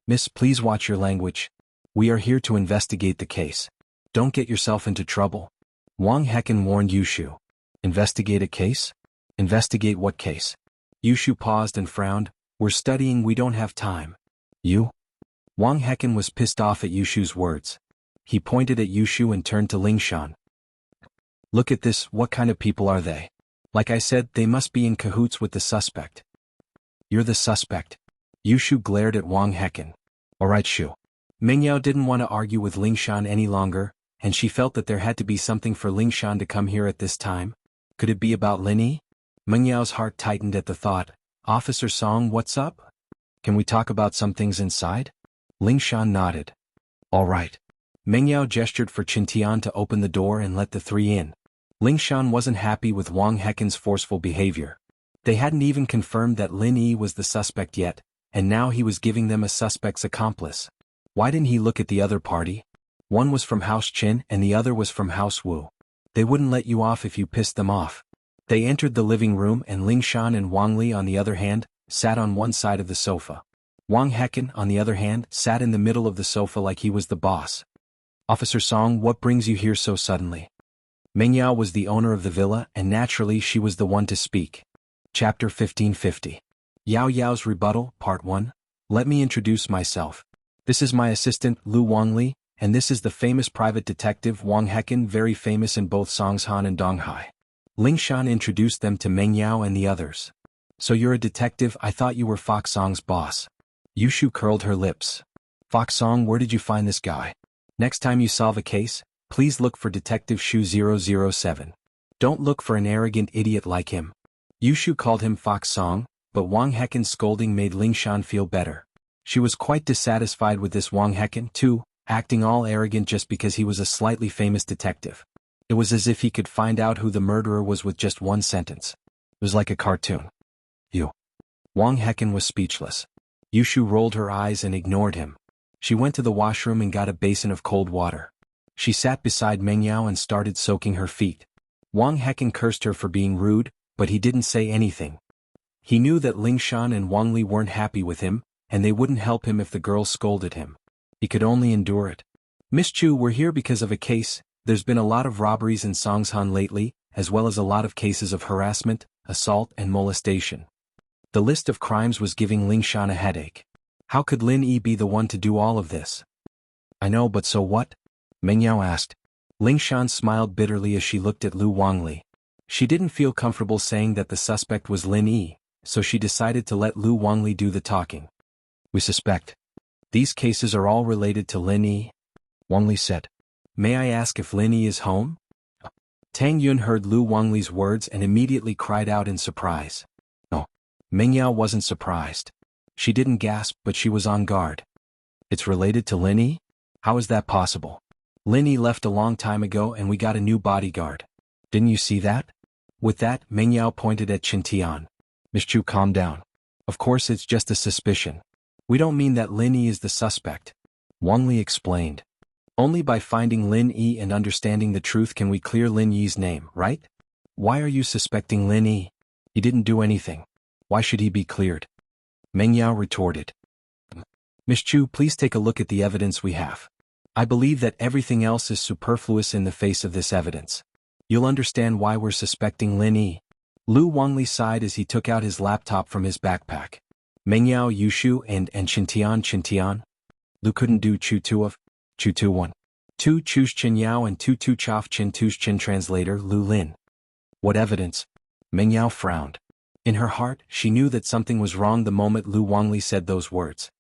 Miss, please watch your language. We are here to investigate the case. Don't get yourself into trouble. Wang Hecken warned Yushu. Investigate a case? Investigate what case? Yushu paused and frowned. We're studying, we don't have time. You? Wang Hecken was pissed off at Yushu's words. He pointed at Yushu and turned to Lingshan. Look at this, what kind of people are they? Like I said, they must be in cahoots with the suspect. You're the suspect. Yushu glared at Wang Hecken. Alright Shu. Mingyao didn't want to argue with Lingshan any longer, and she felt that there had to be something for Lingshan to come here at this time. Could it be about Linny? Mingyao's heart tightened at the thought. Officer Song, what's up? Can we talk about some things inside? Lingshan nodded. Alright. Mingyao gestured for Qintian to open the door and let the 3 in. Lingshan wasn't happy with Wang Hecken's forceful behavior. They hadn't even confirmed that Lin Yi was the suspect yet, and now he was giving them a suspect's accomplice. Why didn't he look at the other party? One was from House Qin and the other was from House Wu. They wouldn't let you off if you pissed them off. They entered the living room and Lingshan and Wang Li, on the other hand, sat on one side of the sofa. Wang Hecken, on the other hand, sat in the middle of the sofa like he was the boss. Officer Song, what brings you here so suddenly? Mingyao was the owner of the villa and naturally she was the one to speak. Chapter 1550. Yao Yao's Rebuttal, Part 1. Let me introduce myself. This is my assistant, Lu Wangli, and this is the famous private detective Wang Hecken, very famous in both Songshan and Donghai. Lingshan introduced them to Mingyao and the others. So you're a detective, I thought you were Fox Song's boss. Yushu curled her lips. Fox Song, where did you find this guy? Next time you solve a case, please look for Detective Shu 007. Don't look for an arrogant idiot like him. Yushu called him Fox Song, but Wang Hecken's scolding made Lingshan feel better. She was quite dissatisfied with this Wang Hecken, too, acting all arrogant just because he was a slightly famous detective. It was as if he could find out who the murderer was with just one sentence. It was like a cartoon. You. Wang Hecken was speechless. Yushu rolled her eyes and ignored him. She went to the washroom and got a basin of cold water. She sat beside Mingyao and started soaking her feet. Wang Hecken cursed her for being rude, but he didn't say anything. He knew that Lingshan and Wang Li weren't happy with him, and they wouldn't help him if the girl scolded him. He could only endure it. Miss Chu, we're here because of a case. There's been a lot of robberies in Songshan lately, as well as a lot of cases of harassment, assault and molestation. The list of crimes was giving Lingshan a headache. How could Lin Yi be the one to do all of this? I know, but so what? Mingyao asked. Lingshan smiled bitterly as she looked at Lu Wangli. She didn't feel comfortable saying that the suspect was Lin Yi, so she decided to let Lu Wangli do the talking. We suspect. These cases are all related to Lin Yi, Wangli said. May I ask if Lin Yi is home? Tang Yun heard Lu Wangli's words and immediately cried out in surprise. No. Mingyao wasn't surprised. She didn't gasp, but she was on guard. It's related to Lin Yi? How is that possible? Lin Yi left a long time ago and we got a new bodyguard. Didn't you see that? With that, Mingyao pointed at Qintian. Miss Chu, calm down. Of course it's just a suspicion. We don't mean that Lin Yi is the suspect. Wang Li explained. Only by finding Lin Yi and understanding the truth can we clear Lin Yi's name, right? Why are you suspecting Lin Yi? He didn't do anything. Why should he be cleared? Mingyao retorted. Miss Chu, please take a look at the evidence we have. I believe that everything else is superfluous in the face of this evidence. You'll understand why we're suspecting Lin Yi. Lu Wangli sighed as he took out his laptop from his backpack. Mingyao, Yushu, and Qintian. Lu couldn't do Chu 2 of Chu 2 1. 2 Chu's Qin Yao and 2 Tu Chof Qin Tu's Qin translator Lu Lin. What evidence? Mingyao frowned. In her heart, she knew that something was wrong the moment Lu Wangli said those words.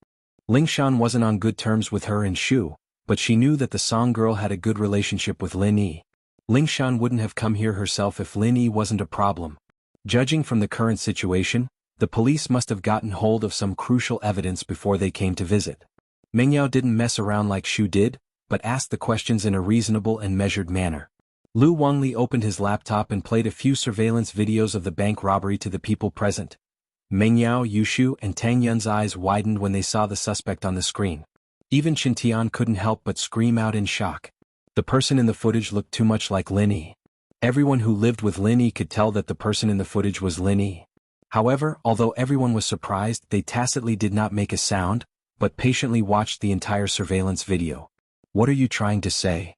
Lingshan wasn't on good terms with her and Shu, but she knew that the Song girl had a good relationship with Lin Yi. Lingshan wouldn't have come here herself if Lin Yi wasn't a problem. Judging from the current situation, the police must have gotten hold of some crucial evidence before they came to visit. Mengyao didn't mess around like Shu did, but asked the questions in a reasonable and measured manner. Lu Wangli opened his laptop and played a few surveillance videos of the bank robbery to the people present. Mengyao, Yushu, and Tang Yun's eyes widened when they saw the suspect on the screen. Even Qintian couldn't help but scream out in shock. The person in the footage looked too much like Lin Yi. Everyone who lived with Lin Yi could tell that the person in the footage was Lin Yi. However, although everyone was surprised, they tacitly did not make a sound, but patiently watched the entire surveillance video. "What are you trying to say?"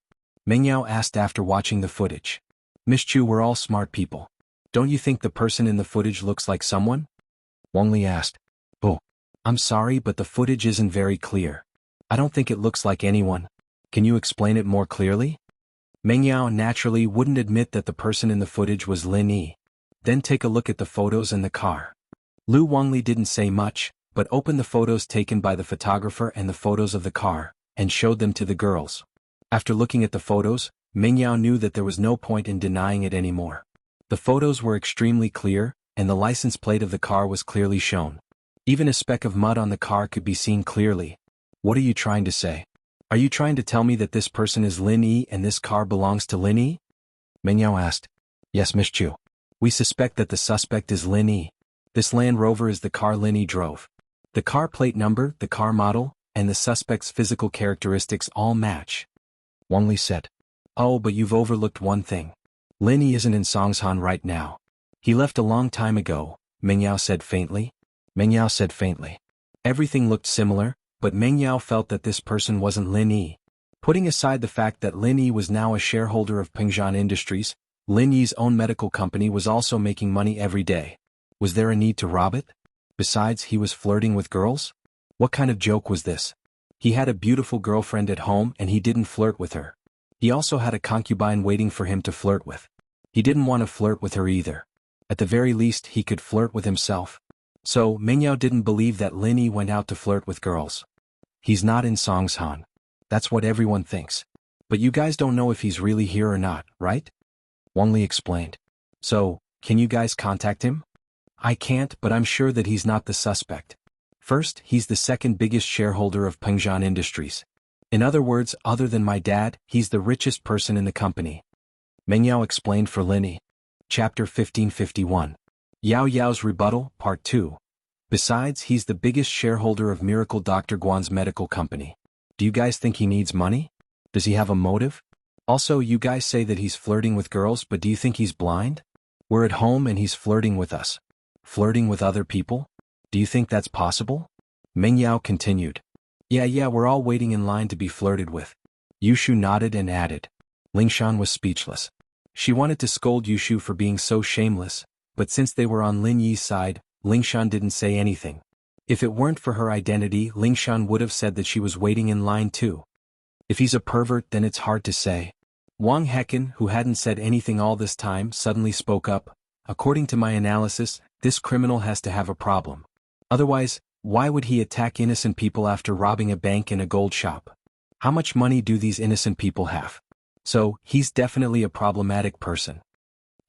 Mengyao asked after watching the footage. "Miss Chu, we're all smart people. Don't you think the person in the footage looks like someone?" Wangli asked. "Oh, I'm sorry, but the footage isn't very clear. I don't think it looks like anyone. Can you explain it more clearly?" Mengyao naturally wouldn't admit that the person in the footage was Lin Yi. "Then take a look at the photos and the car." Lu Wangli didn't say much, but opened the photos taken by the photographer and the photos of the car, and showed them to the girls. After looking at the photos, Mengyao knew that there was no point in denying it anymore. The photos were extremely clear, and the license plate of the car was clearly shown. Even a speck of mud on the car could be seen clearly. "What are you trying to say? Are you trying to tell me that this person is Lin Yi and this car belongs to Lin Yi?" Mengyao asked. "Yes, Miss Chu. We suspect that the suspect is Lin Yi. This Land Rover is the car Lin Yi drove. The car plate number, the car model, and the suspect's physical characteristics all match." Wangli said. "Oh, but you've overlooked one thing. Lin Yi isn't in Songshan right now. He left a long time ago," Mengyao said faintly. Everything looked similar, but Mengyao felt that this person wasn't Lin Yi. Putting aside the fact that Lin Yi was now a shareholder of Pengzhan Industries, Lin Yi's own medical company was also making money every day. Was there a need to rob it? Besides, he was flirting with girls? What kind of joke was this? He had a beautiful girlfriend at home and he didn't flirt with her. He also had a concubine waiting for him to flirt with. He didn't want to flirt with her either. At the very least, he could flirt with himself. So, Mengyao didn't believe that Lin Yi went out to flirt with girls. He's not in Songshan. That's what everyone thinks. But you guys don't know if he's really here or not, right? Wangli explained. So, can you guys contact him? I can't, but I'm sure that he's not the suspect. First, he's the second biggest shareholder of Pengzhan Industries. In other words, other than my dad, he's the richest person in the company. Mengyao explained for Lin Yi. Chapter 1551. Yao Yao's Rebuttal, Part 2. Besides, he's the biggest shareholder of Miracle Dr. Guan's medical company. Do you guys think he needs money? Does he have a motive? Also, you guys say that he's flirting with girls, but do you think he's blind? We're at home and he's flirting with us. Flirting with other people? Do you think that's possible? Mengyao continued. Yeah, we're all waiting in line to be flirted with. Yushu nodded and added. Lingshan was speechless. She wanted to scold Yushu for being so shameless, but since they were on Lin Yi's side, Lingshan didn't say anything. If it weren't for her identity, Lingshan would have said that she was waiting in line too. If he's a pervert, then it's hard to say. Wang Hecken, who hadn't said anything all this time, suddenly spoke up. According to my analysis, this criminal has to have a problem. Otherwise, why would he attack innocent people after robbing a bank and a gold shop? How much money do these innocent people have? So, he's definitely a problematic person.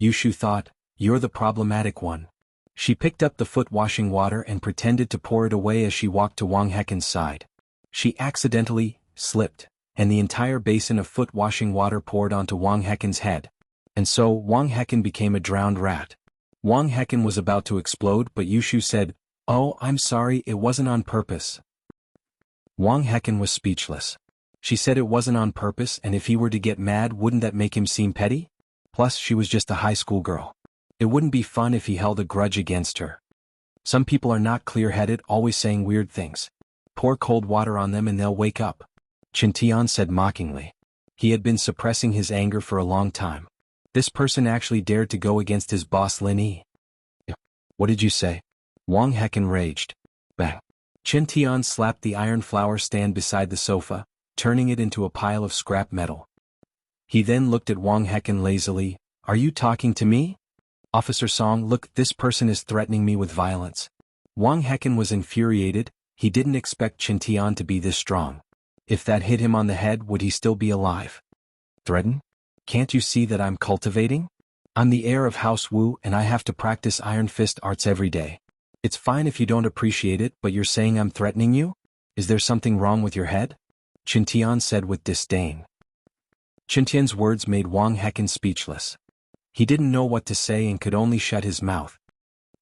Yushu thought, you're the problematic one. She picked up the foot-washing water and pretended to pour it away as she walked to Wang Hecken's side. She accidentally slipped, and the entire basin of foot-washing water poured onto Wang Hecken's head. And so, Wang Hecken became a drowned rat. Wang Hecken was about to explode, but Yushu said, "Oh, I'm sorry, it wasn't on purpose." Wang Hecken was speechless. She said it wasn't on purpose, and if he were to get mad, wouldn't that make him seem petty? Plus, she was just a high school girl. It wouldn't be fun if he held a grudge against her. Some people are not clear-headed, always saying weird things. Pour cold water on them and they'll wake up. Qintian said mockingly. He had been suppressing his anger for a long time. This person actually dared to go against his boss Lin Yi. What did you say? Wang Hecken raged. Bang. Qintian slapped the iron flower stand beside the sofa, turning it into a pile of scrap metal. He then looked at Wang Hecken lazily. Are you talking to me? Officer Song, look, this person is threatening me with violence. Wang Hecken was infuriated. He didn't expect Chen Tian to be this strong. If that hit him on the head, would he still be alive? Threaten? Can't you see that I'm cultivating? I'm the heir of House Wu and I have to practice Iron Fist arts every day. It's fine if you don't appreciate it, but you're saying I'm threatening you? Is there something wrong with your head? Chen Tian said with disdain. Chen Tian's words made Wang Hecken speechless. He didn't know what to say and could only shut his mouth.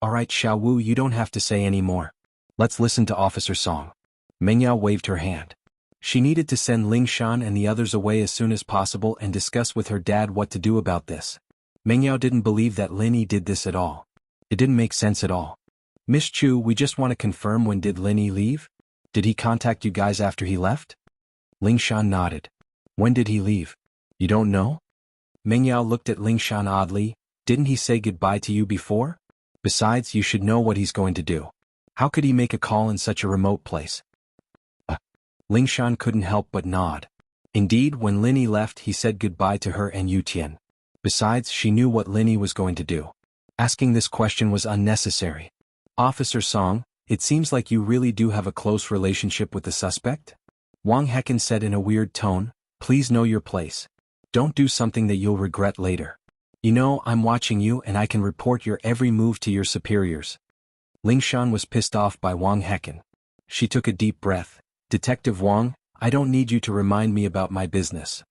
Alright Xiao Wu, you don't have to say any more. Let's listen to Officer Song. Meng Yao waved her hand. She needed to send Ling Shan and the others away as soon as possible and discuss with her dad what to do about this. Meng Yao didn't believe that Lin Yi did this at all. It didn't make sense at all. Miss Chu, we just want to confirm, when did Lin Yi leave? Did he contact you guys after he left? Ling Shan nodded. When did he leave? You don't know? Meng Yao looked at Ling Shan oddly. Didn't he say goodbye to you before? Besides, you should know what he's going to do. How could he make a call in such a remote place? Ling Shan couldn't help but nod. Indeed, when Lin Yi left, he said goodbye to her and Yu Tian. Besides, she knew what Lin Yi was going to do. Asking this question was unnecessary. Officer Song, it seems like you really do have a close relationship with the suspect? Wang Hecken said in a weird tone, please know your place. Don't do something that you'll regret later. You know, I'm watching you and I can report your every move to your superiors. Ling Shan was pissed off by Wang Hecken. She took a deep breath. Detective Wang, I don't need you to remind me about my business.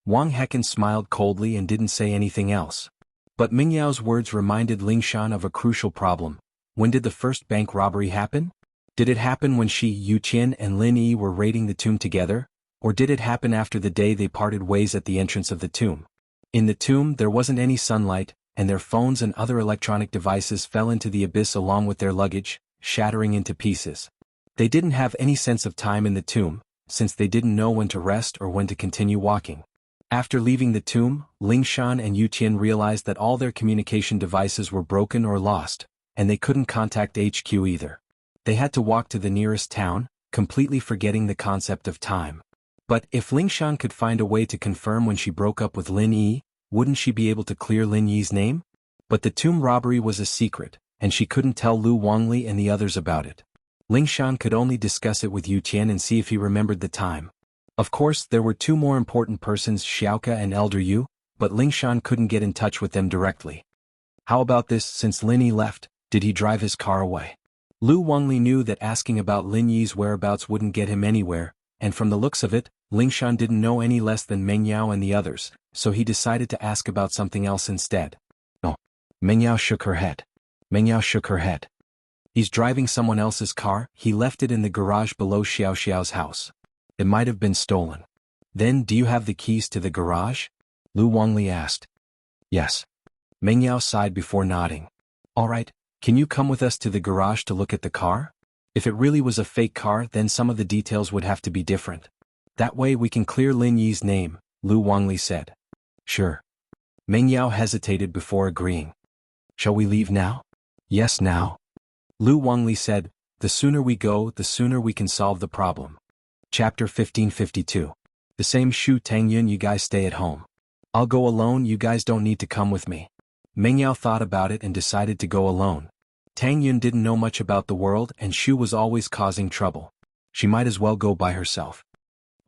Wang Hecken smiled coldly and didn't say anything else. But Meng Yao's words reminded Ling Shan of a crucial problem. When did the first bank robbery happen? Did it happen when she, Yu Qian and Lin Yi were raiding the tomb together? Or did it happen after the day they parted ways at the entrance of the tomb? In the tomb there wasn't any sunlight, and their phones and other electronic devices fell into the abyss along with their luggage, shattering into pieces. They didn't have any sense of time in the tomb, since they didn't know when to rest or when to continue walking. After leaving the tomb, Ling Shan and Yu Tian realized that all their communication devices were broken or lost, and they couldn't contact HQ either. They had to walk to the nearest town, completely forgetting the concept of time. But if Ling Shan could find a way to confirm when she broke up with Lin Yi, wouldn't she be able to clear Lin Yi's name? But the tomb robbery was a secret, and she couldn't tell Lu Wangli and the others about it. Ling Shan could only discuss it with Yu Tian and see if he remembered the time. Of course, there were two more important persons, Xiaoke and Elder Yu, but Ling Shan couldn't get in touch with them directly. How about this, since Lin Yi left, did he drive his car away? Lu Wangli knew that asking about Lin Yi's whereabouts wouldn't get him anywhere, and from the looks of it, Ling Shan didn't know any less than Meng Yao and the others, so he decided to ask about something else instead. No. Meng Yao shook her head. Meng Yao shook her head. He's driving someone else's car. He left it in the garage below Xiao Xiao's house. It might have been stolen. Then, do you have the keys to the garage? Lu Wangli asked. Yes. Meng Yao sighed before nodding. All right, can you come with us to the garage to look at the car? If it really was a fake car, then some of the details would have to be different. That way we can clear Lin Yi's name, Lu Wangli said. Sure. Meng Yao hesitated before agreeing. Shall we leave now? Yes, now. Lu Wangli said, the sooner we go, the sooner we can solve the problem. Chapter 1552. The same Shu Tangyun, you guys stay at home. I'll go alone, you guys don't need to come with me. Meng Yao thought about it and decided to go alone. Tang Yun didn't know much about the world and Shu was always causing trouble. She might as well go by herself.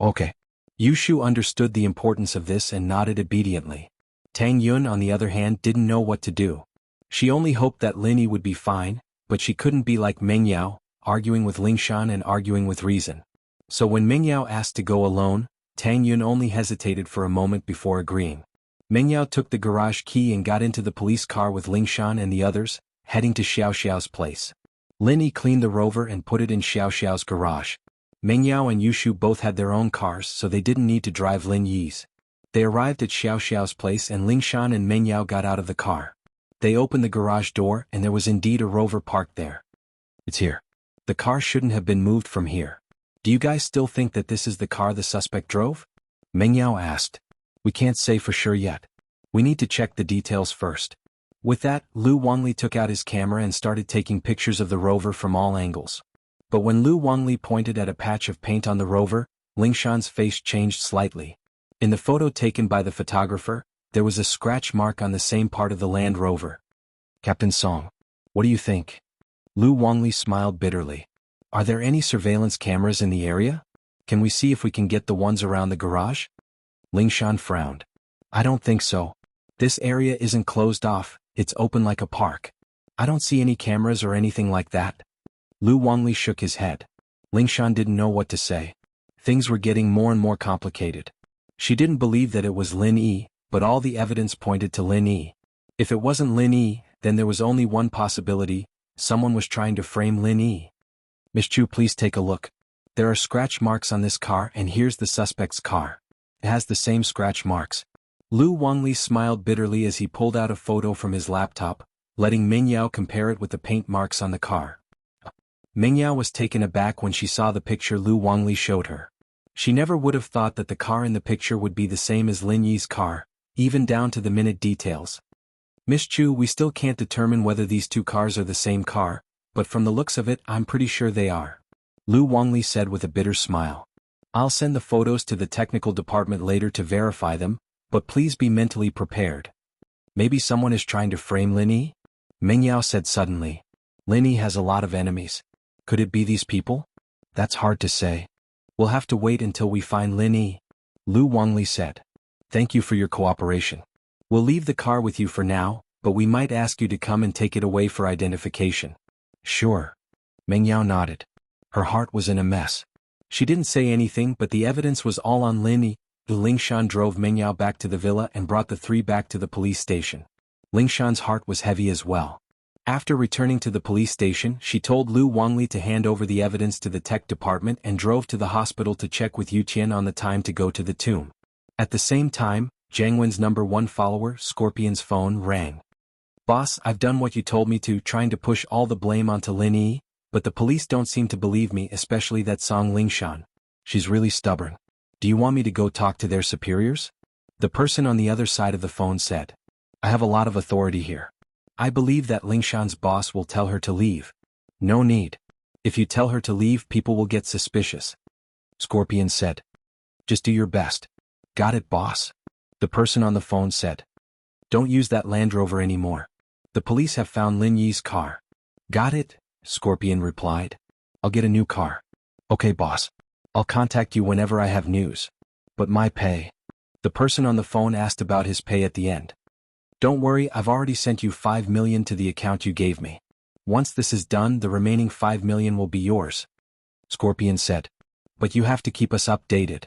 Okay. Yu Shu understood the importance of this and nodded obediently. Tang Yun, on the other hand, didn't know what to do. She only hoped that Lin Yi would be fine, but she couldn't be like Meng Yao, arguing with Ling Shan and arguing with reason. So when Meng Yao asked to go alone, Tang Yun only hesitated for a moment before agreeing. Meng Yao took the garage key and got into the police car with Ling Shan and the others, heading to Xiao Xiao's place. Lin Yi cleaned the Rover and put it in Xiao Xiao's garage. Meng Yao and Yu Shu both had their own cars, so they didn't need to drive Lin Yi's. They arrived at Xiao Xiao's place and Ling Shan and Meng Yao got out of the car. They opened the garage door and there was indeed a Rover parked there. It's here. The car shouldn't have been moved from here. Do you guys still think that this is the car the suspect drove? Meng Yao asked. We can't say for sure yet. We need to check the details first. With that, Lu Wangli took out his camera and started taking pictures of the Rover from all angles. But when Lu Wangli pointed at a patch of paint on the Rover, Ling Shan's face changed slightly. In the photo taken by the photographer, There was a scratch mark on the same part of the Land Rover. Captain Song. What do you think? Lu Wangli smiled bitterly. Are there any surveillance cameras in the area? Can we see if we can get the ones around the garage? Lingshan frowned. I don't think so. This area isn't closed off, it's open like a park. I don't see any cameras or anything like that. Lu Wangli shook his head. Lingshan didn't know what to say. Things were getting more and more complicated. She didn't believe that it was Lin Yi, but all the evidence pointed to Lin Yi. If it wasn't Lin Yi, then there was only one possibility: someone was trying to frame Lin Yi. Miss Chu, please take a look. There are scratch marks on this car, and here's the suspect's car. It has the same scratch marks. Lu Wangli smiled bitterly as he pulled out a photo from his laptop, letting Mingyao compare it with the paint marks on the car. Mingyao was taken aback when she saw the picture Lu Wangli showed her. She never would have thought that the car in the picture would be the same as Lin Yi's car, even down to the minute details. Miss Chu, we still can't determine whether these two cars are the same car, but from the looks of it, I'm pretty sure they are. Lu Wangli said with a bitter smile. I'll send the photos to the technical department later to verify them, but please be mentally prepared. Maybe someone is trying to frame Lin Yi? Mingyao said suddenly. Lin Yi has a lot of enemies. Could it be these people? That's hard to say. We'll have to wait until we find Lin Yi. Lu Wangli said. Thank you for your cooperation. We'll leave the car with you for now, but we might ask you to come and take it away for identification. Sure. Mingyao nodded. Her heart was in a mess. She didn't say anything, but the evidence was all on Lin Yi. Lingshan drove Mingyao back to the villa and brought the three back to the police station. Lingshan's heart was heavy as well. After returning to the police station, she told Lu Wangli to hand over the evidence to the tech department and drove to the hospital to check with Yuqian on the time to go to the tomb. At the same time, Jiangwen's #1 follower, Scorpion's phone, rang. Boss, I've done what you told me to, trying to push all the blame onto Lin Yi, but the police don't seem to believe me, especially that Song Lingshan. She's really stubborn. Do you want me to go talk to their superiors? The person on the other side of the phone said. I have a lot of authority here. I believe that Lingshan's boss will tell her to leave. No need. If you tell her to leave, people will get suspicious. Scorpion said. Just do your best. Got it, boss? The person on the phone said. Don't use that Land Rover anymore. The police have found Lin Yi's car. Got it? Scorpion replied. I'll get a new car. Okay, boss. I'll contact you whenever I have news. But my pay? The person on the phone asked about his pay at the end. Don't worry, I've already sent you 5 million to the account you gave me. Once this is done, the remaining 5 million will be yours. Scorpion said. But you have to keep us updated.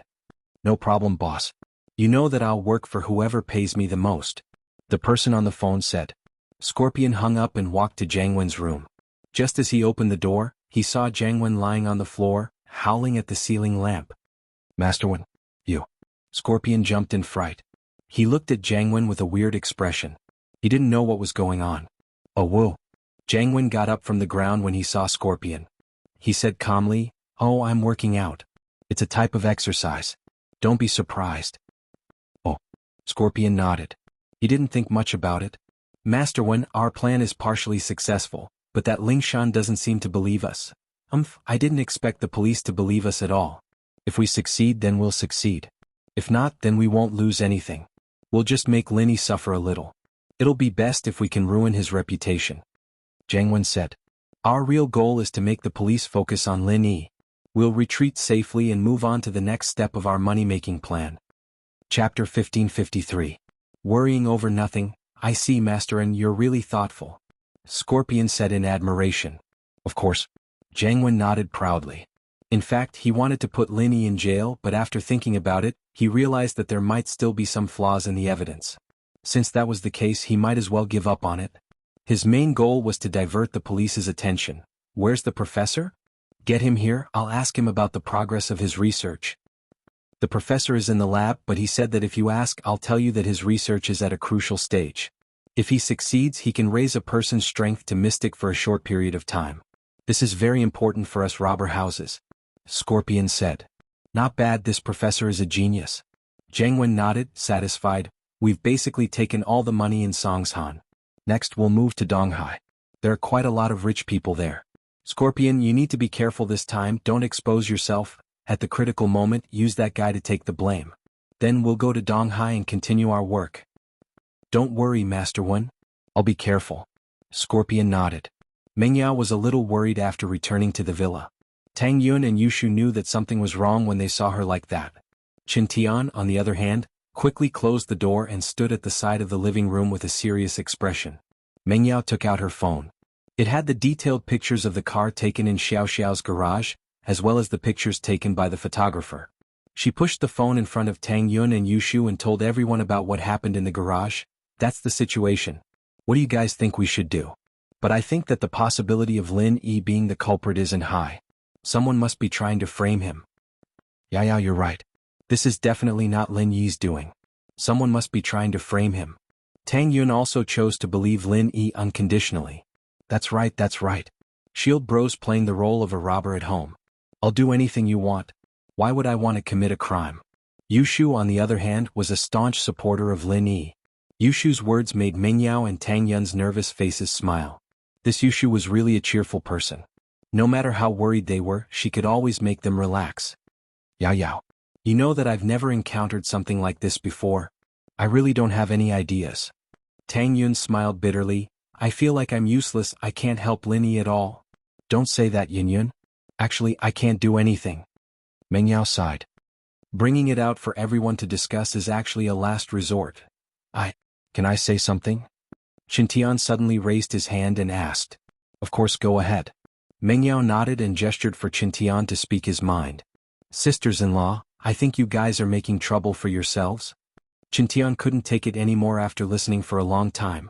No problem, boss. You know that I'll work for whoever pays me the most. The person on the phone said. Scorpion hung up and walked to Jiangwen's room. Just as he opened the door, he saw Jiangwen lying on the floor, howling at the ceiling lamp. Master Wen, you. Scorpion jumped in fright. He looked at Jiangwen with a weird expression. He didn't know what was going on. Oh whoa. Jiangwen got up from the ground when he saw Scorpion. He said calmly, Oh, I'm working out. It's a type of exercise. Don't be surprised. Oh. Scorpion nodded. He didn't think much about it. Master Wen, our plan is partially successful, but that Lingshan doesn't seem to believe us. I didn't expect the police to believe us at all. If we succeed, then we'll succeed. If not, then we won't lose anything. We'll just make Lin Yi suffer a little. It'll be best if we can ruin his reputation. Jiangwen said. Our real goal is to make the police focus on Lin Yi. We'll retreat safely and move on to the next step of our money-making plan. Chapter 1553. Worrying over nothing. I see, Master, and you're really thoughtful. Scorpion said in admiration. Of course. Jiangwen nodded proudly. In fact, he wanted to put Lin Yi in jail, but after thinking about it, he realized that there might still be some flaws in the evidence. Since that was the case, he might as well give up on it. His main goal was to divert the police's attention. Where's the professor? Get him here, I'll ask him about the progress of his research. The professor is in the lab, but he said that if you ask, I'll tell you that his research is at a crucial stage. If he succeeds, he can raise a person's strength to mystic for a short period of time. This is very important for us robber houses. Scorpion said. Not bad, this professor is a genius. Jiangwen nodded, satisfied. We've basically taken all the money in Songshan. Next we'll move to Donghai. There are quite a lot of rich people there. Scorpion, you need to be careful this time, don't expose yourself. At the critical moment, use that guy to take the blame. Then we'll go to Donghai and continue our work. Don't worry, Master One. I'll be careful. Scorpion nodded. Meng Yao was a little worried after returning to the villa. Tang Yun and Yushu knew that something was wrong when they saw her like that. Qin Tian, on the other hand, quickly closed the door and stood at the side of the living room with a serious expression. Meng Yao took out her phone. It had the detailed pictures of the car taken in Xiao Xiao's garage, as well as the pictures taken by the photographer. She pushed the phone in front of Tang Yun and Yushu and told everyone about what happened in the garage. That's the situation. What do you guys think we should do? But I think that the possibility of Lin Yi being the culprit isn't high. Someone must be trying to frame him. Yeah, you're right. This is definitely not Lin Yi's doing. Someone must be trying to frame him. Tang Yun also chose to believe Lin Yi unconditionally. That's right. Shield Bro's playing the role of a robber at home. I'll do anything you want. Why would I want to commit a crime? Yushu, on the other hand, was a staunch supporter of Lin Yi. Yushu's words made Meng Yao and Tang Yun's nervous faces smile. This Yushu was really a cheerful person. No matter how worried they were, she could always make them relax. Yao. You know that I've never encountered something like this before. I really don't have any ideas. Tang Yun smiled bitterly. I feel like I'm useless. I can't help Lin Yi at all. Don't say that, Yun. Actually, I can't do anything. Meng Yao sighed. Bringing it out for everyone to discuss is actually a last resort. Can I say something? Qin Tian suddenly raised his hand and asked. Of course, go ahead. Meng Yao nodded and gestured for Qin Tian to speak his mind. Sisters-in-law, I think you guys are making trouble for yourselves. Qin Tian couldn't take it anymore after listening for a long time.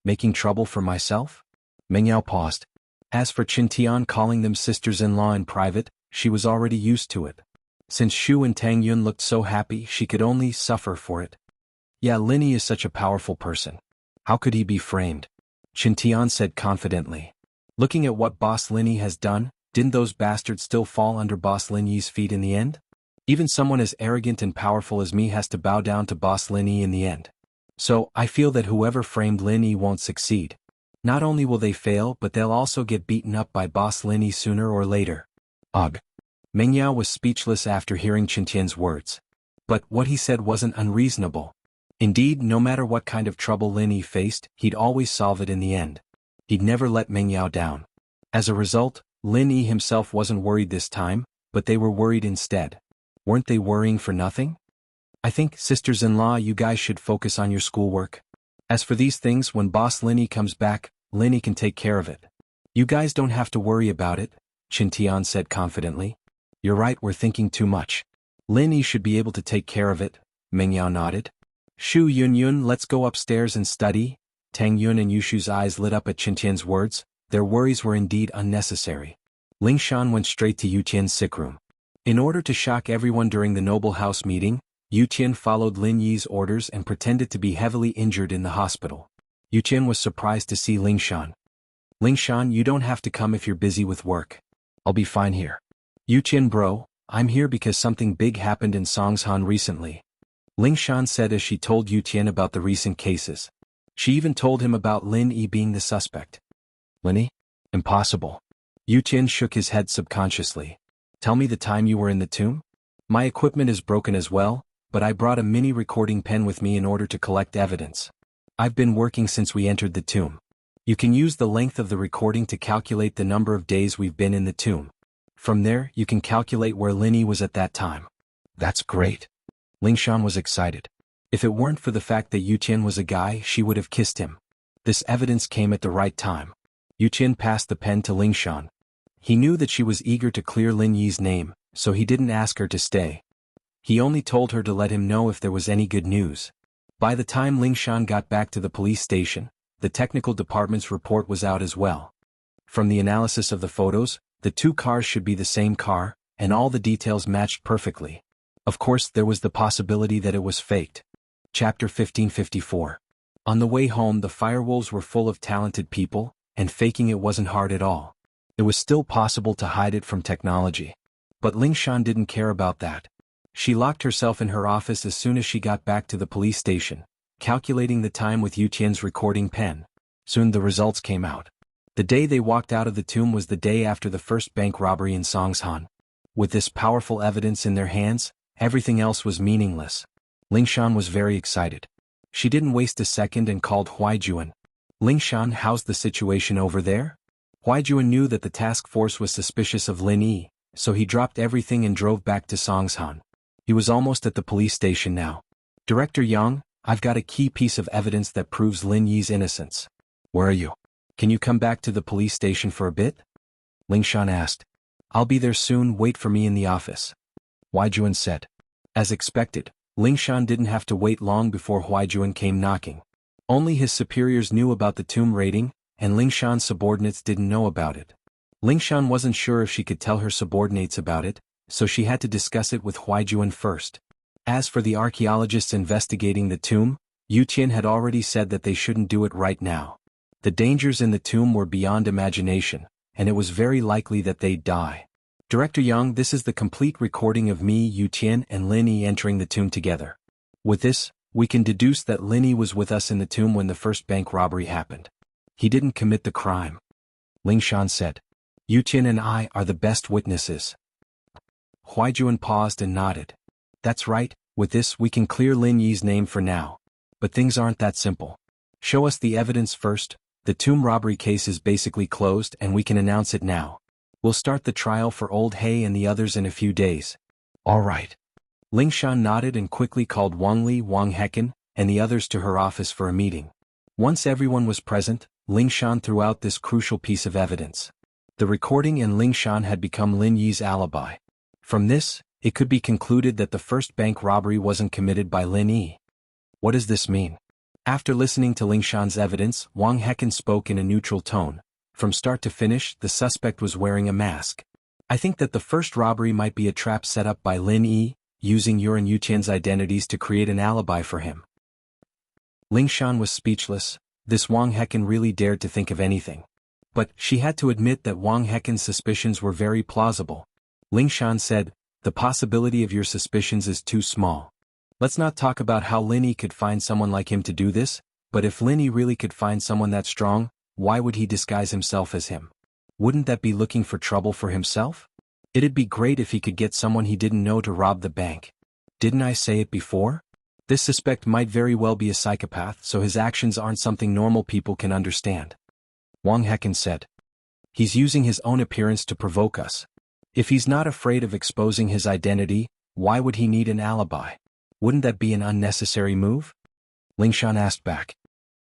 Making trouble for myself? Meng Yao paused. As for Qin Tian calling them sisters-in-law in private, she was already used to it. Since Shu and Tang Yun looked so happy, she could only suffer for it. Yeah, Lin Yi is such a powerful person. How could he be framed? Qin Tian said confidently. Looking at what Boss Lin Yi has done, didn't those bastards still fall under Boss Lin Yi's feet in the end? Even someone as arrogant and powerful as me has to bow down to Boss Lin Yi in the end. So, I feel that whoever framed Lin Yi won't succeed. Not only will they fail, but they'll also get beaten up by Boss Lin Yi sooner or later. Ugh. Meng Yao was speechless after hearing Qin Tian's words. But what he said wasn't unreasonable. Indeed, no matter what kind of trouble Lin Yi faced, he'd always solve it in the end. He'd never let Meng Yao down. As a result, Lin Yi himself wasn't worried this time, but they were worried instead. Weren't they worrying for nothing? I think, sisters-in-law, you guys should focus on your schoolwork. As for these things, when Boss Lin Yi comes back, Lin Yi can take care of it. You guys don't have to worry about it, Qin Tian said confidently. You're right, we're thinking too much. Lin Yi should be able to take care of it, Meng Yao nodded. Shu Yun, let's go upstairs and study. Tang Yun and Yushu's eyes lit up at Qin Tian's words. Their worries were indeed unnecessary. Ling Shan went straight to Yu Tian's sick room. In order to shock everyone during the Noble House meeting, Yu Tian followed Lin Yi's orders and pretended to be heavily injured in the hospital. Yu Tian was surprised to see Ling Shan. Ling Shan, you don't have to come if you're busy with work. I'll be fine here. Yu Tian bro, I'm here because something big happened in Songshan recently. Ling Shan said as she told Yu Tian about the recent cases. She even told him about Lin Yi being the suspect. Lin Yi? Impossible. Yu Tian shook his head subconsciously. Tell me the time you were in the tomb? My equipment is broken as well, but I brought a mini recording pen with me in order to collect evidence. I've been working since we entered the tomb. You can use the length of the recording to calculate the number of days we've been in the tomb. From there, you can calculate where Lin Yi was at that time. That's great. Ling Shan was excited. If it weren't for the fact that Yu Tian was a guy, she would have kissed him. This evidence came at the right time. Yu Tian passed the pen to Ling Shan. He knew that she was eager to clear Lin Yi's name, so he didn't ask her to stay. He only told her to let him know if there was any good news. By the time Ling Shan got back to the police station, the technical department's report was out as well. From the analysis of the photos, the two cars should be the same car, and all the details matched perfectly. Of course, there was the possibility that it was faked. Chapter 1554. On the way home, the Firewolves were full of talented people, and faking it wasn't hard at all. It was still possible to hide it from technology. But Ling Shan didn't care about that. She locked herself in her office as soon as she got back to the police station, calculating the time with Yu Tian's recording pen. Soon the results came out. The day they walked out of the tomb was the day after the first bank robbery in Songshan. With this powerful evidence in their hands, everything else was meaningless. Ling Shan was very excited. She didn't waste a second and called Huaijuan. Lingshan, how's the situation over there? Huaijuan knew that the task force was suspicious of Lin Yi, so he dropped everything and drove back to Songshan. He was almost at the police station now. Director Yang, I've got a key piece of evidence that proves Lin Yi's innocence. Where are you? Can you come back to the police station for a bit? Lingshan asked. I'll be there soon, wait for me in the office. Huaijuan said. As expected, Lingshan didn't have to wait long before Huaijuan came knocking. Only his superiors knew about the tomb raiding, and Lingshan's subordinates didn't know about it. Lingshan wasn't sure if she could tell her subordinates about it, so she had to discuss it with Huaijuan first. As for the archaeologists investigating the tomb, Yu Qian had already said that they shouldn't do it right now. The dangers in the tomb were beyond imagination, and it was very likely that they'd die. Director Yang, this is the complete recording of me, Yu Qian, and Lin Yi entering the tomb together. With this, we can deduce that Lin Yi was with us in the tomb when the first bank robbery happened. He didn't commit the crime. Lingshan said. Yu Qian and I are the best witnesses. Huaijuan paused and nodded. That's right, with this we can clear Lin Yi's name for now. But things aren't that simple. Show us the evidence first. The tomb robbery case is basically closed and we can announce it now. We'll start the trial for Old Hay and the others in a few days. All right. Lingshan nodded and quickly called Wang Li, Wang Hecken, and the others to her office for a meeting. Once everyone was present, Lingshan threw out this crucial piece of evidence. The recording and Lingshan had become Lin Yi's alibi. From this, it could be concluded that the first bank robbery wasn't committed by Lin Yi. What does this mean? After listening to Lingshan's evidence, Wang Hecken spoke in a neutral tone. From start to finish, the suspect was wearing a mask. I think that the first robbery might be a trap set up by Lin Yi, using your and Yu Qian's identities to create an alibi for him. Lingshan was speechless. This Wang Hecken really dared to think of anything. But she had to admit that Wang Hecken's suspicions were very plausible. Lingshan said, the possibility of your suspicions is too small. Let's not talk about how Lin Yi could find someone like him to do this, but if Lin Yi really could find someone that strong, why would he disguise himself as him? Wouldn't that be looking for trouble for himself? It'd be great if he could get someone he didn't know to rob the bank. Didn't I say it before? This suspect might very well be a psychopath, so his actions aren't something normal people can understand. Wang Hecken said. He's using his own appearance to provoke us. If he's not afraid of exposing his identity, why would he need an alibi? Wouldn't that be an unnecessary move? Lingshan asked back.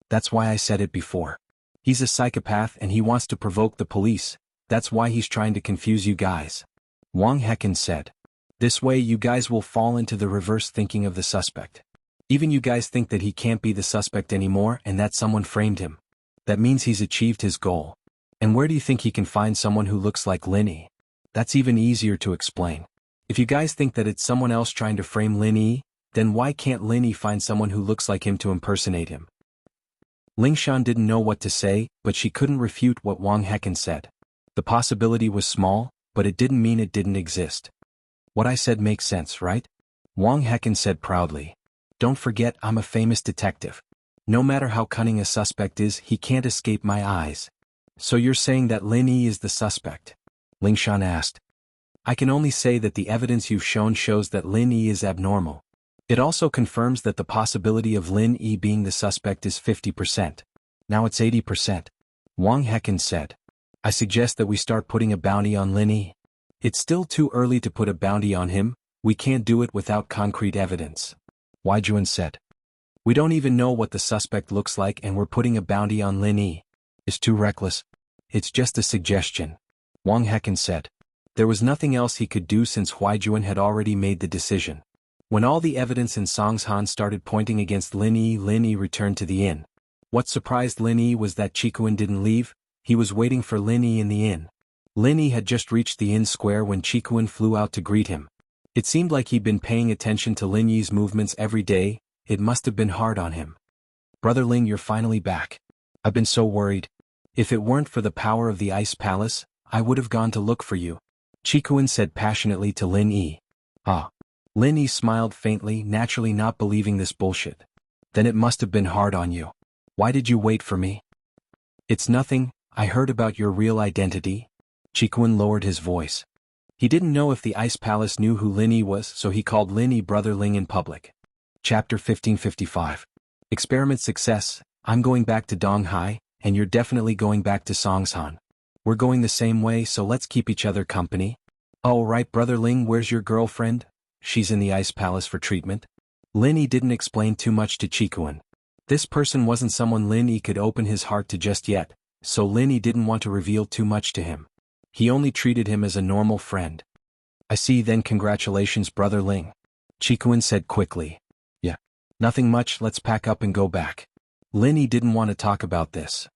That's why I said it before. He's a psychopath and he wants to provoke the police, that's why he's trying to confuse you guys. Wang Hecken said. This way you guys will fall into the reverse thinking of the suspect. Even you guys think that he can't be the suspect anymore and that someone framed him. That means he's achieved his goal. And where do you think he can find someone who looks like Lin Yi? That's even easier to explain. If you guys think that it's someone else trying to frame Lin Yi, then why can't Lin Yi find someone who looks like him to impersonate him? Lingshan didn't know what to say, but she couldn't refute what Wang Hecken said. The possibility was small, but it didn't mean it didn't exist. What I said makes sense, right? Wang Hecken said proudly. Don't forget I'm a famous detective. No matter how cunning a suspect is, he can't escape my eyes. So you're saying that Lin Yi is the suspect? Lingshan asked. I can only say that the evidence you've shown shows that Lin Yi is abnormal. It also confirms that the possibility of Lin Yi being the suspect is 50%. Now it's 80%. Wang Hecken said. I suggest that we start putting a bounty on Lin Yi. It's still too early to put a bounty on him, we can't do it without concrete evidence. Huaijuan said. We don't even know what the suspect looks like and we're putting a bounty on Lin Yi. It's too reckless. It's just a suggestion. Wang Hecken said. There was nothing else he could do since Huaijuan had already made the decision. When all the evidence in Songshan started pointing against Lin Yi returned to the inn. What surprised Lin Yi was that Qikuan didn't leave, he was waiting for Lin Yi in the inn. Lin Yi had just reached the inn square when Qikuan flew out to greet him. It seemed like he'd been paying attention to Lin Yi's movements every day, it must have been hard on him. Brother Ling, you're finally back. I've been so worried. If it weren't for the power of the Ice Palace, I would have gone to look for you. Qikuan said passionately to Lin Yi. Ah. Lin Yi smiled faintly, naturally not believing this bullshit. Then it must have been hard on you. Why did you wait for me? It's nothing, I heard about your real identity. Qikuan lowered his voice. He didn't know if the Ice Palace knew who Lin Yi was, so he called Lin Yi Brother Ling in public. Chapter 1555. Experiment success, I'm going back to Donghai, and you're definitely going back to Songshan. We're going the same way, so let's keep each other company. Oh right, Brother Ling, where's your girlfriend? She's in the Ice Palace for treatment. Lin Yi didn't explain too much to Chikuan. This person wasn't someone Lin Yi could open his heart to just yet, so Lin Yi didn't want to reveal too much to him. He only treated him as a normal friend. I see, then congratulations, Brother Ling. Chikuan said quickly. Yeah. Nothing much, let's pack up and go back. Lin Yi didn't want to talk about this.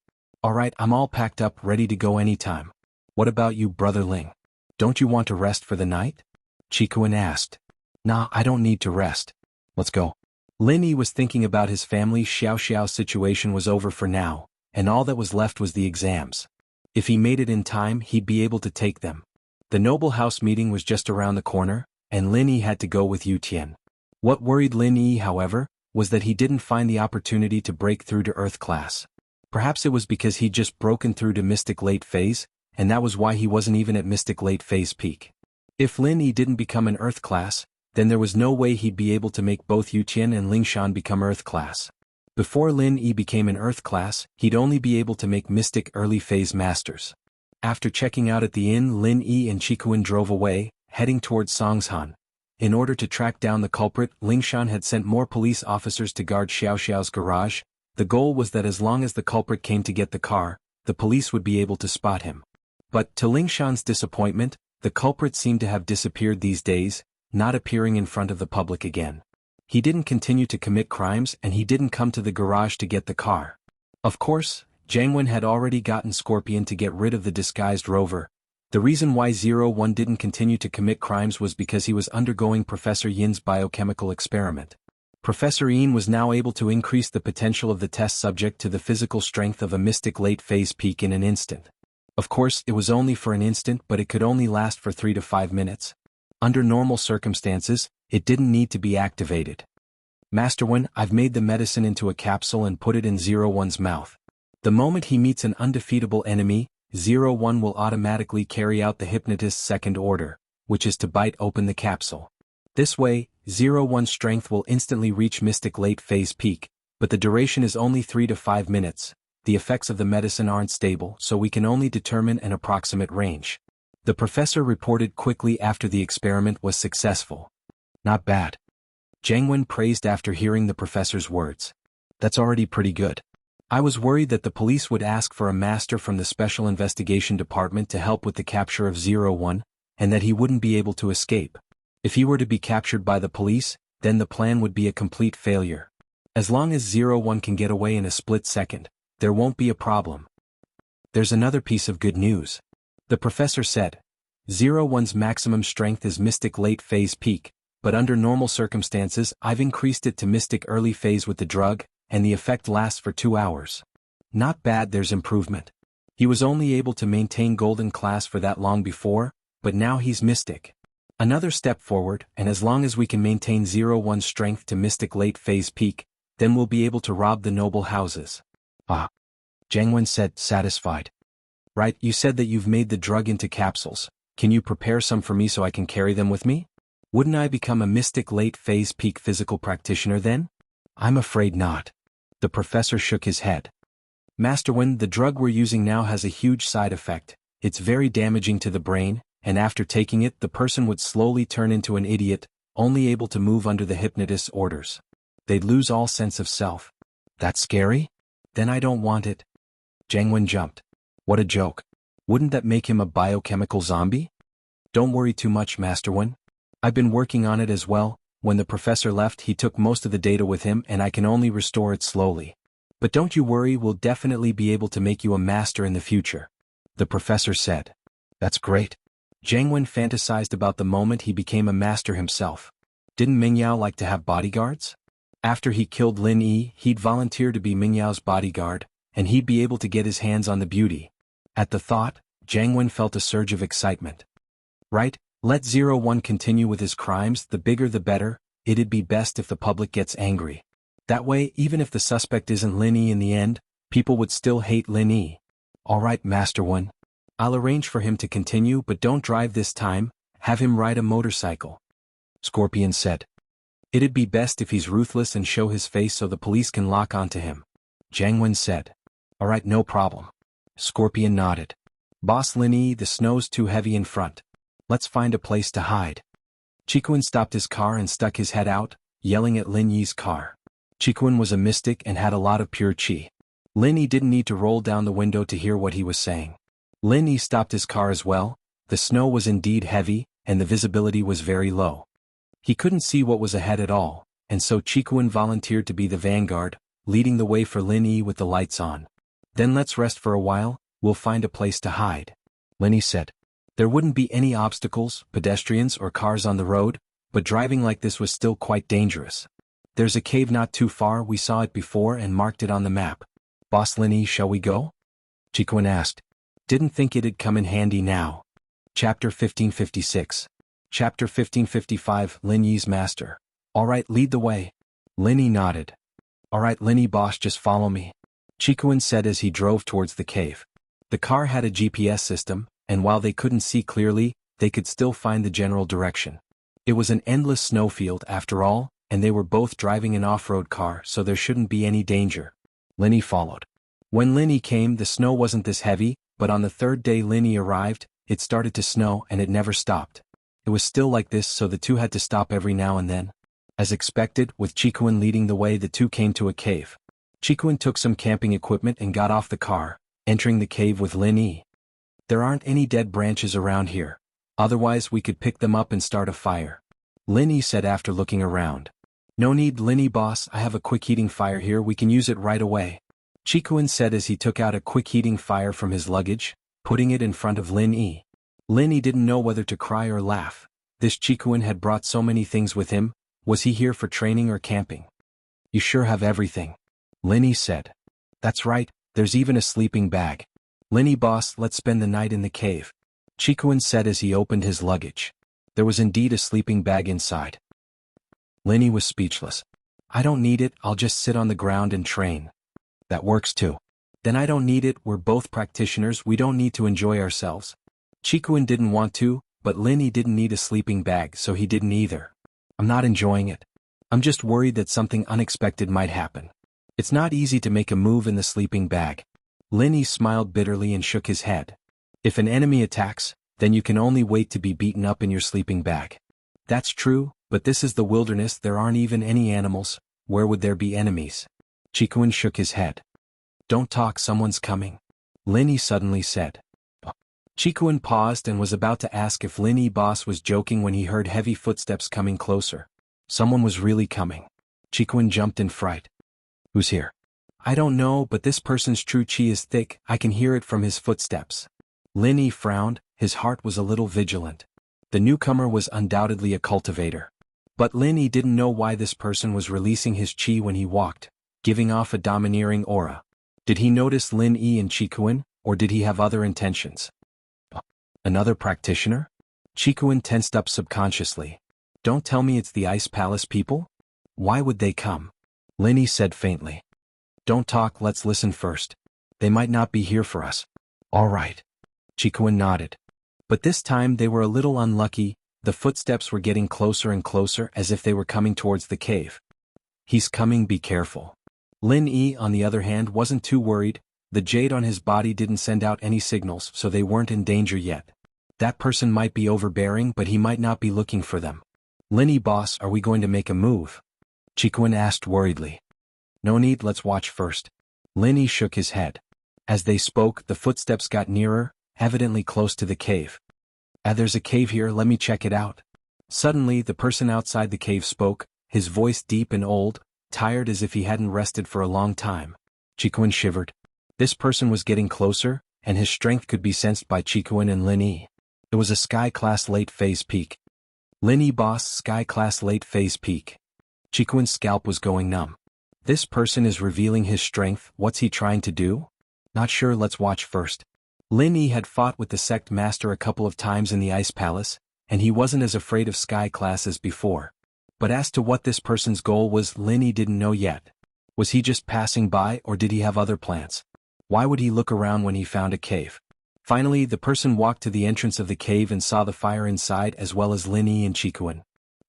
Alright, I'm all packed up, ready to go anytime. What about you, Brother Ling? Don't you want to rest for the night? Chikuan asked. Nah, I don't need to rest. Let's go. Lin Yi was thinking about his family. Xiao Xiao's situation was over for now, and all that was left was the exams. If he made it in time, he'd be able to take them. The Noble House meeting was just around the corner, and Lin Yi had to go with Yu Tian. What worried Lin Yi, however, was that he didn't find the opportunity to break through to Earth class. Perhaps it was because he'd just broken through to Mystic Late Phase, and that was why he wasn't even at Mystic Late Phase peak. If Lin Yi didn't become an Earth class, then there was no way he'd be able to make both Yu Tian and Lingshan become Earth class. Before Lin Yi became an Earth class, he'd only be able to make Mystic Early Phase Masters. After checking out at the inn, Lin Yi and Chikuan drove away, heading towards Songshan. In order to track down the culprit, Lingshan had sent more police officers to guard Xiao Xiao's garage. The goal was that as long as the culprit came to get the car, the police would be able to spot him. But, to Lingshan's disappointment, the culprit seemed to have disappeared these days, not appearing in front of the public again. He didn't continue to commit crimes, and he didn't come to the garage to get the car. Of course, Jianghu had already gotten Scorpion to get rid of the disguised rover. The reason why 01 didn't continue to commit crimes was because he was undergoing Professor Yin's biochemical experiment. Professor Yin was now able to increase the potential of the test subject to the physical strength of a Mystic Late Phase peak in an instant. Of course, it was only for an instant, but it could only last for 3 to 5 minutes. Under normal circumstances, it didn't need to be activated. Master Wen, I've made the medicine into a capsule and put it in 01's mouth. The moment he meets an undefeatable enemy, 01 will automatically carry out the hypnotist's second order, which is to bite open the capsule. This way, 01's strength will instantly reach Mystic Late Phase peak, but the duration is only 3 to 5 minutes. The effects of the medicine aren't stable, so we can only determine an approximate range. The professor reported quickly after the experiment was successful. Not bad. Jianghu praised after hearing the professor's words. That's already pretty good. I was worried that the police would ask for a master from the Special Investigation Department to help with the capture of 01, and that he wouldn't be able to escape. If he were to be captured by the police, then the plan would be a complete failure. As long as 01 can get away in a split second, there won't be a problem. There's another piece of good news. The professor said. 01's maximum strength is Mystic Late Phase peak, but under normal circumstances I've increased it to Mystic Early Phase with the drug, and the effect lasts for 2 hours. Not bad, there's improvement. He was only able to maintain Golden Class for that long before, but now he's Mystic. Another step forward, and as long as we can maintain 01's strength to Mystic Late Phase peak, then we'll be able to rob the noble houses. Ah. Jianghu said, satisfied. Right, you said that you've made the drug into capsules. Can you prepare some for me so I can carry them with me? Wouldn't I become a Mystic Late Phase peak physical practitioner then? I'm afraid not. The professor shook his head. Master Wen, the drug we're using now has a huge side effect. It's very damaging to the brain, and after taking it the person would slowly turn into an idiot, only able to move under the hypnotist's orders. They'd lose all sense of self. That's scary? Then I don't want it. Jianghu jumped. What a joke. Wouldn't that make him a biochemical zombie? Don't worry too much, Master Wen. I've been working on it as well. When the professor left, he took most of the data with him and I can only restore it slowly. But don't you worry, we'll definitely be able to make you a master in the future. The professor said. That's great. Jianghu fantasized about the moment he became a master himself. Didn't Mingyao like to have bodyguards? After he killed Lin Yi, he'd volunteer to be Mingyao's bodyguard, and he'd be able to get his hands on the beauty. At the thought, Jianghu felt a surge of excitement. Right, let 01 continue with his crimes, the bigger the better. It'd be best if the public gets angry. That way, even if the suspect isn't Lin Yi in the end, people would still hate Lin Yi. Alright, Master Wen. I'll arrange for him to continue, but don't drive this time, have him ride a motorcycle. Scorpion said. It'd be best if he's ruthless and show his face so the police can lock onto him. Jianghu said. Alright, no problem. Scorpion nodded. Boss Lin Yi, the snow's too heavy in front. Let's find a place to hide. Chikuan stopped his car and stuck his head out, yelling at Lin Yi's car. Chikuan was a mystic and had a lot of pure chi. Lin Yi didn't need to roll down the window to hear what he was saying. Lin Yi stopped his car as well. The snow was indeed heavy, and the visibility was very low. He couldn't see what was ahead at all, and so Chikuan volunteered to be the vanguard, leading the way for Lin Yi with the lights on. Then let's rest for a while, we'll find a place to hide. Lin Yi said. There wouldn't be any obstacles, pedestrians or cars on the road, but driving like this was still quite dangerous. There's a cave not too far, we saw it before and marked it on the map. Boss Lin Yi, shall we go? Chikuan asked. Didn't think it'd come in handy now. Chapter 1556. Chapter 1555, Lin Yi's master. Alright, lead the way. Lin Yi nodded. Alright Lin Yi boss, just follow me. Chikuan said as he drove towards the cave. The car had a GPS system, and while they couldn't see clearly, they could still find the general direction. It was an endless snowfield after all, and they were both driving an off-road car, so there shouldn't be any danger. Lin Yi followed. When Lin Yi came, the snow wasn't this heavy, but on the third day Lin Yi arrived, it started to snow and it never stopped. It was still like this, so the two had to stop every now and then. As expected, with Chikuan leading the way, the two came to a cave. Chikuan took some camping equipment and got off the car, entering the cave with Lin Yi. There aren't any dead branches around here. Otherwise we could pick them up and start a fire. Lin Yi said after looking around. No need, Lin Yi boss, I have a quick heating fire here, we can use it right away. Chikuan said as he took out a quick heating fire from his luggage, putting it in front of Lin Yi. Lin Yi didn't know whether to cry or laugh. This Chikuan had brought so many things with him. Was he here for training or camping? You sure have everything. Lin Yi said. That's right, there's even a sleeping bag. Lin Yi boss, let's spend the night in the cave. Chikuan said as he opened his luggage. There was indeed a sleeping bag inside. Lin Yi was speechless. I don't need it, I'll just sit on the ground and train. That works too. Then I don't need it, we're both practitioners, we don't need to enjoy ourselves. Chikuan didn't want to, but Lin Yi didn't need a sleeping bag, so he didn't either. I'm not enjoying it. I'm just worried that something unexpected might happen. It's not easy to make a move in the sleeping bag. Lin Yi smiled bitterly and shook his head. If an enemy attacks, then you can only wait to be beaten up in your sleeping bag. That's true, but this is the wilderness, there aren't even any animals, where would there be enemies? Chikuan shook his head. Don't talk, someone's coming. Lin Yi suddenly said. Chikuan paused and was about to ask if Lin Yi boss was joking when he heard heavy footsteps coming closer. Someone was really coming. Chikuan jumped in fright. Who's here? I don't know, but this person's true chi is thick, I can hear it from his footsteps. Lin Yi frowned, his heart was a little vigilant. The newcomer was undoubtedly a cultivator. But Lin Yi didn't know why this person was releasing his chi when he walked, giving off a domineering aura. Did he notice Lin Yi and Chikuan, or did he have other intentions? Another practitioner? Chikuan tensed up subconsciously. Don't tell me it's the Ice Palace people? Why would they come? Lin Yi said faintly. Don't talk, let's listen first. They might not be here for us. All right. Chikuan nodded. But this time they were a little unlucky, the footsteps were getting closer and closer as if they were coming towards the cave. He's coming, be careful. Lin Yi, on the other hand, wasn't too worried. The jade on his body didn't send out any signals, so they weren't in danger yet. That person might be overbearing, but he might not be looking for them. Lin Yi boss, are we going to make a move? Chikuan asked worriedly. No need, let's watch first. Lin Yi shook his head. As they spoke, the footsteps got nearer, evidently close to the cave. There's a cave here, let me check it out. Suddenly, the person outside the cave spoke, his voice deep and old, tired as if he hadn't rested for a long time. Chikuan shivered. This person was getting closer, and his strength could be sensed by Chikuan and Lin Yi. It was a Sky-class late-phase peak. Lin Yi boss, Sky-class late-phase peak. Chikuan's scalp was going numb. This person is revealing his strength, what's he trying to do? Not sure, let's watch first. Lin Yi had fought with the sect master a couple of times in the Ice Palace, and he wasn't as afraid of Sky-class as before. But as to what this person's goal was, Lin Yi didn't know yet. Was he just passing by, or did he have other plans? Why would he look around when he found a cave? Finally, the person walked to the entrance of the cave and saw the fire inside as well as Lin Yi and Chikuan.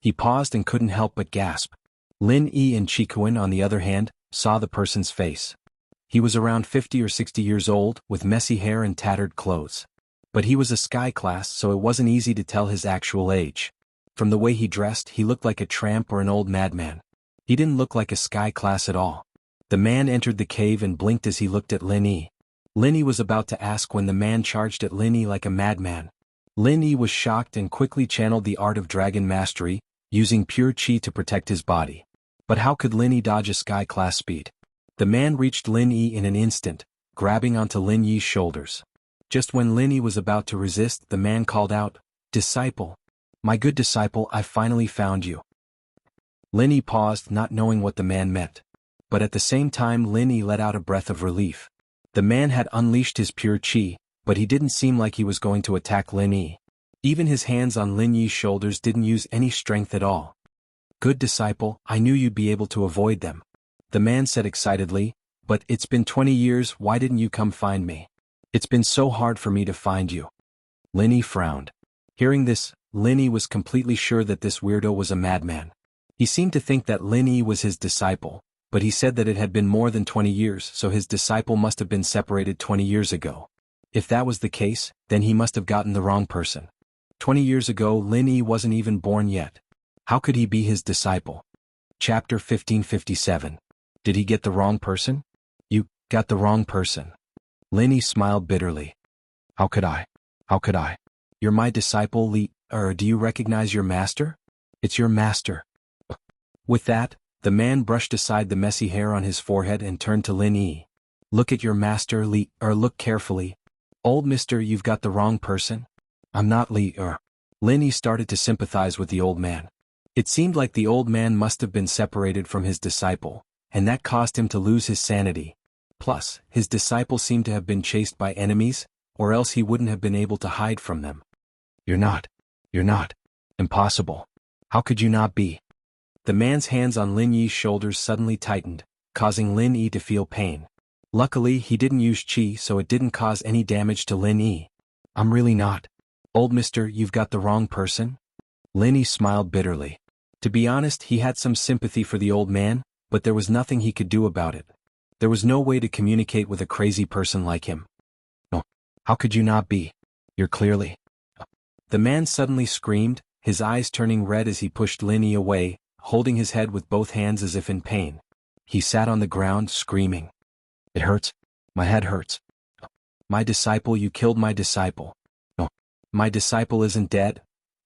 He paused and couldn't help but gasp. Lin Yi and Chikuan, on the other hand, saw the person's face. He was around 50 or 60 years old, with messy hair and tattered clothes. But he was a sky class, so it wasn't easy to tell his actual age. From the way he dressed, he looked like a tramp or an old madman. He didn't look like a sky class at all. The man entered the cave and blinked as he looked at Lin Yi. Lin Yi was about to ask when the man charged at Lin Yi like a madman. Lin Yi was shocked and quickly channeled the art of dragon mastery, using pure chi to protect his body. But how could Lin Yi dodge a sky class speed? The man reached Lin Yi in an instant, grabbing onto Lin Yi's shoulders. Just when Lin Yi was about to resist, the man called out, "Disciple! My good disciple, I finally found you." Lin Yi paused, not knowing what the man meant. But at the same time Lin Yi let out a breath of relief. The man had unleashed his pure chi, but he didn't seem like he was going to attack Lin Yi. Even his hands on Lin Yi's shoulders didn't use any strength at all. "Good disciple, I knew you'd be able to avoid them," the man said excitedly, "but it's been 20 years, why didn't you come find me? It's been so hard for me to find you." Lin Yi frowned. Hearing this, Lin Yi was completely sure that this weirdo was a madman. He seemed to think that Lin Yi was his disciple, but he said that it had been more than 20 years, so his disciple must have been separated 20 years ago. If that was the case, then he must have gotten the wrong person. 20 years ago Lin Yi wasn't even born yet. How could he be his disciple? Chapter 1557. Did he get the wrong person? "You got the wrong person." Lin Yi smiled bitterly. How could I? How could I? You're my disciple do you recognize your master? It's your master." With that, the man brushed aside the messy hair on his forehead and turned to Lin Yi. "Look at your master, look carefully. Old mister, you've got the wrong person." "I'm not Lin Yi started to sympathize with the old man. It seemed like the old man must have been separated from his disciple, and that caused him to lose his sanity. Plus, his disciple seemed to have been chased by enemies, or else he wouldn't have been able to hide from them. You're not. Impossible. How could you not be?" The man's hands on Lin Yi's shoulders suddenly tightened, causing Lin Yi to feel pain. Luckily, he didn't use chi, so it didn't cause any damage to Lin Yi. "I'm really not. Old mister, you've got the wrong person." Lin Yi smiled bitterly. To be honest, he had some sympathy for the old man, but there was nothing he could do about it. There was no way to communicate with a crazy person like him. "No. How could you not be? You're clearly..." The man suddenly screamed, his eyes turning red as he pushed Lin Yi away, holding his head with both hands as if in pain. He sat on the ground, screaming. "It hurts. My head hurts. My disciple, you killed my disciple." "No. My disciple isn't dead."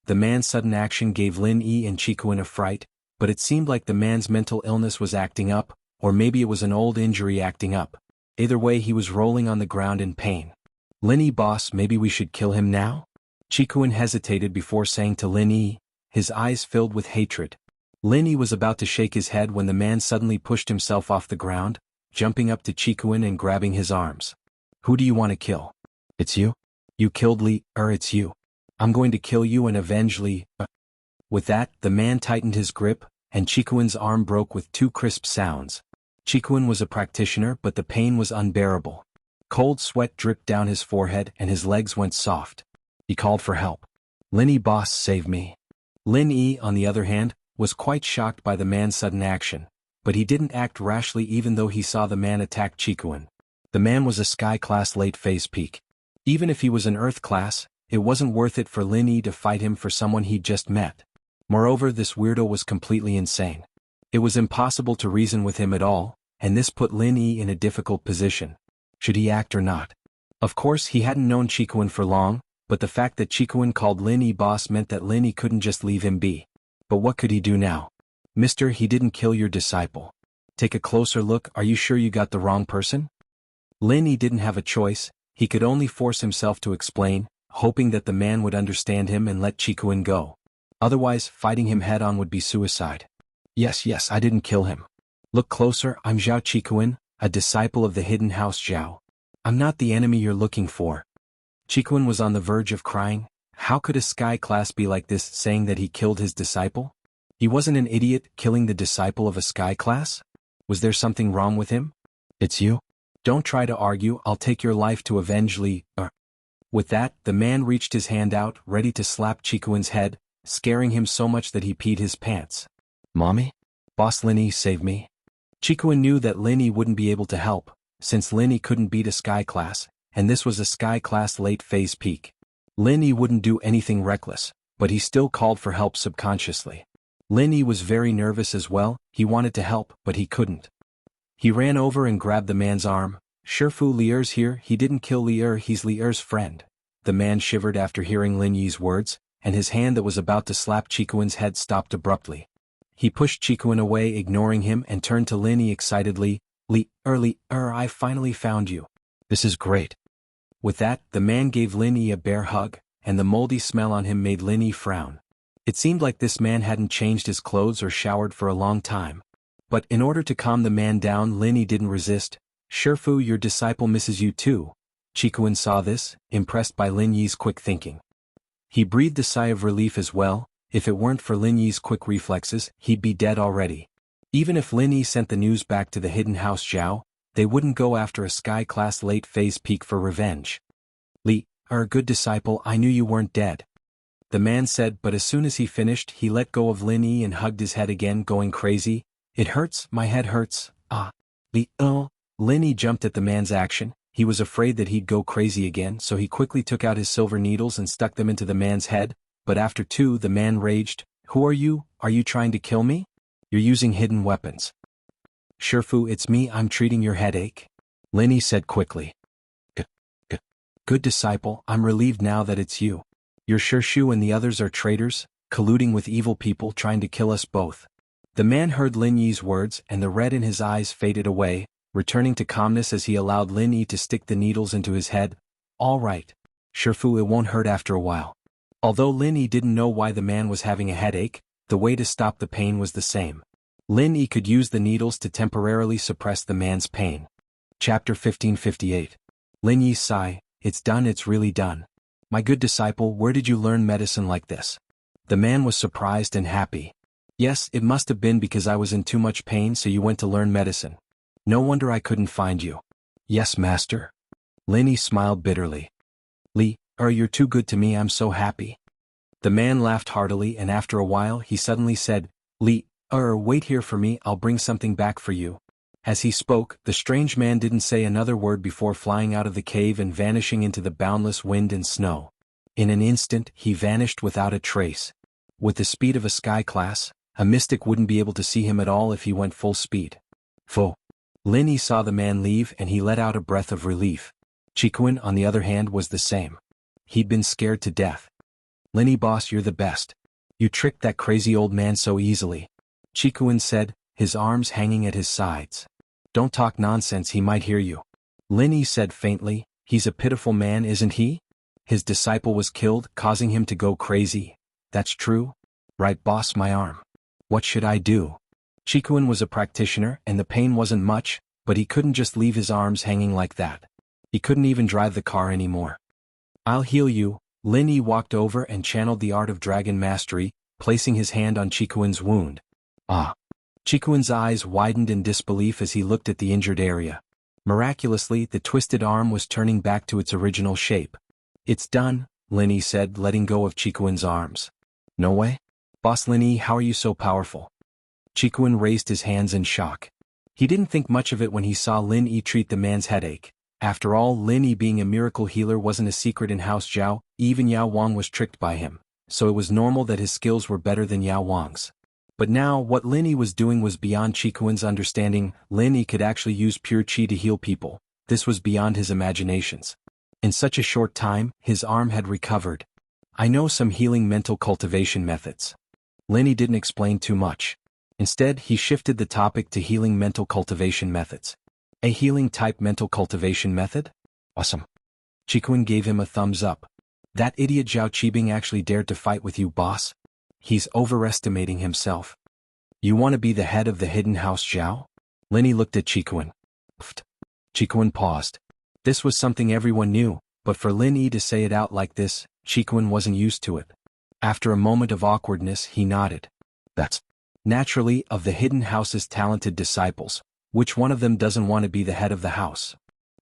The man's sudden action gave Lin Yi and Chikuan a fright, but it seemed like the man's mental illness was acting up, or maybe it was an old injury acting up. Either way, he was rolling on the ground in pain. "Lin Yi boss, maybe we should kill him now?" Chikuan hesitated before saying to Lin Yi, his eyes filled with hatred. Lin Yi was about to shake his head when the man suddenly pushed himself off the ground, jumping up to Chikuan and grabbing his arms. "Who do you want to kill?" "It's you. You killed it's you. I'm going to kill you and avenge Li." With that, the man tightened his grip, and Chikuan's arm broke with two crisp sounds. Chikuan was a practitioner, but the pain was unbearable. Cold sweat dripped down his forehead and his legs went soft. He called for help. "Lin Yi boss, save me." Lin Yi, on the other hand, was quite shocked by the man's sudden action, but he didn't act rashly even though he saw the man attack Chikuan. The man was a sky class late phase peak. Even if he was an earth class, it wasn't worth it for Lin Yi to fight him for someone he'd just met. Moreover, this weirdo was completely insane. It was impossible to reason with him at all, and this put Lin Yi in a difficult position. Should he act or not? Of course, he hadn't known Chikuan for long, but the fact that Chikuan called Lin Yi boss meant that Lin Yi couldn't just leave him be. But what could he do now? "Mister, he didn't kill your disciple. Take a closer look, are you sure you got the wrong person?" Lin Yi didn't have a choice, he could only force himself to explain, hoping that the man would understand him and let Chikuan go. Otherwise, fighting him head-on would be suicide. Yes, I didn't kill him. Look closer, I'm Zhao Chikuan, a disciple of the hidden house Zhao. I'm not the enemy you're looking for." Chikuan was on the verge of crying. How could a sky class be like this, saying that he killed his disciple? He wasn't an idiot, killing the disciple of a sky class? Was there something wrong with him? "It's you? Don't try to argue, I'll take your life to avenge Li." With that, the man reached his hand out, ready to slap Chikuan's head, scaring him so much that he peed his pants. Mommy? Boss Linny, save me. Chikuin knew that Linny wouldn't be able to help, since Linny couldn't beat a Sky Class, and this was a Sky Class late phase peak. Linny wouldn't do anything reckless, but he still called for help subconsciously. Linny was very nervous as well. He wanted to help, but he couldn't. He ran over and grabbed the man's arm. Shifu, Lier's here. He didn't kill Lier, he's Lier's friend. The man shivered after hearing Lin Yi's words, and his hand that was about to slap Chikuin's head stopped abruptly. He pushed Chikuin away, ignoring him, and turned to Lin Yi excitedly. I finally found you. This is great. With that, the man gave Lin Yi a bear hug, and the moldy smell on him made Lin Yi frown. It seemed like this man hadn't changed his clothes or showered for a long time. But in order to calm the man down, Lin Yi didn't resist. Shifu, your disciple misses you too. Chikuin saw this, impressed by Lin Yi's quick thinking. He breathed a sigh of relief as well. If it weren't for Lin Yi's quick reflexes, he'd be dead already. Even if Lin Yi sent the news back to the hidden house Zhao, they wouldn't go after a Sky Class late phase peak for revenge. Good disciple, I knew you weren't dead. The man said, but as soon as he finished, he let go of Lin Yi and hugged his head again, going crazy. It hurts, my head hurts. Lin Yi jumped at the man's action. He was afraid that he'd go crazy again, so he quickly took out his silver needles and stuck them into the man's head, but after two, the man raged. Who are you? Are you trying to kill me? You're using hidden weapons. Shifu, it's me, I'm treating your headache. Lin Yi said quickly. Good disciple, I'm relieved now that it's you. Your Shirshu and the others are traitors, colluding with evil people trying to kill us both. The man heard Lin Yi's words and the red in his eyes faded away, returning to calmness as he allowed Lin Yi to stick the needles into his head. All right. Shifu, it won't hurt after a while. Although Lin Yi didn't know why the man was having a headache, the way to stop the pain was the same. Lin Yi could use the needles to temporarily suppress the man's pain. Chapter 1558. Lin Yi's sigh. It's done, it's really done. My good disciple, where did you learn medicine like this? The man was surprised and happy. Yes, it must have been because I was in too much pain, so you went to learn medicine. No wonder I couldn't find you. Yes, master. Lin Yi smiled bitterly. You're too good to me, I'm so happy. The man laughed heartily, and after a while he suddenly said, wait here for me, I'll bring something back for you. As he spoke, the strange man didn't say another word before flying out of the cave and vanishing into the boundless wind and snow. In an instant, he vanished without a trace. With the speed of a Sky Class, a mystic wouldn't be able to see him at all if he went full speed. Lin Yi saw the man leave and he let out a breath of relief. Chikuin, on the other hand, was the same. He'd been scared to death. Lin Yi, boss, you're the best. You tricked that crazy old man so easily. Chikuin said, his arms hanging at his sides. Don't talk nonsense, he might hear you. Lin Yi said faintly, he's a pitiful man, isn't he? His disciple was killed, causing him to go crazy. That's true? Right, boss, my arm. What should I do? Chikuin was a practitioner and the pain wasn't much, but he couldn't just leave his arms hanging like that. He couldn't even drive the car anymore. I'll heal you. Lin Yi walked over and channeled the art of dragon mastery, placing his hand on Chikuin's wound. Chikuin's eyes widened in disbelief as he looked at the injured area. Miraculously, the twisted arm was turning back to its original shape. It's done, Lin Yi said, letting go of Chikuin's arms. No way? Boss Lin Yi, how are you so powerful? Chikuin raised his hands in shock. He didn't think much of it when he saw Lin Yi treat the man's headache. After all, Lin Yi being a miracle healer wasn't a secret in House Zhao, even Yao Wang was tricked by him, so it was normal that his skills were better than Yao Wang's. But now, what Lin Yi was doing was beyond Chikuin's understanding. Lin Yi could actually use pure qi to heal people. This was beyond his imaginations. In such a short time, his arm had recovered. I know some healing mental cultivation methods. Lin Yi didn't explain too much. Instead, he shifted the topic to healing mental cultivation methods. A healing type mental cultivation method? Awesome. Chikuin gave him a thumbs up. That idiot Zhao Qibing actually dared to fight with you, boss? He's overestimating himself. You want to be the head of the hidden house Zhao? Lin Yi looked at Chikuin. Chikuin paused. This was something everyone knew, but for Lin Yi to say it out like this, Chikuin wasn't used to it. After a moment of awkwardness, he nodded. That's naturally, of the hidden house's talented disciples, which one of them doesn't want to be the head of the house?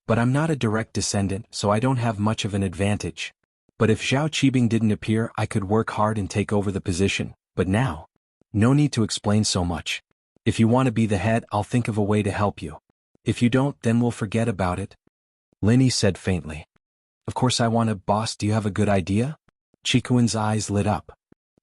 But I'm not a direct descendant, so I don't have much of an advantage. But if Zhao Qibing didn't appear, I could work hard and take over the position, but now? No need to explain so much. If you want to be the head, I'll think of a way to help you. If you don't, then we'll forget about it. Linny said faintly. Of course I want to, boss. Do you have a good idea? Chikuin's eyes lit up.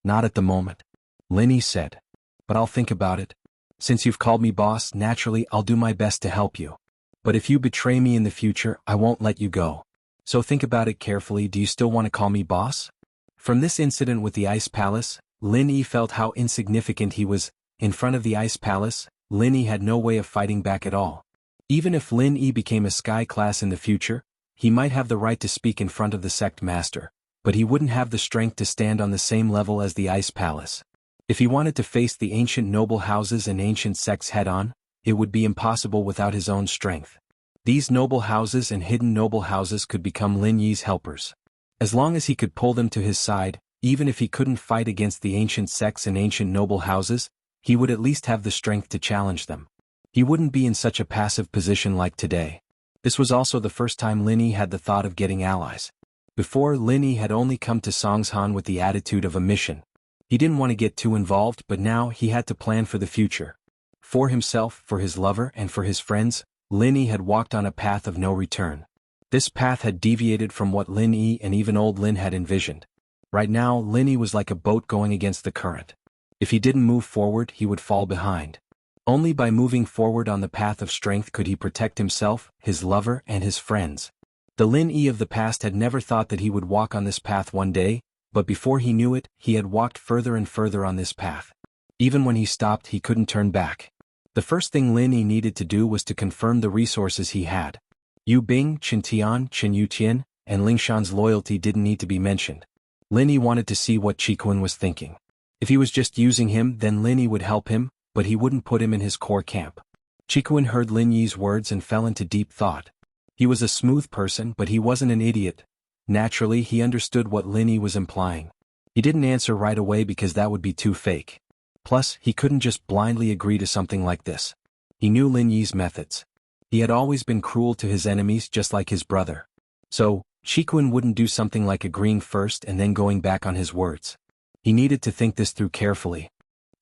Not at the moment. Linny said. But I'll think about it. Since you've called me boss, naturally I'll do my best to help you. But if you betray me in the future, I won't let you go. So think about it carefully. Do you still want to call me boss? From this incident with the Ice Palace, Lin Yi felt how insignificant he was. In front of the Ice Palace, Lin Yi had no way of fighting back at all. Even if Lin Yi became a sky class in the future, he might have the right to speak in front of the sect master, but he wouldn't have the strength to stand on the same level as the Ice Palace. If he wanted to face the ancient noble houses and ancient sects head-on, it would be impossible without his own strength. These noble houses and hidden noble houses could become Lin Yi's helpers. As long as he could pull them to his side, even if he couldn't fight against the ancient sects and ancient noble houses, he would at least have the strength to challenge them. He wouldn't be in such a passive position like today. This was also the first time Lin Yi had the thought of getting allies. Before, Lin Yi had only come to Songshan with the attitude of a mission. He didn't want to get too involved, but now he had to plan for the future. For himself, for his lover, and for his friends, Lin Yi had walked on a path of no return. This path had deviated from what Lin Yi and even old Lin had envisioned. Right now, Lin Yi was like a boat going against the current. If he didn't move forward, he would fall behind. Only by moving forward on the path of strength could he protect himself, his lover, and his friends. The Lin Yi of the past had never thought that he would walk on this path one day, but before he knew it, he had walked further and further on this path. Even when he stopped, he couldn't turn back. The first thing Lin Yi needed to do was to confirm the resources he had. Yu Bing, Qin Tian, Qin Yuqian, and Lingshan's loyalty didn't need to be mentioned. Lin Yi wanted to see what Qikuan was thinking. If he was just using him, then Lin Yi would help him, but he wouldn't put him in his core camp. Qikuan heard Lin Yi's words and fell into deep thought. He was a smooth person, but he wasn't an idiot. Naturally, he understood what Lin Yi was implying. He didn't answer right away because that would be too fake. Plus, he couldn't just blindly agree to something like this. He knew Lin Yi's methods. He had always been cruel to his enemies just like his brother. So, Qikuan wouldn't do something like agreeing first and then going back on his words. He needed to think this through carefully.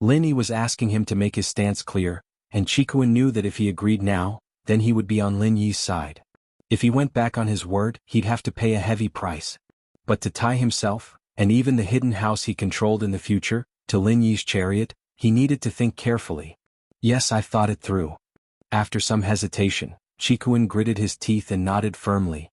Lin Yi was asking him to make his stance clear, and Qikuan knew that if he agreed now, then he would be on Lin Yi's side. If he went back on his word, he'd have to pay a heavy price. But to tie himself, and even the hidden house he controlled in the future, to Lin Yi's chariot, he needed to think carefully. Yes, I've thought it through. After some hesitation, Qikuan gritted his teeth and nodded firmly.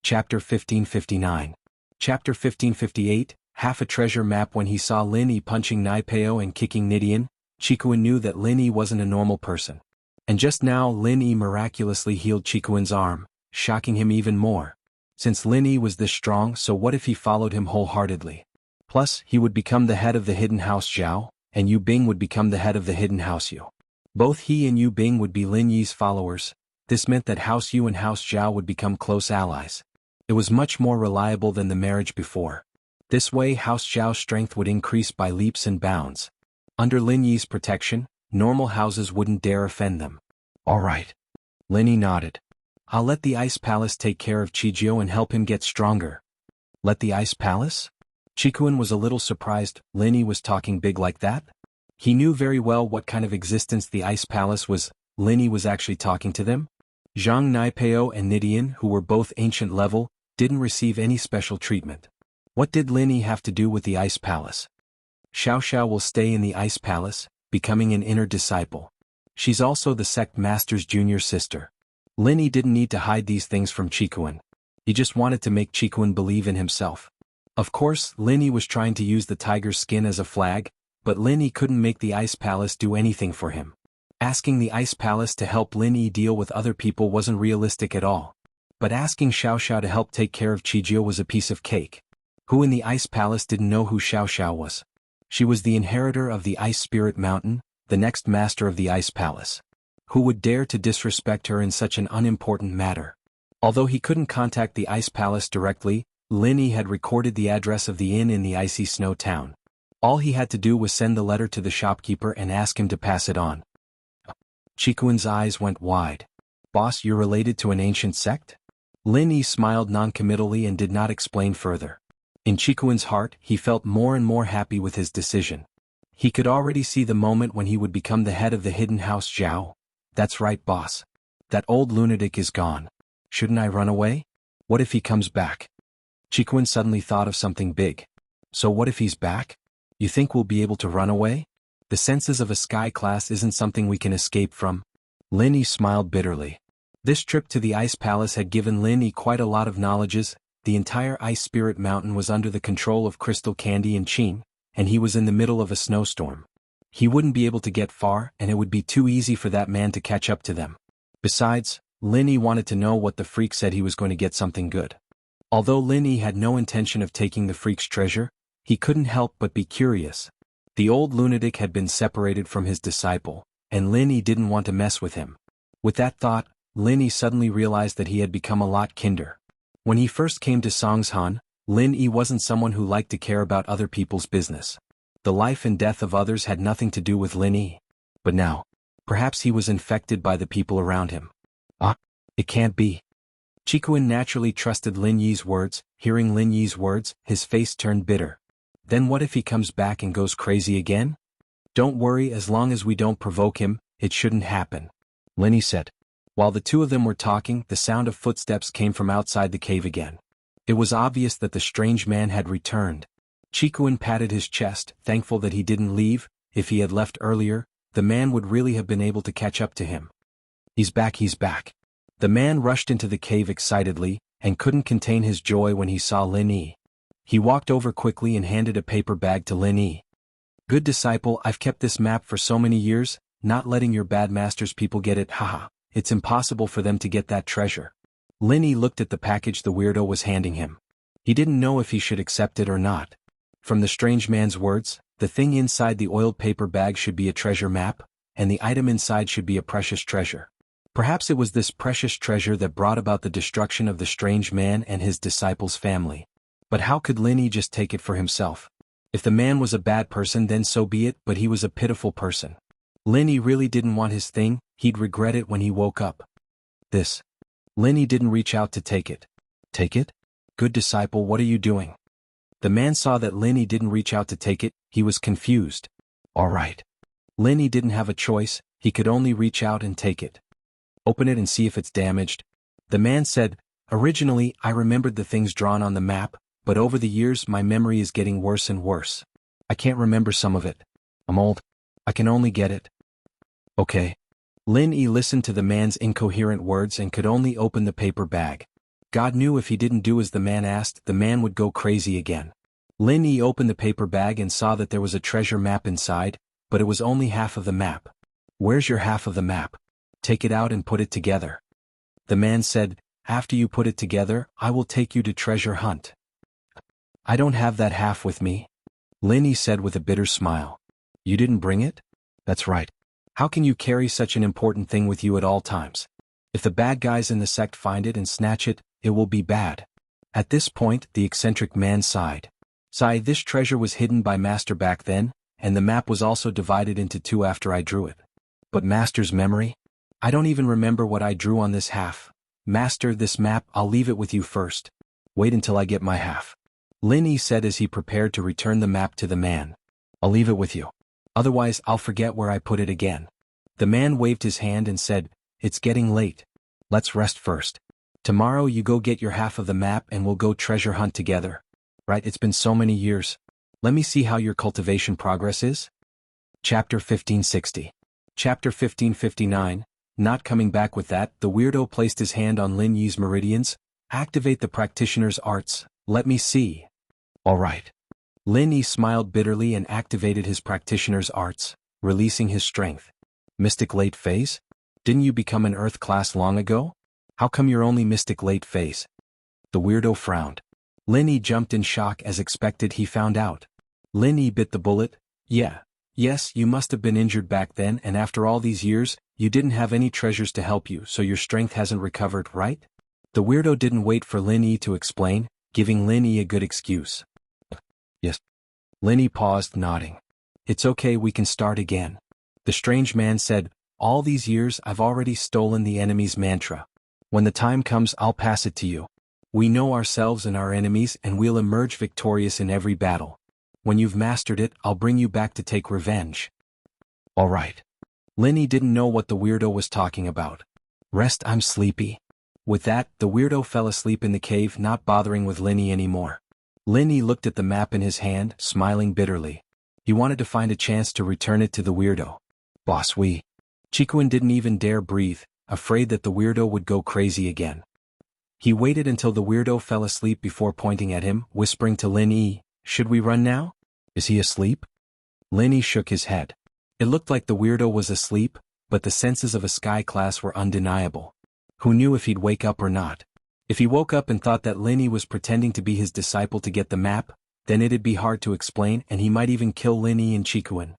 Chapter 1559. Chapter 1558, half a treasure map. When he saw Lin Yi punching Naipeo and kicking Nidian, Qikuan knew that Lin Yi wasn't a normal person. And just now Lin Yi miraculously healed Qikuan's arm, shocking him even more. Since Lin Yi was this strong, so what if he followed him wholeheartedly? Plus, he would become the head of the hidden house Zhao, and Yu Bing would become the head of the hidden house Yu. Both he and Yu Bing would be Lin Yi's followers. This meant that House Yu and House Zhao would become close allies. It was much more reliable than the marriage before. This way House Zhao's strength would increase by leaps and bounds. Under Lin Yi's protection, normal houses wouldn't dare offend them. All right. Lin Yi nodded. I'll let the Ice Palace take care of Qijio and help him get stronger. Let the Ice Palace? Qikuan was a little surprised. Lin Yi was talking big like that? He knew very well what kind of existence the Ice Palace was. Lin Yi was actually talking to them? Zhang Naipeo and Nidian, who were both ancient level, didn't receive any special treatment. What did Lin Yi have to do with the Ice Palace? Xiao Xiao will stay in the Ice Palace, becoming an inner disciple. She's also the sect master's junior sister. Lin Yi didn't need to hide these things from Qikuan. He just wanted to make Qikuan believe in himself. Of course, Lin Yi was trying to use the tiger's skin as a flag, but Lin Yi couldn't make the Ice Palace do anything for him. Asking the Ice Palace to help Lin Yi deal with other people wasn't realistic at all. But asking Xiao Xiao to help take care of Qijio was a piece of cake. Who in the Ice Palace didn't know who Xiao Xiao was? She was the inheritor of the Ice Spirit Mountain, the next master of the Ice Palace. Who would dare to disrespect her in such an unimportant matter? Although he couldn't contact the Ice Palace directly, Lin Yi had recorded the address of the inn in the icy snow town. All he had to do was send the letter to the shopkeeper and ask him to pass it on. Qikuan's eyes went wide. Boss, you're related to an ancient sect? Lin Yi smiled noncommittally and did not explain further. In Chikuan's heart, he felt more and more happy with his decision. He could already see the moment when he would become the head of the hidden house Zhao. That's right, boss. That old lunatic is gone. Shouldn't I run away? What if he comes back? Chikuan suddenly thought of something big. So what if he's back? You think we'll be able to run away? The senses of a sky class isn't something we can escape from. Lin Yi smiled bitterly. This trip to the Ice Palace had given Lin Yi quite a lot of knowledges. The entire Ice Spirit Mountain was under the control of Crystal Candy and Qing, and he was in the middle of a snowstorm. He wouldn't be able to get far, and it would be too easy for that man to catch up to them. Besides, Lin Yi wanted to know what the freak said. He was going to get something good. Although Lin Yi had no intention of taking the freak's treasure, he couldn't help but be curious. The old lunatic had been separated from his disciple, and Lin Yi didn't want to mess with him. With that thought, Lin Yi suddenly realized that he had become a lot kinder. When he first came to Songshan, Lin Yi wasn't someone who liked to care about other people's business. The life and death of others had nothing to do with Lin Yi. But now, perhaps he was infected by the people around him. It can't be. Chikuan naturally trusted Lin Yi's words. Hearing Lin Yi's words, his face turned bitter. Then what if he comes back and goes crazy again? Don't worry, as long as we don't provoke him, it shouldn't happen, Lin Yi said. While the two of them were talking, the sound of footsteps came from outside the cave again. It was obvious that the strange man had returned. Chikuan patted his chest, thankful that he didn't leave. If he had left earlier, the man would really have been able to catch up to him. He's back, he's back. The man rushed into the cave excitedly, and couldn't contain his joy when he saw Lin Yi. He walked over quickly and handed a paper bag to Lin Yi. Good disciple, I've kept this map for so many years, not letting your bad master's people get it, haha. It's impossible for them to get that treasure. Lin Yi looked at the package the weirdo was handing him. He didn't know if he should accept it or not. From the strange man's words, the thing inside the oiled paper bag should be a treasure map, and the item inside should be a precious treasure. Perhaps it was this precious treasure that brought about the destruction of the strange man and his disciple's family. But how could Lin Yi just take it for himself? If the man was a bad person, then so be it, but he was a pitiful person. Lin Yi really didn't want his thing. He'd regret it when he woke up. Lin Yi didn't reach out to take it. Take it? Good disciple, what are you doing? The man saw that Lin Yi didn't reach out to take it. He was confused. All right. Lin Yi didn't have a choice. He could only reach out and take it. Open it and see if it's damaged. The man said, originally, I remembered the things drawn on the map, but over the years my memory is getting worse and worse. I can't remember some of it. I'm old. I can only get it. Okay. Lin Yi listened to the man's incoherent words and could only open the paper bag. God knew if he didn't do as the man asked, the man would go crazy again. Lin Yi opened the paper bag and saw that there was a treasure map inside, but it was only half of the map. Where's your half of the map? Take it out and put it together. The man said, after you put it together, I will take you to treasure hunt. I don't have that half with me, Lin Yi said with a bitter smile. You didn't bring it? That's right. How can you carry such an important thing with you at all times? If the bad guys in the sect find it and snatch it, it will be bad. At this point, the eccentric man sighed. This treasure was hidden by Master back then, and the map was also divided into two after I drew it. But Master's memory? I don't even remember what I drew on this half. Master, this map, I'll leave it with you first. Wait until I get my half. Lin Yi said as he prepared to return the map to the man. I'll leave it with you. Otherwise I'll forget where I put it again. The man waved his hand and said, it's getting late. Let's rest first. Tomorrow you go get your half of the map and we'll go treasure hunt together. Right, it's been so many years. Let me see how your cultivation progress is. Chapter 1560. Chapter 1559. Not coming back with that, the weirdo placed his hand on Lin Yi's meridians. Activate the practitioner's arts. Let me see. All right. Lin Yi smiled bitterly and activated his practitioner's arts, releasing his strength. Mystic late phase? Didn't you become an earth class long ago? How come you're only mystic late phase? The weirdo frowned. Lin Yi jumped in shock as expected. He found out. Lin Yi bit the bullet. Yes, you must have been injured back then, and after all these years, you didn't have any treasures to help you, so your strength hasn't recovered, right? The weirdo didn't wait for Lin Yi to explain, giving Lin Yi a good excuse. Yes. Lin Yi paused, nodding. It's okay, we can start again. The strange man said, all these years I've already stolen the enemy's mantra. When the time comes I'll pass it to you. We know ourselves and our enemies and we'll emerge victorious in every battle. When you've mastered it, I'll bring you back to take revenge. All right. Linny didn't know what the weirdo was talking about. Rest, I'm sleepy. With that, the weirdo fell asleep in the cave, not bothering with Linny anymore. Linny looked at the map in his hand, smiling bitterly. He wanted to find a chance to return it to the weirdo. Boss, Chikuin didn't even dare breathe, afraid that the weirdo would go crazy again. He waited until the weirdo fell asleep before pointing at him, whispering to Lin-Yi, "Should we run now? Is he asleep?" Lin-Yi shook his head. It looked like the weirdo was asleep, but the senses of a sky class were undeniable. Who knew if he'd wake up or not? If he woke up and thought that Lin-Yi was pretending to be his disciple to get the map, then it'd be hard to explain and he might even kill Lin-Yi and Chikuin.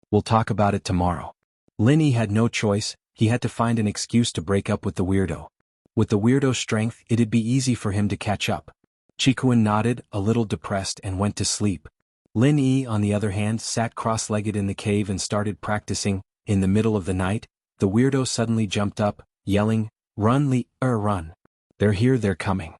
We'll talk about it tomorrow. Lin-Yi had no choice, he had to find an excuse to break up with the weirdo. With the weirdo's strength, it'd be easy for him to catch up. Chikuin nodded, a little depressed, and went to sleep. Lin-Yi, on the other hand, sat cross-legged in the cave and started practicing. In the middle of the night, the weirdo suddenly jumped up, yelling, "Run, run. They're here, they're coming."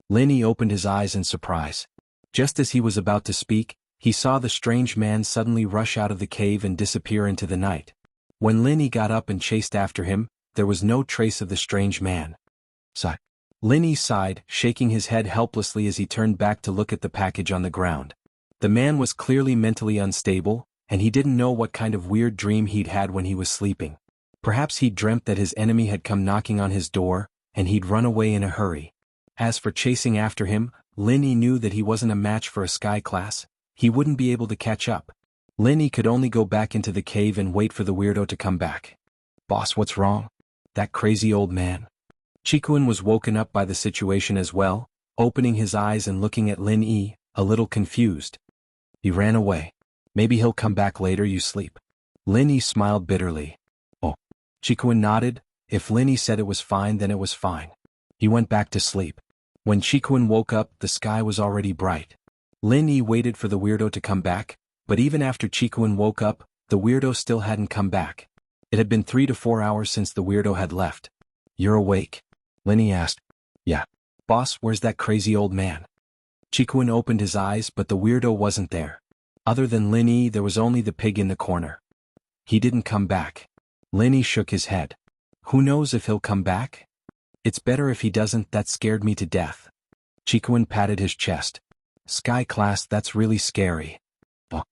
Lin-Yi opened his eyes in surprise. Just as he was about to speak, he saw the strange man suddenly rush out of the cave and disappear into the night. When Lin-Yi got up and chased after him, there was no trace of the strange man. Sigh. Lin-Yi sighed, shaking his head helplessly as he turned back to look at the package on the ground. The man was clearly mentally unstable, and he didn't know what kind of weird dream he'd had when he was sleeping. Perhaps he'd dreamt that his enemy had come knocking on his door, and he'd run away in a hurry. As for chasing after him, Lin-Yi knew that he wasn't a match for a sky class. He wouldn't be able to catch up. Lin-Yi could only go back into the cave and wait for the weirdo to come back. "Boss, what's wrong? That crazy old man." Chikuin was woken up by the situation as well, opening his eyes and looking at Lin-Yi, a little confused. "He ran away. Maybe he'll come back later, you sleep." Lin-Yi smiled bitterly. "Oh." Chikuin nodded. If Lin-Yi said it was fine, then it was fine. He went back to sleep. When Chikuin woke up, the sky was already bright. Lin-Yi waited for the weirdo to come back, but even after Chikuin woke up, the weirdo still hadn't come back. It had been 3 to 4 hours since the weirdo had left. "You're awake?" Lin-Yi asked. "Yeah." "Boss, where's that crazy old man?" Chikuin opened his eyes, but the weirdo wasn't there. Other than Lin-Yi, there was only the pig in the corner. "He didn't come back." Lin-Yi shook his head. "Who knows if he'll come back? It's better if he doesn't, that scared me to death." Chikuin patted his chest. "Sky class, that's really scary." Oh.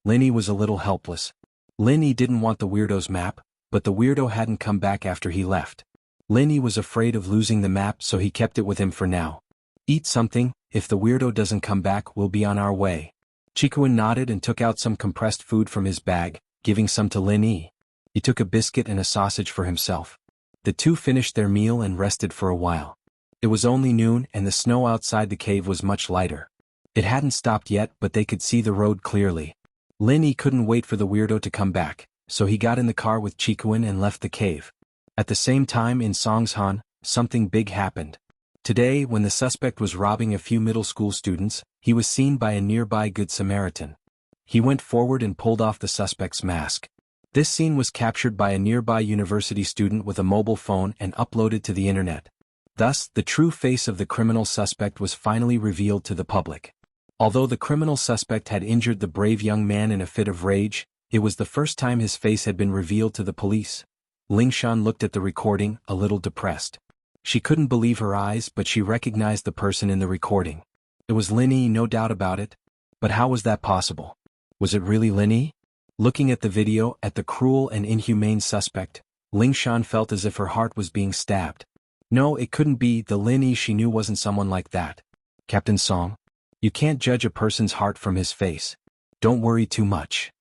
Lin-Yi was a little helpless. Lin-Yi didn't want the weirdo's map, but the weirdo hadn't come back after he left. Lin-Yi was afraid of losing the map, so he kept it with him for now. "Eat something, if the weirdo doesn't come back, we'll be on our way." Chikuin nodded and took out some compressed food from his bag, giving some to Lin-Yi. He took a biscuit and a sausage for himself. The two finished their meal and rested for a while. It was only noon and the snow outside the cave was much lighter. It hadn't stopped yet, but they could see the road clearly. Lin-Yi couldn't wait for the weirdo to come back, so he got in the car with Chikuin and left the cave. At the same time in Songshan, something big happened. Today, when the suspect was robbing a few middle school students, he was seen by a nearby Good Samaritan. He went forward and pulled off the suspect's mask. This scene was captured by a nearby university student with a mobile phone and uploaded to the internet. Thus, the true face of the criminal suspect was finally revealed to the public. Although the criminal suspect had injured the brave young man in a fit of rage, it was the first time his face had been revealed to the police. Lingshan looked at the recording, a little depressed. She couldn't believe her eyes, but she recognized the person in the recording. It was Lin-Yi, no doubt about it. But how was that possible? Was it really Lin-Yi? Looking at the video, at the cruel and inhumane suspect, Lingshan felt as if her heart was being stabbed. No, it couldn't be. The Lin-Yi she knew wasn't someone like that. "Captain Song, you can't judge a person's heart from his face. Don't worry too much."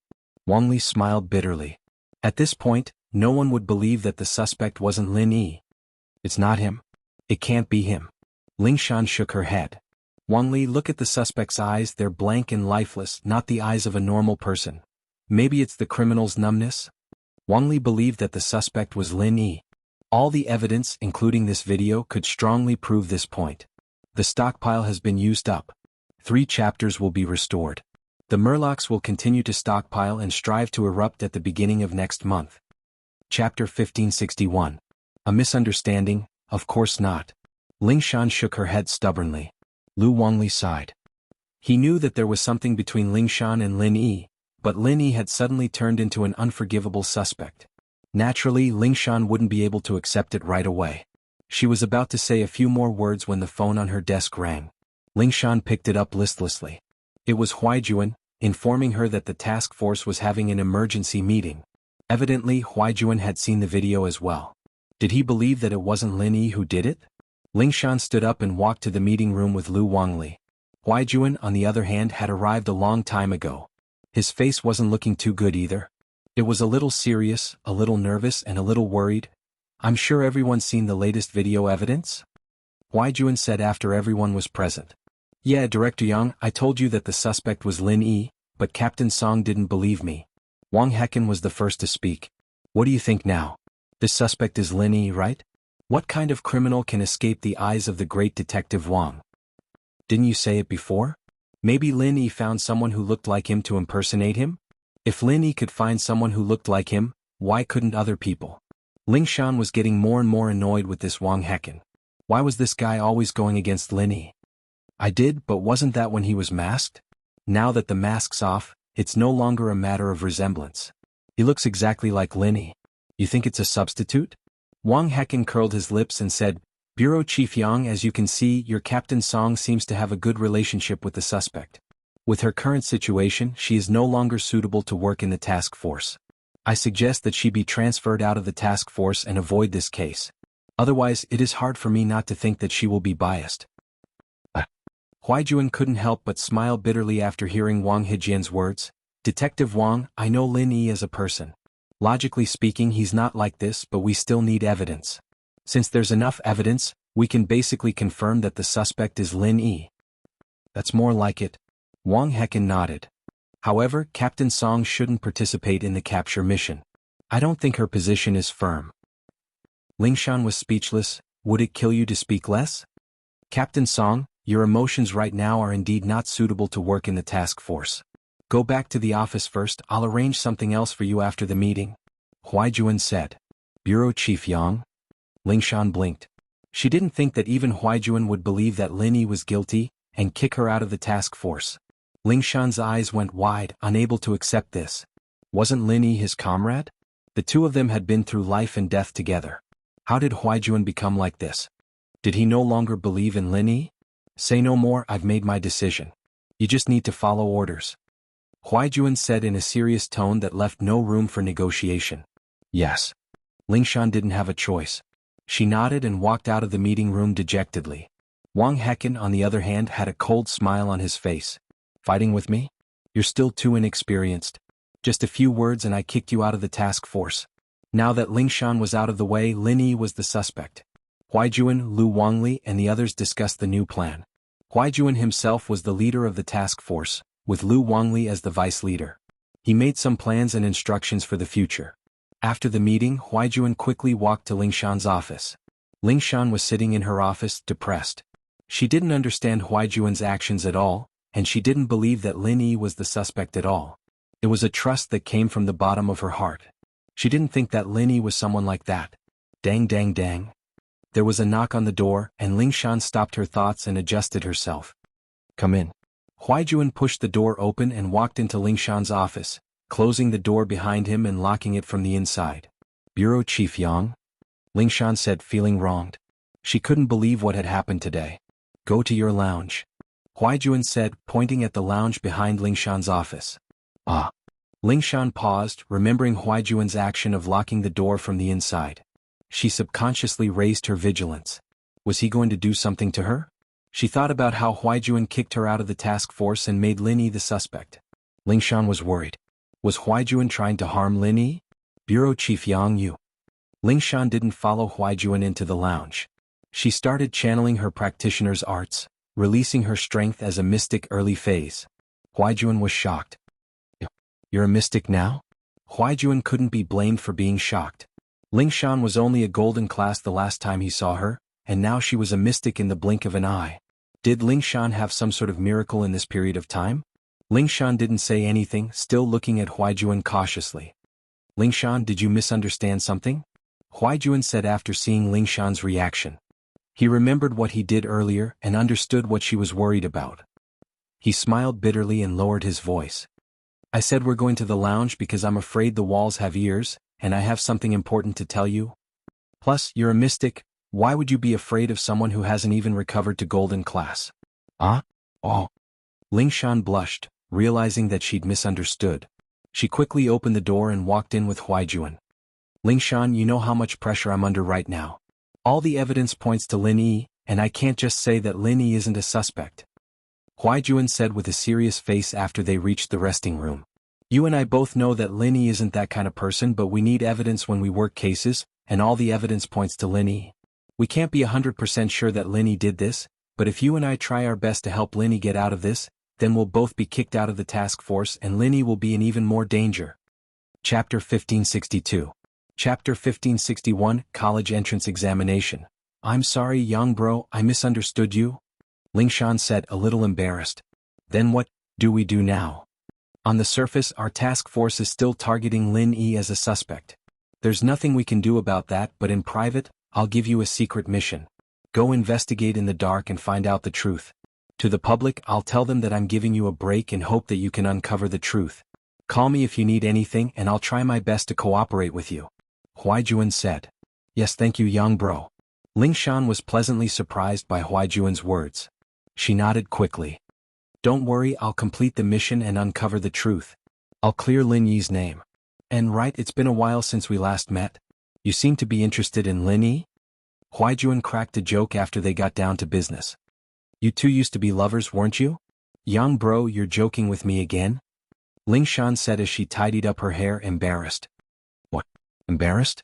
Wang Li smiled bitterly. At this point, no one would believe that the suspect wasn't Lin-Yi. "It's not him. It can't be him." Lingshan shook her head. "Wang Li, look at the suspect's eyes, they're blank and lifeless, not the eyes of a normal person. Maybe it's the criminal's numbness?" Wang Li believed that the suspect was Lin-Yi. All the evidence, including this video, could strongly prove this point. The stockpile has been used up. 3 chapters will be restored. The Murlocs will continue to stockpile and strive to erupt at the beginning of next month. Chapter 1561. A misunderstanding? Of course not. Ling Shan shook her head stubbornly. Lu Wangli sighed. He knew that there was something between Ling Shan and Lin Yi, but Lin Yi had suddenly turned into an unforgivable suspect. Naturally, Ling Shan wouldn't be able to accept it right away. She was about to say a few more words when the phone on her desk rang. Ling Shan picked it up listlessly. It was Huaijuan, informing her that the task force was having an emergency meeting. Evidently, Huaijuan had seen the video as well. Did he believe that it wasn't Lin Yi who did it? Ling Shan stood up and walked to the meeting room with Lu Wangli. Huaijuan, on the other hand, had arrived a long time ago. His face wasn't looking too good either. It was a little serious, a little nervous, and a little worried. I'm sure everyone's seen the latest video evidence? Huaijuan said after everyone was present. Yeah, Director Yang, I told you that the suspect was Lin Yi, but Captain Song didn't believe me. Wang Hecken was the first to speak. What do you think now? This suspect is Lin Yi, right? What kind of criminal can escape the eyes of the great detective Wang? Didn't you say it before? Maybe Lin Yi found someone who looked like him to impersonate him? If Lin Yi could find someone who looked like him, why couldn't other people? Ling Shan was getting more and more annoyed with this Wang Hecken. Why was this guy always going against Lin Yi? I did, but wasn't that when he was masked? Now that the mask's off, it's no longer a matter of resemblance. He looks exactly like Lin Yi. You think it's a substitute? Wang Hecken curled his lips and said, Bureau Chief Yang, as you can see, your Captain Song seems to have a good relationship with the suspect. With her current situation, she is no longer suitable to work in the task force. I suggest that she be transferred out of the task force and avoid this case. Otherwise, it is hard for me not to think that she will be biased. Huaijuan couldn't help but smile bitterly after hearing Wang Hejian's words. Detective Wang, I know Lin Yi as a person. Logically speaking, he's not like this, but we still need evidence. Since there's enough evidence, we can basically confirm that the suspect is Lin Yi. That's more like it. Wang Hecken nodded. However, Captain Song shouldn't participate in the capture mission. I don't think her position is firm. Ling Shan was speechless. Would it kill you to speak less? Captain Song, your emotions right now are indeed not suitable to work in the task force. Go back to the office first, I'll arrange something else for you after the meeting. Huaijuan said. Bureau Chief Yang? Ling Shan blinked. She didn't think that even Huaijuan would believe that Lin Yi was guilty, and kick her out of the task force. Ling Shan's eyes went wide, unable to accept this. Wasn't Lin Yi his comrade? The two of them had been through life and death together. How did Huaijuan become like this? Did he no longer believe in Lin Yi? Say no more, I've made my decision. You just need to follow orders. Huaijuan said in a serious tone that left no room for negotiation. Yes. Ling Shan didn't have a choice. She nodded and walked out of the meeting room dejectedly. Wang Hecken, on the other hand, had a cold smile on his face. Fighting with me? You're still too inexperienced. Just a few words and I kicked you out of the task force. Now that Ling Shan was out of the way, Lin Yi was the suspect. Huaijuan, Lu Wangli, and the others discussed the new plan. Huaijuan himself was the leader of the task force, with Lu Wangli as the vice leader. He made some plans and instructions for the future. After the meeting, Huaijuan quickly walked to Ling Shan's office. Ling Shan was sitting in her office, depressed. She didn't understand Huaijuan's actions at all, and she didn't believe that Lin Yi was the suspect at all. It was a trust that came from the bottom of her heart. She didn't think that Lin Yi was someone like that. Dang dang dang. There was a knock on the door, and Ling Shan stopped her thoughts and adjusted herself. Come in. Huaijuan pushed the door open and walked into Ling Shan's office, closing the door behind him and locking it from the inside. Bureau Chief Yang? Ling Shan said, feeling wronged. She couldn't believe what had happened today. Go to your lounge. Huaijuan said, pointing at the lounge behind Ling Shan's office. Ah. Ling Shan paused, remembering Huaijuan's action of locking the door from the inside. She subconsciously raised her vigilance. Was he going to do something to her? She thought about how Huaijuan kicked her out of the task force and made Lin Yi the suspect. Ling Shan was worried. Was Huaijuan trying to harm Lin Yi? Bureau Chief Yang Yu. Ling Shan didn't follow Huaijuan into the lounge. She started channeling her practitioner's arts, releasing her strength as a mystic early phase. Huaijuan was shocked. You're a mystic now? Huaijuan couldn't be blamed for being shocked. Ling Shan was only a golden class the last time he saw her, and now she was a mystic in the blink of an eye. Did Ling Shan have some sort of miracle in this period of time? Ling Shan didn't say anything, still looking at Huaijuan cautiously. Ling Shan, did you misunderstand something? Huaijuan said after seeing Ling Shan's reaction. He remembered what he did earlier and understood what she was worried about. He smiled bitterly and lowered his voice. I said we're going to the lounge because I'm afraid the walls have ears, and I have something important to tell you. Plus, you're a mystic, why would you be afraid of someone who hasn't even recovered to golden class? Ah? Oh. Lingshan blushed, realizing that she'd misunderstood. She quickly opened the door and walked in with Huaijuan. Lingshan, you know how much pressure I'm under right now. All the evidence points to Lin Yi, and I can't just say that Lin Yi isn't a suspect. Huaijuan said with a serious face after they reached the resting room. You and I both know that Lin Yi isn't that kind of person, but we need evidence when we work cases, and all the evidence points to Lin Yi. We can't be 100% sure that Lin Yi did this, but if you and I try our best to help Lin Yi get out of this, then we'll both be kicked out of the task force and Lin Yi will be in even more danger. Chapter 1562. Chapter 1561, College Entrance Examination. I'm sorry, young bro, I misunderstood you. Lingshan said, a little embarrassed. Then what do we do now? On the surface, our task force is still targeting Lin Yi as a suspect. There's nothing we can do about that, but in private, I'll give you a secret mission. Go investigate in the dark and find out the truth. To the public, I'll tell them that I'm giving you a break and hope that you can uncover the truth. Call me if you need anything and I'll try my best to cooperate with you. Huaijuan said. Yes, thank you, young bro. Lingshan was pleasantly surprised by Huaijuan's words. She nodded quickly. Don't worry, I'll complete the mission and uncover the truth. I'll clear Lin Yi's name. And right, it's been a while since we last met. You seem to be interested in Lin Yi? Huaijuan cracked a joke after they got down to business. You two used to be lovers, weren't you? Young bro, you're joking with me again? Lingshan said as she tidied up her hair, embarrassed. What? Embarrassed?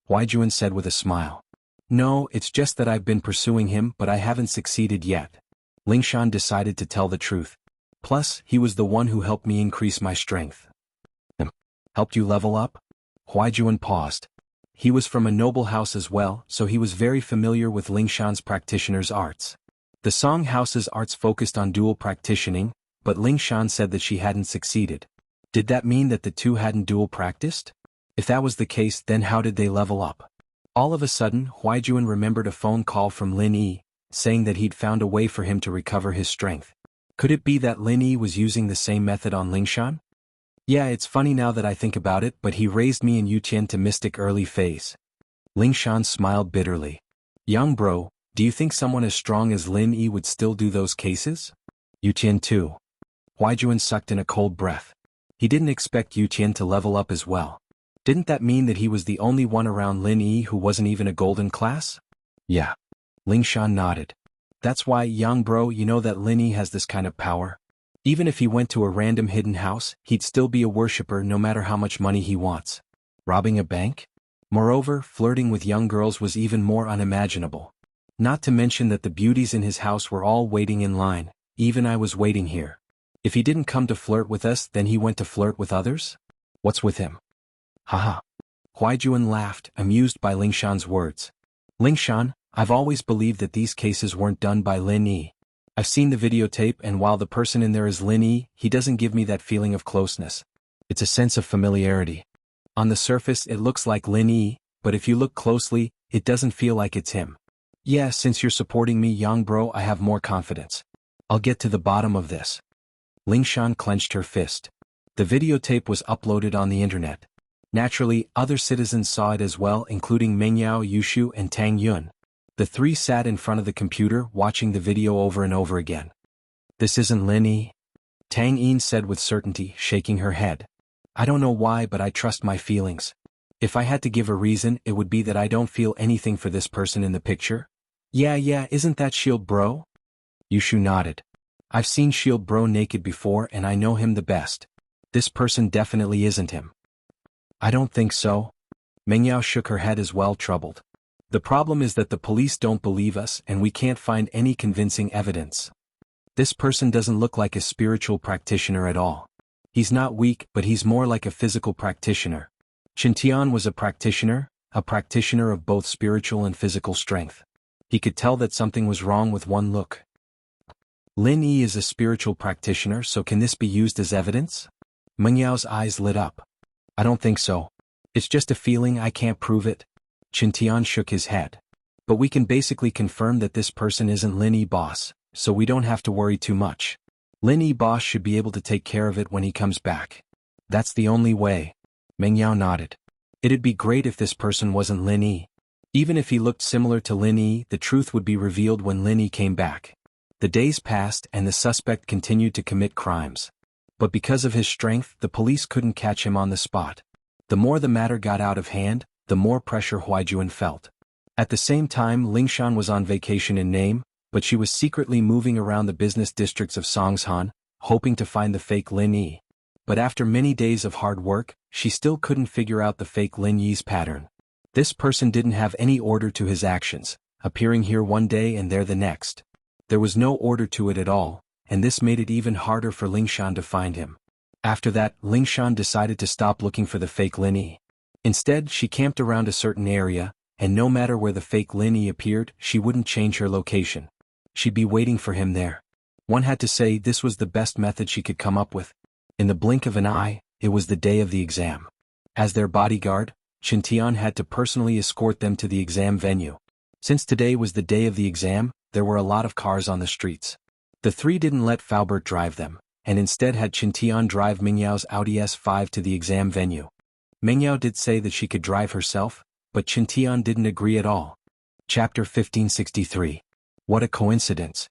Huaijuan said with a smile. No, it's just that I've been pursuing him but I haven't succeeded yet. Lingshan decided to tell the truth. Plus, he was the one who helped me increase my strength. Helped you level up? Huaijuan paused. He was from a noble house as well, so he was very familiar with Lingshan's practitioner's arts. The Song House's arts focused on dual practicing, but Lingshan said that she hadn't succeeded. Did that mean that the two hadn't dual practiced? If that was the case, then how did they level up? All of a sudden, Huaijuan remembered a phone call from Lin Yi, saying that he'd found a way for him to recover his strength. Could it be that Lin Yi was using the same method on Lingshan? Yeah, it's funny now that I think about it, but he raised me and Yuqian to mystic early phase. Lingshan smiled bitterly. Young bro, do you think someone as strong as Lin Yi would still do those cases? Yuqian too. Huaijuan sucked in a cold breath. He didn't expect Yuqian to level up as well. Didn't that mean that he was the only one around Lin Yi who wasn't even a golden class? Yeah. Lingshan nodded. That's why, young bro, you know that Lin Yi has this kind of power? Even if he went to a random hidden house, he'd still be a worshipper no matter how much money he wants. Robbing a bank? Moreover, flirting with young girls was even more unimaginable. Not to mention that the beauties in his house were all waiting in line, even I was waiting here. If he didn't come to flirt with us, then he went to flirt with others? What's with him? Haha. Huaijuan laughed, amused by Lingshan's words. Lingshan, I've always believed that these cases weren't done by Lin Yi. I've seen the videotape and while the person in there is Lin Yi, he doesn't give me that feeling of closeness. It's a sense of familiarity. On the surface it looks like Lin Yi, but if you look closely, it doesn't feel like it's him. Yeah, since you're supporting me, young bro, I have more confidence. I'll get to the bottom of this. Lingshan clenched her fist. The videotape was uploaded on the internet. Naturally, other citizens saw it as well, including Mengyao, Yushu, and Tang Yun. The three sat in front of the computer watching the video over and over again. This isn't Lin Yi? Tang Yin said with certainty, shaking her head. I don't know why, but I trust my feelings. If I had to give a reason, it would be that I don't feel anything for this person in the picture. Yeah, isn't that Shield Bro? Yushu nodded. I've seen Shield Bro naked before and I know him the best. This person definitely isn't him. I don't think so. Mengyao shook her head as well, troubled. The problem is that the police don't believe us and we can't find any convincing evidence. This person doesn't look like a spiritual practitioner at all. He's not weak, but he's more like a physical practitioner. Qintian was a practitioner of both spiritual and physical strength. He could tell that something was wrong with one look. Lin Yi is a spiritual practitioner, so can this be used as evidence? Mengyao's eyes lit up. I don't think so. It's just a feeling, I can't prove it. Qintian shook his head. But we can basically confirm that this person isn't Lin Yi boss, so we don't have to worry too much. Lin Yi boss should be able to take care of it when he comes back. That's the only way. Meng Yao nodded. It'd be great if this person wasn't Lin Yi. Even if he looked similar to Lin Yi, the truth would be revealed when Lin Yi came back. The days passed and the suspect continued to commit crimes. But because of his strength, the police couldn't catch him on the spot. The more the matter got out of hand, the more pressure Huaijuan felt. At the same time, Lingshan was on vacation in name, but she was secretly moving around the business districts of Songshan, hoping to find the fake Lin Yi. But after many days of hard work, she still couldn't figure out the fake Lin Yi's pattern. This person didn't have any order to his actions, appearing here one day and there the next. There was no order to it at all, and this made it even harder for Lingshan to find him. After that, Lingshan decided to stop looking for the fake Lin Yi. Instead, she camped around a certain area, and no matter where the fake Lin Yi appeared, she wouldn't change her location. She'd be waiting for him there. One had to say this was the best method she could come up with. In the blink of an eye, it was the day of the exam. As their bodyguard, Qintian had to personally escort them to the exam venue. Since today was the day of the exam, there were a lot of cars on the streets. The three didn't let Faubert drive them, and instead had Qintian drive Mingyao's Audi S5 to the exam venue. Mingyao did say that she could drive herself, but Qintian didn't agree at all. Chapter 1563. What a coincidence.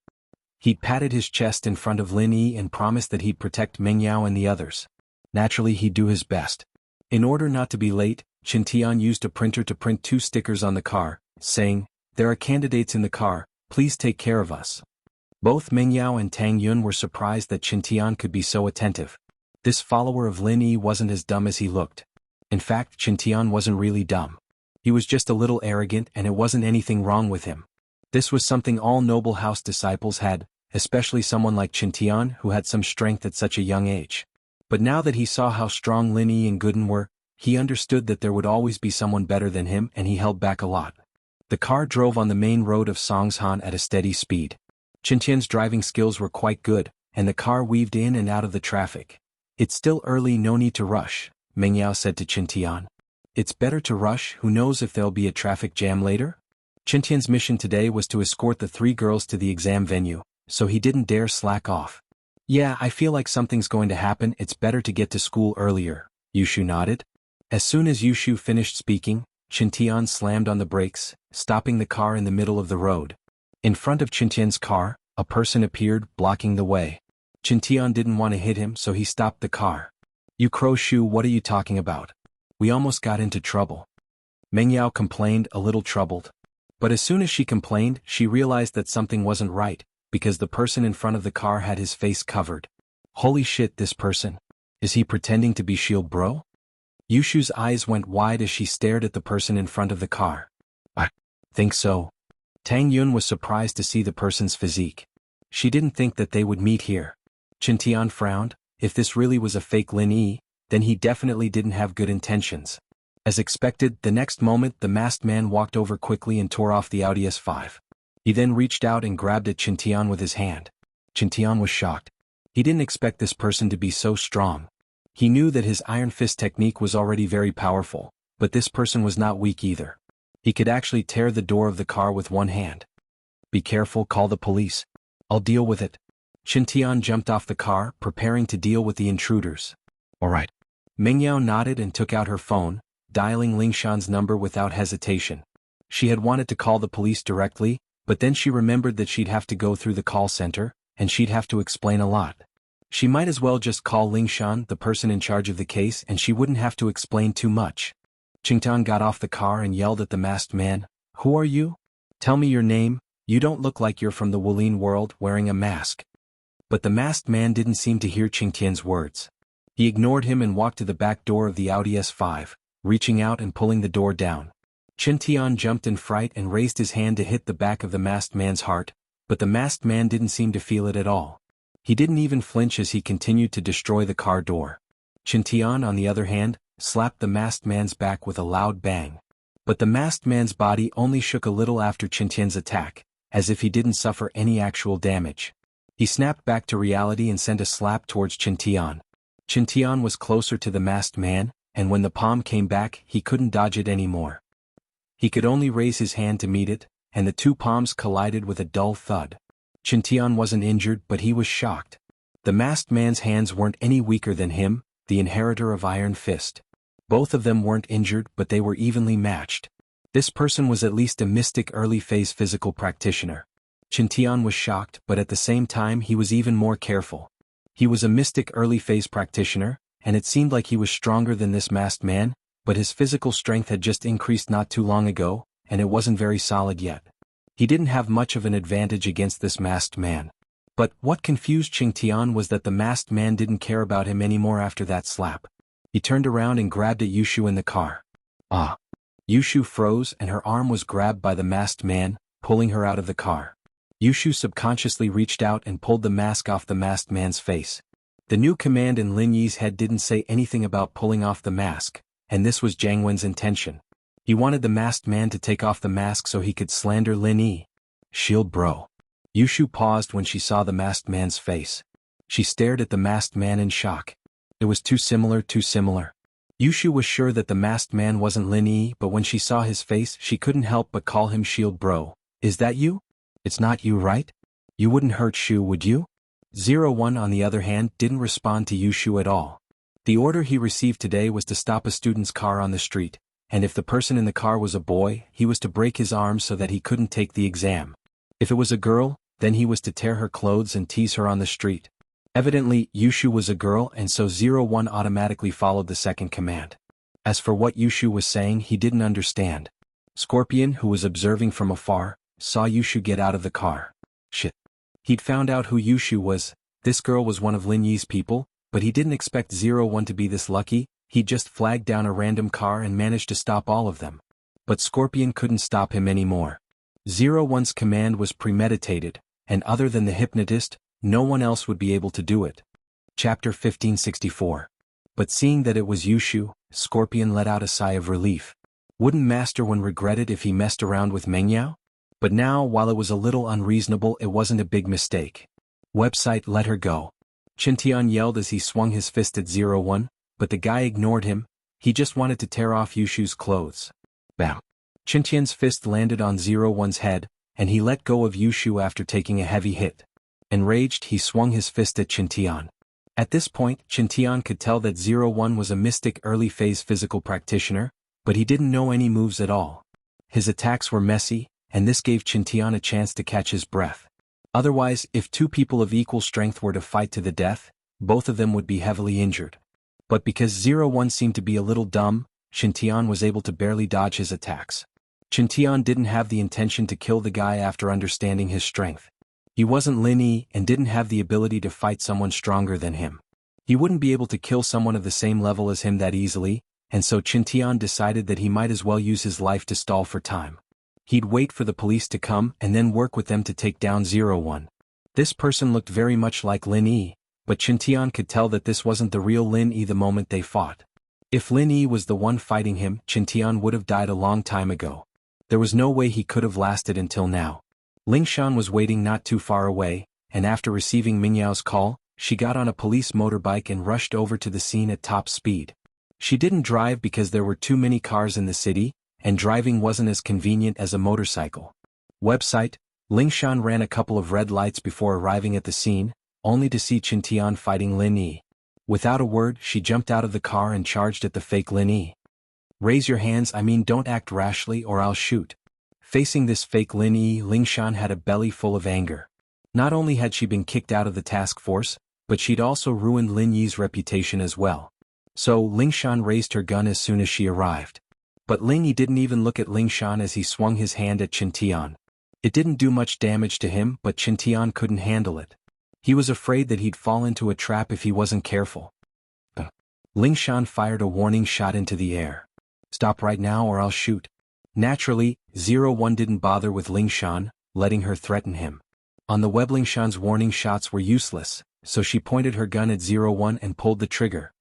He'd patted his chest in front of Lin Yi and promised that he'd protect Mingyao and the others. Naturally, he'd do his best. In order not to be late, Qintian used a printer to print 2 stickers on the car, saying, "There are candidates in the car, please take care of us." Both Mingyao and Tang Yun were surprised that Qintian could be so attentive. This follower of Lin Yi wasn't as dumb as he looked. In fact, Qintian wasn't really dumb. He was just a little arrogant and it wasn't anything wrong with him. This was something all noble house disciples had, especially someone like Qintian who had some strength at such a young age. But now that he saw how strong Lin Yi and Gooden were, he understood that there would always be someone better than him and he held back a lot. The car drove on the main road of Songshan at a steady speed. Qintian's driving skills were quite good, and the car weaved in and out of the traffic. "It's still early, no need to rush," Mingyao said to Qintian. "It's better to rush, who knows if there'll be a traffic jam later?" Qintian's mission today was to escort the 3 girls to the exam venue, so he didn't dare slack off. "Yeah, I feel like something's going to happen, it's better to get to school earlier," Yushu nodded. As soon as Yushu finished speaking, Qintian slammed on the brakes, stopping the car in the middle of the road. In front of Qintian's car, a person appeared, blocking the way. Qintian didn't want to hit him, so he stopped the car. "You Crowshoe, what are you talking about? We almost got into trouble." Mingyao complained, a little troubled. But as soon as she complained, she realized that something wasn't right, because the person in front of the car had his face covered. Holy shit, this person. Is he pretending to be Shield Bro? Yushu's eyes went wide as she stared at the person in front of the car. "I think so." Tang Yun was surprised to see the person's physique. She didn't think that they would meet here. Qintian frowned. If this really was a fake Lin Yi, then he definitely didn't have good intentions. As expected, the next moment the masked man walked over quickly and tore off the Audi S5. He then reached out and grabbed at Qintian with his hand. Qintian was shocked. He didn't expect this person to be so strong. He knew that his Iron Fist technique was already very powerful, but this person was not weak either. He could actually tear the door of the car with one hand. "Be careful, call the police. I'll deal with it." Qintian jumped off the car, preparing to deal with the intruders. "All right." Mingyao nodded and took out her phone, dialing Lingshan's number without hesitation. She had wanted to call the police directly, but then she remembered that she'd have to go through the call center, and she'd have to explain a lot. She might as well just call Lingshan, the person in charge of the case, and she wouldn't have to explain too much. Qintian got off the car and yelled at the masked man, "Who are you? Tell me your name, you don't look like you're from the Wulin world wearing a mask." But the masked man didn't seem to hear Qintian's words. He ignored him and walked to the back door of the Audi S5, reaching out and pulling the door down. Qintian jumped in fright and raised his hand to hit the back of the masked man's heart, but the masked man didn't seem to feel it at all. He didn't even flinch as he continued to destroy the car door. Qintian, on the other hand, slapped the masked man's back with a loud bang. But the masked man's body only shook a little after Qintian's attack, as if he didn't suffer any actual damage. He snapped back to reality and sent a slap towards Qintian. Qintian was closer to the masked man, and when the palm came back, he couldn't dodge it anymore. He could only raise his hand to meet it, and the two palms collided with a dull thud. Qintian wasn't injured, but he was shocked. The masked man's hands weren't any weaker than him, the inheritor of Iron Fist. Both of them weren't injured, but they were evenly matched. This person was at least a mystic early-phase physical practitioner. Qintian was shocked, but at the same time he was even more careful. He was a mystic early-phase practitioner, and it seemed like he was stronger than this masked man, but his physical strength had just increased not too long ago, and it wasn't very solid yet. He didn't have much of an advantage against this masked man. But what confused Qintian was that the masked man didn't care about him anymore after that slap. He turned around and grabbed at Yushu in the car. Ah! Yushu froze and her arm was grabbed by the masked man, pulling her out of the car. Yushu subconsciously reached out and pulled the mask off the masked man's face. The new command in Lin Yi's head didn't say anything about pulling off the mask, and this was Jiang Wen's intention. He wanted the masked man to take off the mask so he could slander Lin Yi. Shield bro. Yushu paused when she saw the masked man's face. She stared at the masked man in shock. It was too similar. Yushu was sure that the masked man wasn't Lin Yi, but when she saw his face she couldn't help but call him Shield bro. Is that you? It's not you, right? You wouldn't hurt Shu, would you? 01 on the other hand didn't respond to Yushu at all. The order he received today was to stop a student's car on the street, and if the person in the car was a boy, he was to break his arms so that he couldn't take the exam. If it was a girl, then he was to tear her clothes and tease her on the street. Evidently, Yushu was a girl, and so 01 automatically followed the second command. As for what Yushu was saying, he didn't understand. Scorpion, who was observing from afar, saw Yushu get out of the car. Shit. He'd found out who Yushu was. This girl was one of Lin Yi's people, but he didn't expect 01 to be this lucky. He just flagged down a random car and managed to stop all of them. But Scorpion couldn't stop him anymore. 01's command was premeditated, and other than the hypnotist, no one else would be able to do it. Chapter 1564. But seeing that it was Yushu, Scorpion let out a sigh of relief. Wouldn't Master Wen regret it if he messed around with Mengyao? But now, while it was a little unreasonable, it wasn't a big mistake. Website let her go. Qintian yelled as he swung his fist at 01, but the guy ignored him. He just wanted to tear off Yushu's clothes. Bam! Qintian's fist landed on 01's head, and he let go of Yushu after taking a heavy hit. Enraged, he swung his fist at Qintian. At this point, Qintian could tell that 01 was a mystic early-phase physical practitioner, but he didn't know any moves at all. His attacks were messy, and this gave Qintian a chance to catch his breath. Otherwise, if two people of equal strength were to fight to the death, both of them would be heavily injured. But because 01 seemed to be a little dumb, Qintian was able to barely dodge his attacks. Qintian didn't have the intention to kill the guy after understanding his strength. He wasn't Lin Yi and didn't have the ability to fight someone stronger than him. He wouldn't be able to kill someone of the same level as him that easily, and so Qintian decided that he might as well use his life to stall for time. He'd wait for the police to come and then work with them to take down 01. This person looked very much like Lin Yi, but Qintian could tell that this wasn't the real Lin Yi the moment they fought. If Lin Yi was the one fighting him, Qintian would have died a long time ago. There was no way he could have lasted until now. Lingshan was waiting not too far away, and after receiving Mingyao's call, she got on a police motorbike and rushed over to the scene at top speed. She didn't drive because there were too many cars in the city, and driving wasn't as convenient as a motorcycle. Website, Lingshan ran a couple of red lights before arriving at the scene, only to see Qintian fighting Lin Yi. Without a word, she jumped out of the car and charged at the fake Lin Yi. Raise your hands, don't act rashly or I'll shoot. Facing this fake Lin Yi, Lingshan had a belly full of anger. Not only had she been kicked out of the task force, but she'd also ruined Lin Yi's reputation as well. So Lingshan raised her gun as soon as she arrived. But Lin Yi didn't even look at Lingshan as he swung his hand at Qintian. It didn't do much damage to him, but Qintian couldn't handle it. He was afraid that he'd fall into a trap if he wasn't careful. Lingshan fired a warning shot into the air. Stop right now or I'll shoot. Naturally, 01 didn't bother with Lingshan, letting her threaten him. On the web, Lingshan's warning shots were useless, so she pointed her gun at 01 and pulled the trigger.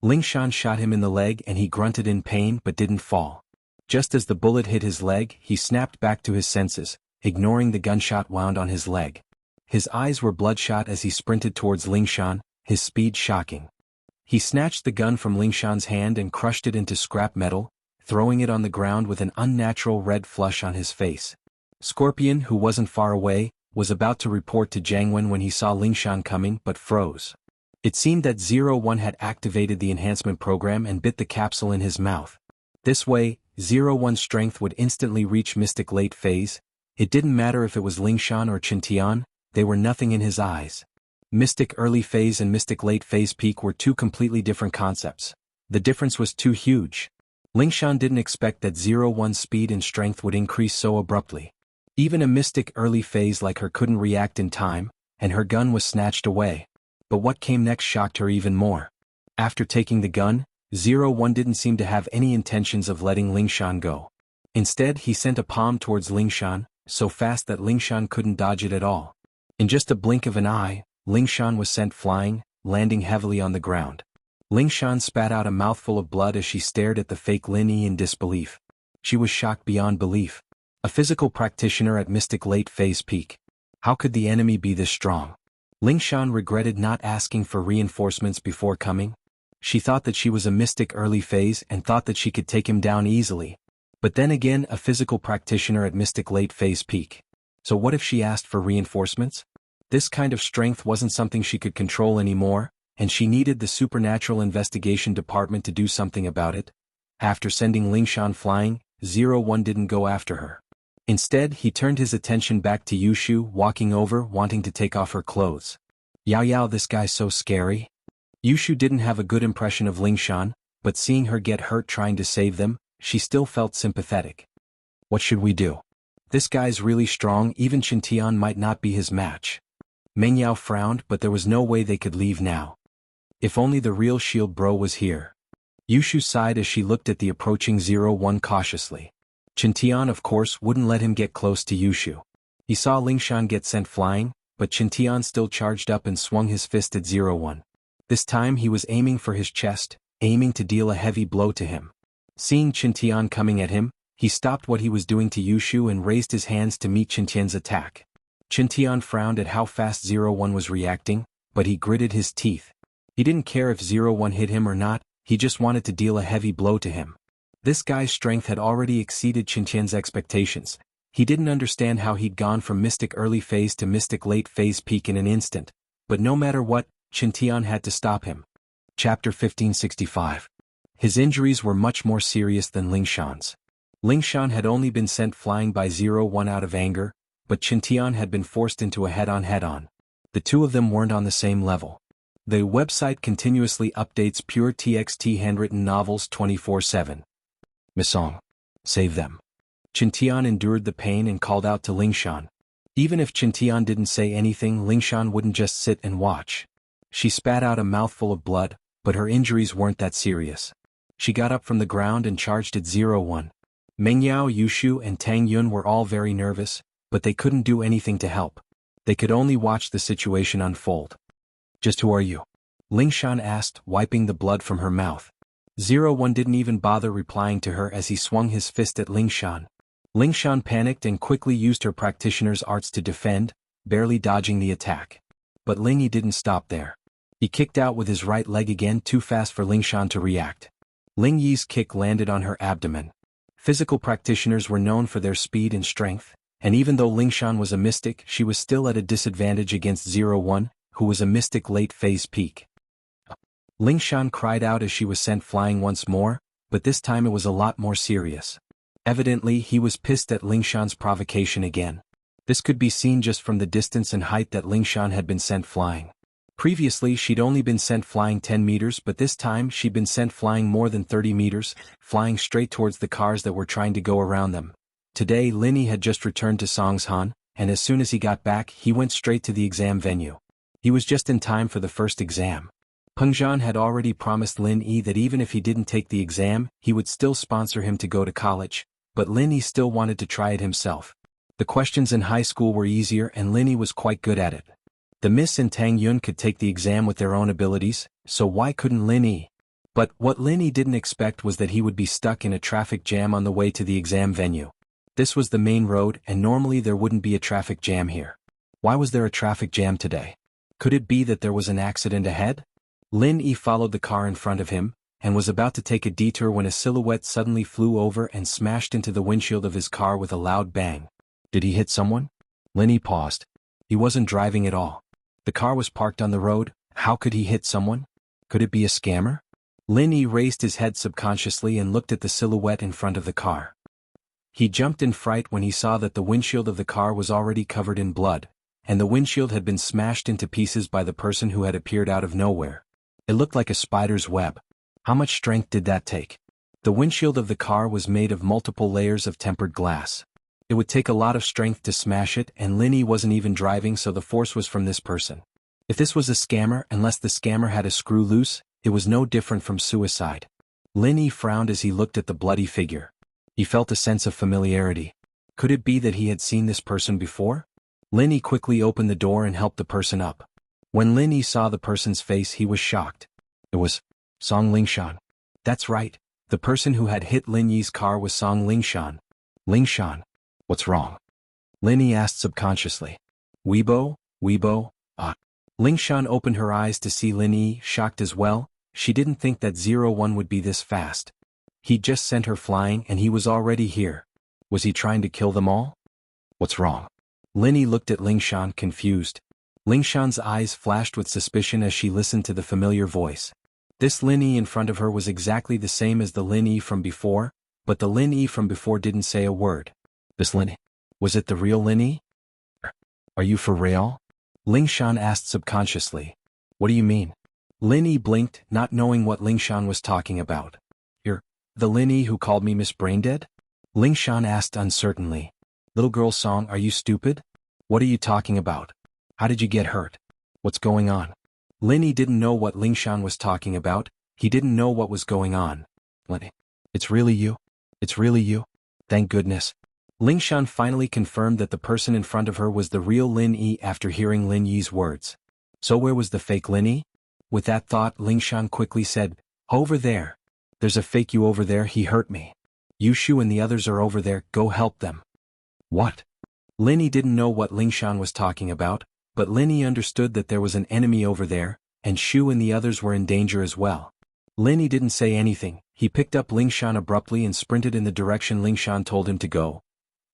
Lingshan shot him in the leg and he grunted in pain but didn't fall. Just as the bullet hit his leg, he snapped back to his senses, ignoring the gunshot wound on his leg. His eyes were bloodshot as he sprinted towards Lingshan, his speed shocking. He snatched the gun from Lingshan's hand and crushed it into scrap metal, throwing it on the ground with an unnatural red flush on his face. Scorpion, who wasn't far away, was about to report to Jianghu when he saw Lingshan coming but froze. It seemed that 01 had activated the enhancement program and bit the capsule in his mouth. This way, 01's strength would instantly reach Mystic Late Phase. It didn't matter if it was Lingshan or Qintian, they were nothing in his eyes. Mystic Early Phase and Mystic Late Phase Peak were two completely different concepts. The difference was too huge. Lingshan didn't expect that 01's speed and strength would increase so abruptly. Even a Mystic Early Phase like her couldn't react in time, and her gun was snatched away. But what came next shocked her even more. After taking the gun, 01 didn't seem to have any intentions of letting Lingshan go. Instead, he sent a palm towards Lingshan, so fast that Lingshan couldn't dodge it at all. In just a blink of an eye, Lingshan was sent flying, landing heavily on the ground. Lingshan spat out a mouthful of blood as she stared at the fake Lin Yi in disbelief. She was shocked beyond belief. A physical practitioner at Mystic Late Phase Peak. How could the enemy be this strong? Lingshan regretted not asking for reinforcements before coming. She thought that she was a Mystic Early Phase and thought that she could take him down easily. But then again, a physical practitioner at Mystic Late Phase Peak. So what if she asked for reinforcements? This kind of strength wasn't something she could control anymore, and she needed the Supernatural Investigation Department to do something about it. After sending Lingshan flying, 01 didn't go after her. Instead, he turned his attention back to Yushu, walking over, wanting to take off her clothes. Yao, this guy's so scary. Yushu didn't have a good impression of Lingshan, but seeing her get hurt trying to save them, she still felt sympathetic. What should we do? This guy's really strong, even Qintian might not be his match. Meng Yao frowned, but there was no way they could leave now. If only the real shield bro was here. Yushu sighed as she looked at the approaching 01 cautiously. Qintian of course wouldn't let him get close to Yushu. He saw Lingshan get sent flying, but Qintian still charged up and swung his fist at 01. This time he was aiming for his chest, aiming to deal a heavy blow to him. Seeing Qintian coming at him, he stopped what he was doing to Yushu and raised his hands to meet Qintian's attack. Qintian frowned at how fast 01 was reacting, but he gritted his teeth. He didn't care if 01 hit him or not, he just wanted to deal a heavy blow to him. This guy's strength had already exceeded Qintian's expectations. He didn't understand how he'd gone from Mystic Early Phase to Mystic Late Phase Peak in an instant, but no matter what, Qintian had to stop him. Chapter 1565. His injuries were much more serious than Lingshan's. Lingshan had only been sent flying by 01 out of anger, but Qintian had been forced into a head-on. The two of them weren't on the same level. The website continuously updates pure TXT handwritten novels 24/7. Misong. Save them. Qintian endured the pain and called out to Lingshan. Even if Qintian didn't say anything, Lingshan wouldn't just sit and watch. She spat out a mouthful of blood, but her injuries weren't that serious. She got up from the ground and charged at 01. Meng Yao, Yushu and Tang Yun were all very nervous, but they couldn't do anything to help. They could only watch the situation unfold. Just who are you? Lingshan asked, wiping the blood from her mouth. 01 didn't even bother replying to her as he swung his fist at Lingshan. Lingshan panicked and quickly used her practitioner's arts to defend, barely dodging the attack. But Ling Yi didn't stop there. He kicked out with his right leg again, too fast for Lingshan to react. Ling Yi's kick landed on her abdomen. Physical practitioners were known for their speed and strength, and even though Lingshan was a mystic, she was still at a disadvantage against 01, who was a Mystic Late Phase Peak. Lingshan cried out as she was sent flying once more, but this time it was a lot more serious. Evidently, he was pissed at Lingshan's provocation again. This could be seen just from the distance and height that Lingshan had been sent flying. Previously, she'd only been sent flying 10 meters, but this time she'd been sent flying more than 30 meters, flying straight towards the cars that were trying to go around them. Today, Lin Yi had just returned to Songshan, and as soon as he got back, he went straight to the exam venue. He was just in time for the first exam. Pengzhan had already promised Lin Yi that even if he didn't take the exam, he would still sponsor him to go to college, but Lin Yi still wanted to try it himself. The questions in high school were easier and Lin Yi was quite good at it. The Miss and Tang Yun could take the exam with their own abilities, so why couldn't Lin Yi? But what Lin Yi didn't expect was that he would be stuck in a traffic jam on the way to the exam venue. This was the main road and normally there wouldn't be a traffic jam here. Why was there a traffic jam today? Could it be that there was an accident ahead? Lin Yi followed the car in front of him, and was about to take a detour when a silhouette suddenly flew over and smashed into the windshield of his car with a loud bang. Did he hit someone? Linny paused. He wasn't driving at all. The car was parked on the road. How could he hit someone? Could it be a scammer? Linny raised his head subconsciously and looked at the silhouette in front of the car. He jumped in fright when he saw that the windshield of the car was already covered in blood, and the windshield had been smashed into pieces by the person who had appeared out of nowhere. It looked like a spider's web. How much strength did that take? The windshield of the car was made of multiple layers of tempered glass. It would take a lot of strength to smash it, and Linny wasn't even driving, so the force was from this person. If this was a scammer, unless the scammer had a screw loose, it was no different from suicide. Linny frowned as he looked at the bloody figure. He felt a sense of familiarity. Could it be that he had seen this person before? Linny quickly opened the door and helped the person up. When Linny saw the person's face, he was shocked. It was Song Lingshan. That's right, the person who had hit Linyi's car was Song Lingshan. Lingshan, what's wrong? Linny asked subconsciously. Weibo. Lingshan opened her eyes to see Linny, shocked as well. She didn't think that 01 would be this fast. He'd just sent her flying and he was already here. Was he trying to kill them all? What's wrong? Linny looked at Lingshan, confused. Lingshan's eyes flashed with suspicion as she listened to the familiar voice. This Linny in front of her was exactly the same as the Linny from before, but the Linny from before didn't say a word. This Linny? Was it the real Linny? Are you for real? Lingshan asked subconsciously. What do you mean? Linny blinked, not knowing what Lingshan was talking about. You're the Linny who called me Miss Braindead? Lingshan asked uncertainly. Little girl Song, are you stupid? What are you talking about? How did you get hurt? What's going on? Linny didn't know what Lingshan was talking about. He didn't know what was going on. Linny, it's really you? It's really you? Thank goodness. Lingshan finally confirmed that the person in front of her was the real Lin Yi after hearing Lin Yi's words. So where was the fake Lin Yi? With that thought, Lingshan quickly said, over there. There's a fake you over there, he hurt me. Yushu and the others are over there, go help them. What? Lin Yi didn't know what Lingshan was talking about, but Lin Yi understood that there was an enemy over there, and Shu and the others were in danger as well. Lin Yi didn't say anything. He picked up Lingshan abruptly and sprinted in the direction Lingshan told him to go.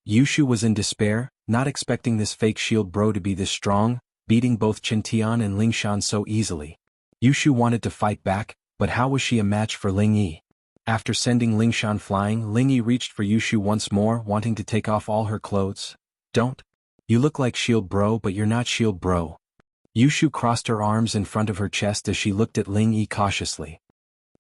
Yushu was in despair, not expecting this fake shield bro to be this strong, beating both Qintian and Lingshan so easily. Yushu wanted to fight back, but how was she a match for Ling Yi? After sending Lingshan flying, Ling Yi reached for Yushu once more, wanting to take off all her clothes. Don't. You look like shield bro, but you're not shield bro. Yushu crossed her arms in front of her chest as she looked at Ling Yi cautiously.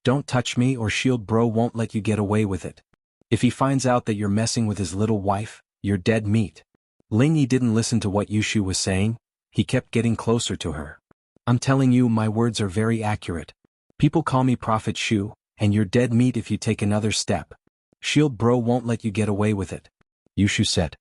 Don't touch me or shield bro won't let you get away with it. If he finds out that you're messing with his little wife, you're dead meat. Ling Yi didn't listen to what Yushu was saying. He kept getting closer to her. I'm telling you, my words are very accurate. People call me Prophet Shu, and you're dead meat if you take another step. Shield bro won't let you get away with it. Yushu said.